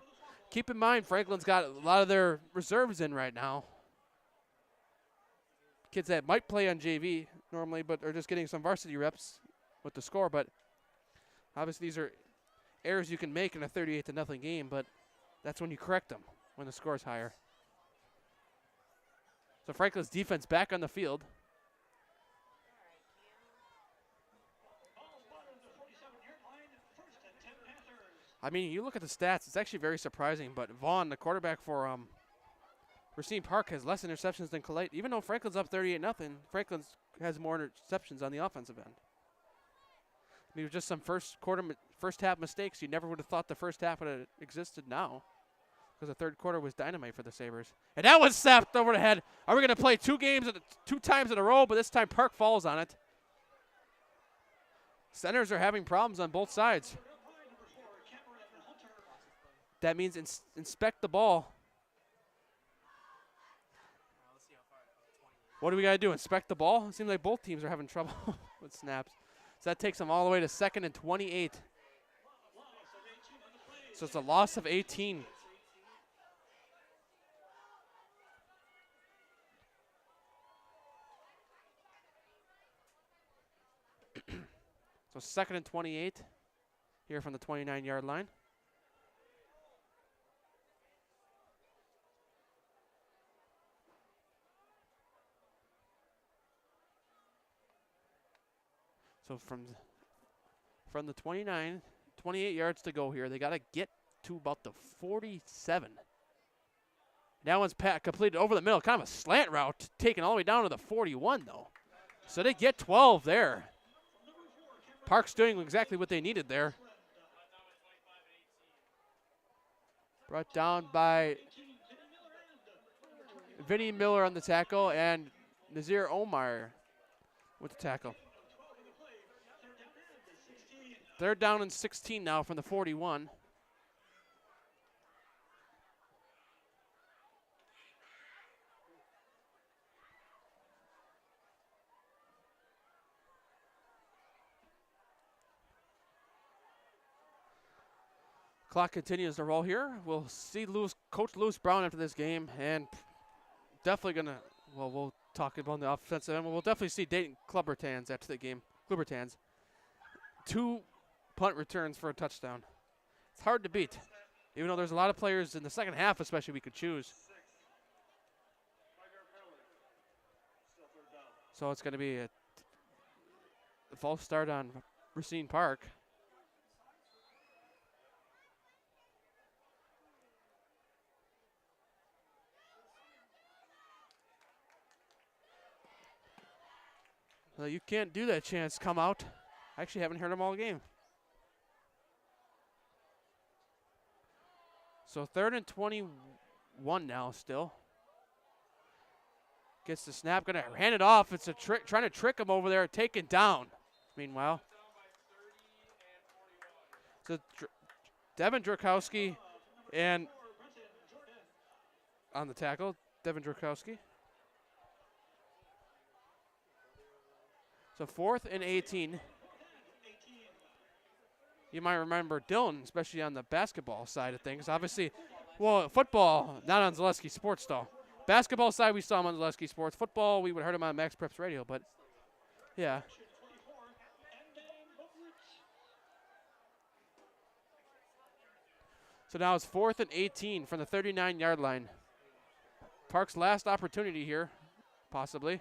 Keep in mind, Franklin's got a lot of their reserves in right now. Kids that might play on JV normally, but are just getting some varsity reps with the score. But obviously these are errors you can make in a 38-0 game, but that's when you correct them, when the score is higher. So Franklin's defense back on the field. I mean, you look at the stats, it's actually very surprising, but Vaughn, the quarterback for Racine Park, has less interceptions than Colette. Even though Franklin's up 38-0, Franklin has more interceptions on the offensive end. I mean, it was just some first half mistakes. You never would have thought the first half would have existed now, because the third quarter was dynamite for the Sabres. And that was snapped over the head. Are we going to play 2 times in a row, but this time Park falls on it? Centers are having problems on both sides. That means inspect the ball. What do we got to do, inspect the ball? It seems like both teams are having trouble with snaps. So that takes them all the way to 2nd and 28. So it's a loss of 18. So 2nd and 28 here from the 29-yard line. So from the 28 yards to go here, they got to get to about the 47. That one's completed over the middle, kind of a slant route, taken all the way down to the 41, though. So they get 12 there. Park's doing exactly what they needed there. Brought down by Vinny Miller on the tackle and Nazir Omar with the tackle. 3rd down and 16 now from the 41. Clock continues to roll here. We'll see Coach Lewis Brown after this game, and definitely going to, well, we'll talk about the offensive end. We'll definitely see Dayton Clubbertans after the game. Clubbertans. 2 punt returns for a touchdown. It's hard to beat, even though there's a lot of players in the second half, especially, we could choose. So it's going to be a false start on Racine Park. Well, you can't do that, Chance. Come out. I actually haven't heard them all game. So 3rd and 21 now still. Gets the snap, going to hand it off. It's a trick, trying to trick him over there, taken down. Meanwhile. So Devin Drakowski and on the tackle, Devin Drakowski. So 4th and 18. You might remember Dylan, especially on the basketball side of things. Obviously, well, football, not on Zaleski Sports, though. Basketball side, we saw him on Zaleski Sports. Football, we would have heard him on Max Preps Radio, but yeah. So now it's 4th and 18 from the 39-yard line. Park's last opportunity here, possibly.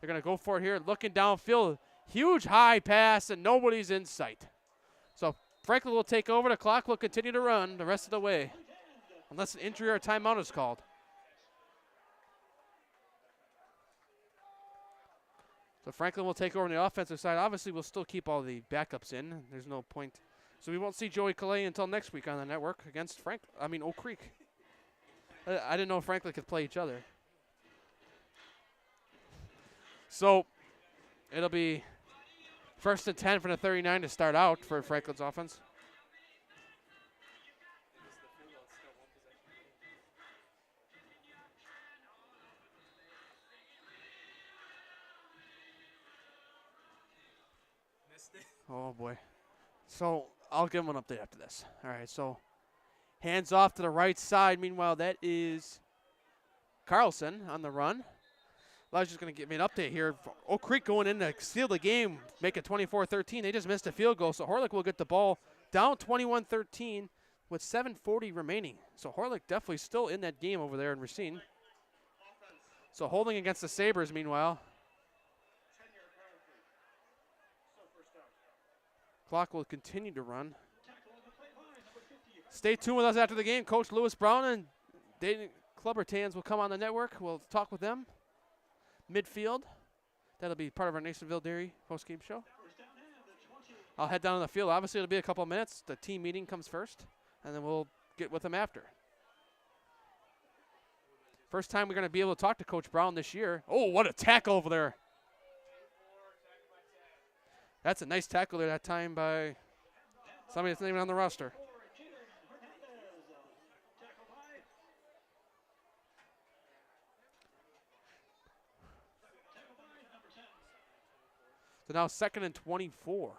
They're going to go for it here, looking downfield. Huge high pass, and nobody's in sight. So Franklin will take over. The clock will continue to run the rest of the way, unless an injury or a timeout is called. So Franklin will take over on the offensive side. Obviously, we'll still keep all the backups in. There's no point. So we won't see Joey Calais until next week on the network against Oak Creek. I didn't know Franklin could play each other. So it'll be 1st and 10 from the 39 to start out for Franklin's offense. Oh, boy. So I'll give him an update after this. All right, so hands off to the right side. Meanwhile, that is Carlson on the run. Elijah's going to give me an update here. Oak Creek going in to seal the game, make it 24-13. They just missed a field goal, so Horlick will get the ball down 21-13 with 7:40 remaining. So Horlick definitely still in that game over there in Racine. So holding against the Sabres, meanwhile. Clock will continue to run. Stay tuned with us after the game. Coach Lewis Brown and Dayton Clubbertans will come on the network. We'll talk with them. Midfield. That'll be part of our Nasonville Dairy postgame show. I'll head down on the field. Obviously, it'll be a couple of minutes. The team meeting comes first, and then we'll get with them after. First time we're going to be able to talk to Coach Brown this year. Oh, what a tackle over there. That's a nice tackle there that time by somebody that's not even on the roster. So now 2nd and 24.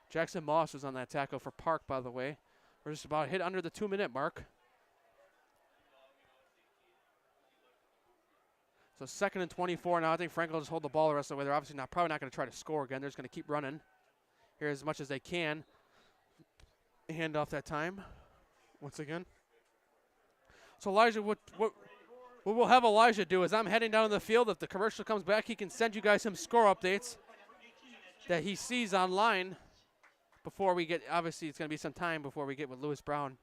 Jackson Moss was on that tackle for Park, by the way. We're just about hit under the 2-minute mark. So 2nd and 24 now. I think Franklin will just hold the ball the rest of the way. They're obviously probably not going to try to score again. They're just going to keep running here as much as they can. Hand off that time once again. So Elijah, what we'll have Elijah do is I'm heading down the field. If the commercial comes back, he can send you guys some score updates that he sees online. Before we get, obviously, it's going to be some time before we get with Lewis Brown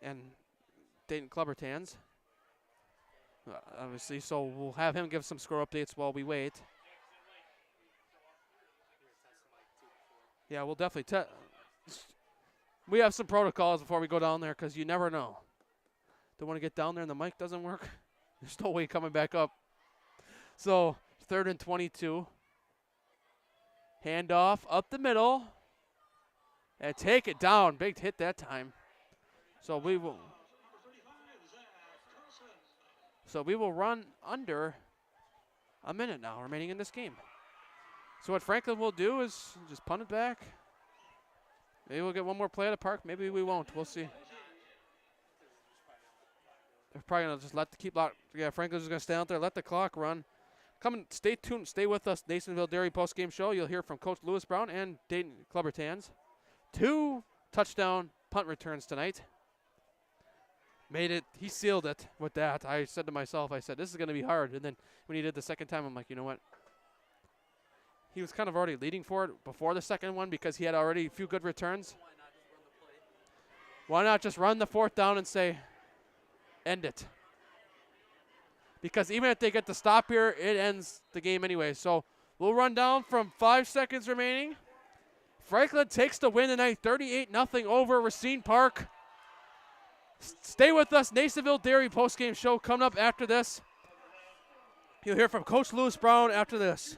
and Dayton Clubbertans. Obviously, so we'll have him give some score updates while we wait. Yeah, we'll definitely we have some protocols before we go down there because you never know. Don't want to get down there and the mic doesn't work. There's no way coming back up. So 3rd and 22. Handoff up the middle. And take it down. Big hit that time. So we will run under a minute now remaining in this game. So what Franklin will do is just punt it back. Maybe we'll get one more play at the park. Maybe we won't. We'll see. They're probably going to just Franklin's just going to stay out there, let the clock run. Come and stay tuned. Stay with us. Nasonville Dairy postgame show. You'll hear from Coach Lewis Brown and Dayton Clubbertans. 2 touchdown punt returns tonight. Made it. He sealed it with that. I said to myself, this is going to be hard. And then when he did the second time, I'm like, you know what? He was kind of already leading for it before the second one because he had already a few good returns. Why not just run the 4th down and say, end it? Because even if they get the stop here, it ends the game anyway. So we'll run down from 5 seconds remaining. Franklin takes the win tonight, 38-0 over Racine Park. Stay with us. Nasonville Dairy postgame show coming up after this. You'll hear from Coach Lewis Brown after this.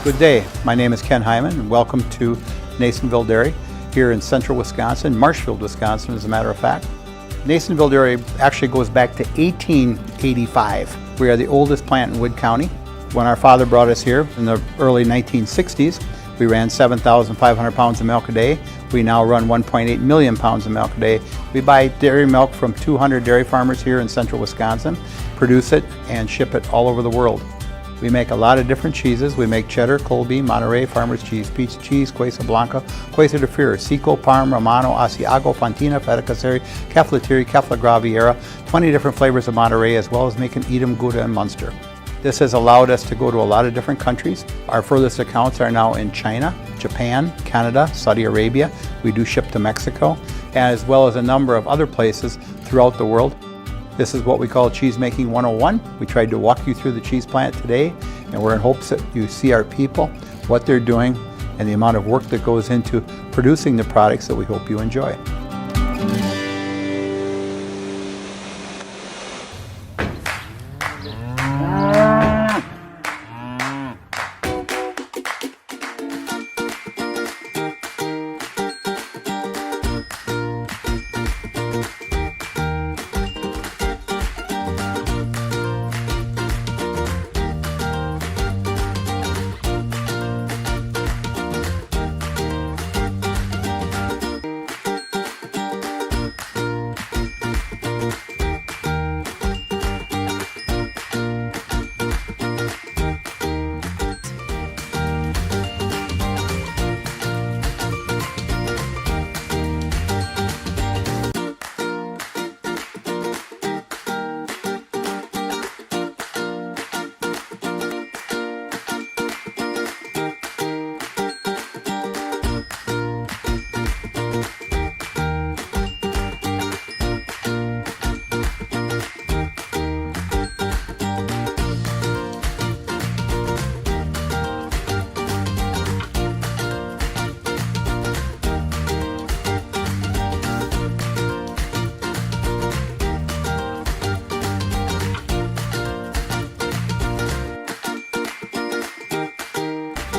Good day. My name is Ken Hyman, and welcome to Nasonville Dairy here in central Wisconsin, Marshfield, Wisconsin, as a matter of fact. Nasonville Dairy actually goes back to 1885. We are the oldest plant in Wood County. When our father brought us here in the early 1960s, we ran 7,500 pounds of milk a day. We now run 1.8 million pounds of milk a day. We buy dairy milk from 200 dairy farmers here in central Wisconsin, produce it, and ship it all over the world. We make a lot of different cheeses. We make cheddar, Colby, Monterey, Farmer's Cheese, Pizza Cheese, Quesa Blanca, Quesa de Freer, Seco, Parm, Romano, Asiago, Fontina, Feta Caseri, Caflateri, Cafla Graviera, 20 different flavors of Monterey, as well as making Edam, Gouda, and Munster. This has allowed us to go to a lot of different countries. Our furthest accounts are now in China, Japan, Canada, Saudi Arabia. We do ship to Mexico, as well as a number of other places throughout the world. This is what we call Cheese Making 101. We tried to walk you through the cheese plant today, and we're in hopes that you see our people, what they're doing, and the amount of work that goes into producing the products that we hope you enjoy.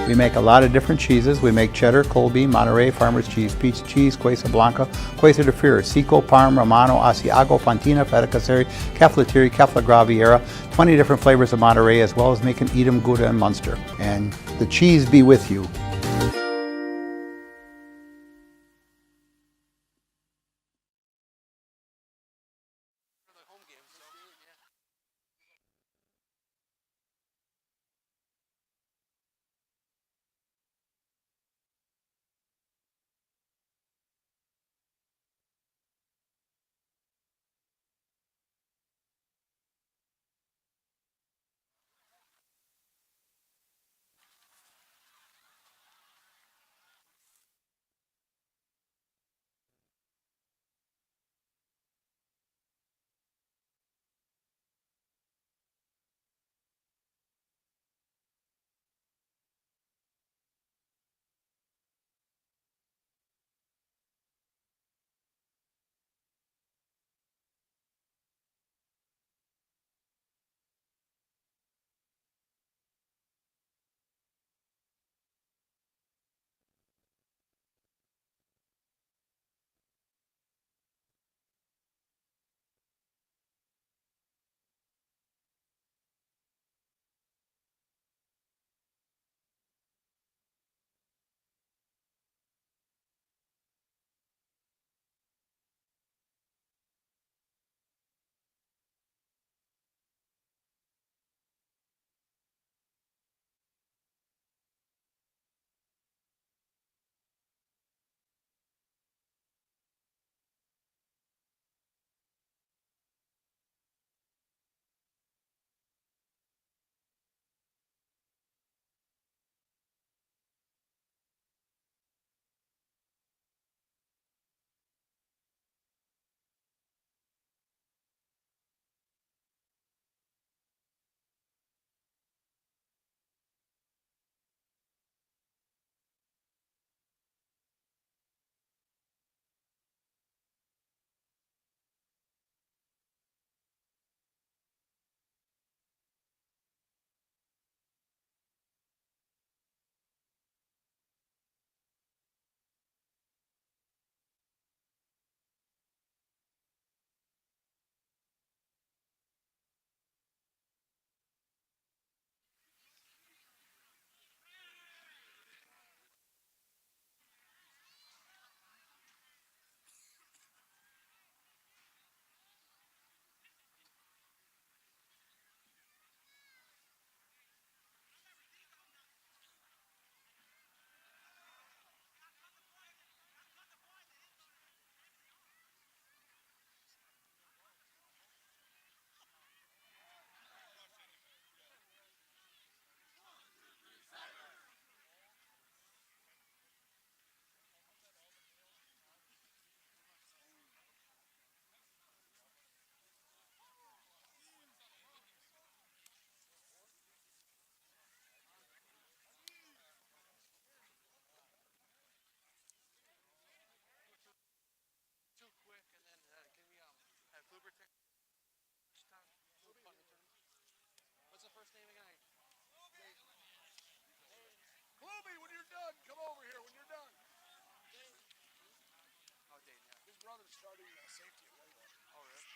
We make a lot of different cheeses. We make cheddar, Colby, Monterey, Farmer's Cheese, Pizza Cheese, Quesa Blanca, Quesa de Freer, Seco, Parm, Romano, Asiago, Fontina, Feta Caseri, Caflateri, Cafla Graviera, 20 different flavors of Monterey, as well as making Edam, Gouda, and Munster. And the cheese be with you. brother's starting safety at Whitewood. Oh, really?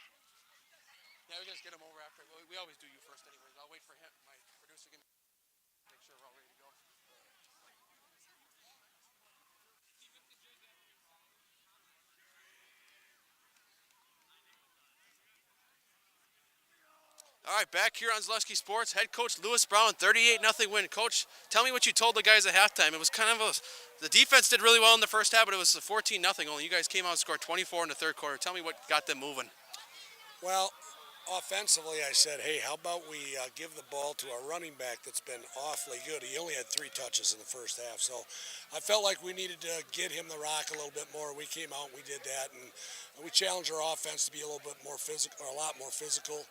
Yeah, we're gonna get him over after. We always do you first, anyways. I'll wait for him. My producer can make sure we're all ready to go. All right, back here on Zaleski Sports, head coach Lewis Brown, 38-0 win. Coach, tell me what you told the guys at halftime. It was kind of the defense did really well in the first half, but it was a 14-0 only. You guys came out and scored 24 in the third quarter. Tell me what got them moving. Well, offensively, I said, hey, how about we give the ball to our running back that's been awfully good. He only had 3 touches in the first half, so I felt like we needed to get him the rock a little bit more. We came out and we did that, and we challenged our offense to be a little bit more physical, or a lot more physical.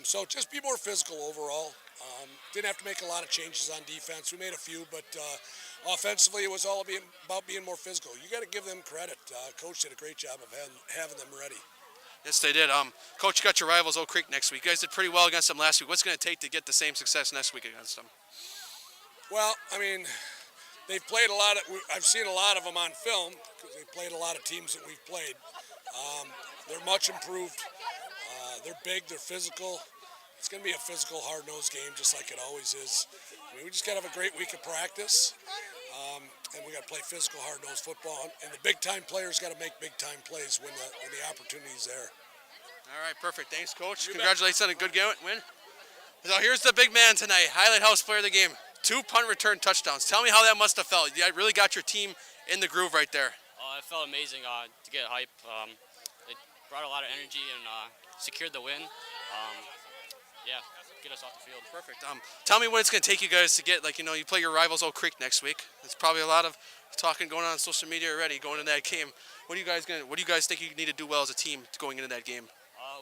So just be more physical overall. Didn't have to make a lot of changes on defense. We made a few, but offensively, it was all about being more physical. You got to give them credit. Coach did a great job of having them ready. Yes, they did. Coach, you got your rivals Oak Creek next week. You guys did pretty well against them last week. What's going to take to get the same success next week against them? Well, I mean, they've played a lot of. I've seen a lot of them on film because they've played a lot of teams that we've played. They're much improved. They're big. They're physical. It's going to be a physical, hard-nosed game, just like it always is. I mean, we just got to have a great week of practice, and we got to play physical, hard-nosed football. And the big-time players got to make big-time plays when the opportunity's there. All right, perfect. Thanks, Coach. Congratulations on a good win. So here's the big man tonight, Highlight House player of the game. 2 punt return touchdowns. Tell me how that must have felt. You really got your team in the groove right there. It felt amazing to get hype. It brought a lot of energy and secured the win. Yeah, get us off the field. Perfect. Tell me what it's going to take you guys to get, you play your rivals Oak Creek next week. There's probably a lot of talking going on social media already going into that game. What do you guys think you need to do well as a team going into that game?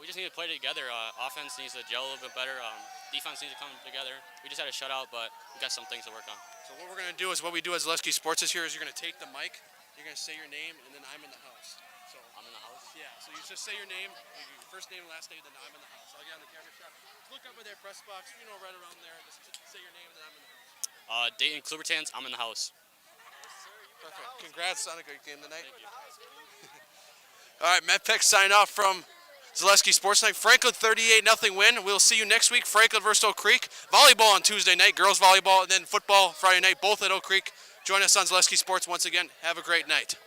We just need to play together. Offense needs to gel a little bit better. Defense needs to come together. We just had a shutout, but we got some things to work on. So what we're going to do is what we do as Zaleski Sports this year is you're going to take the mic, you're going to say your name, and then I'm in the house. So I'm in the house? Yeah, so you just say your name, your first name and last name, then I'm in the house. I'll get on the camera shot. Look up at their press box, right around there. Just say your name, and then I'm in the house. Dayton Klubertans, I'm in the house. Perfect. Congrats on a great game tonight. Thank you. All right, MedPick sign off from Zaleski Sports Night. Franklin 38-0 win. We'll see you next week. Franklin versus Oak Creek. Volleyball on Tuesday night, girls volleyball, and then football Friday night, both at Oak Creek. Join us on Zaleski Sports once again. Have a great night.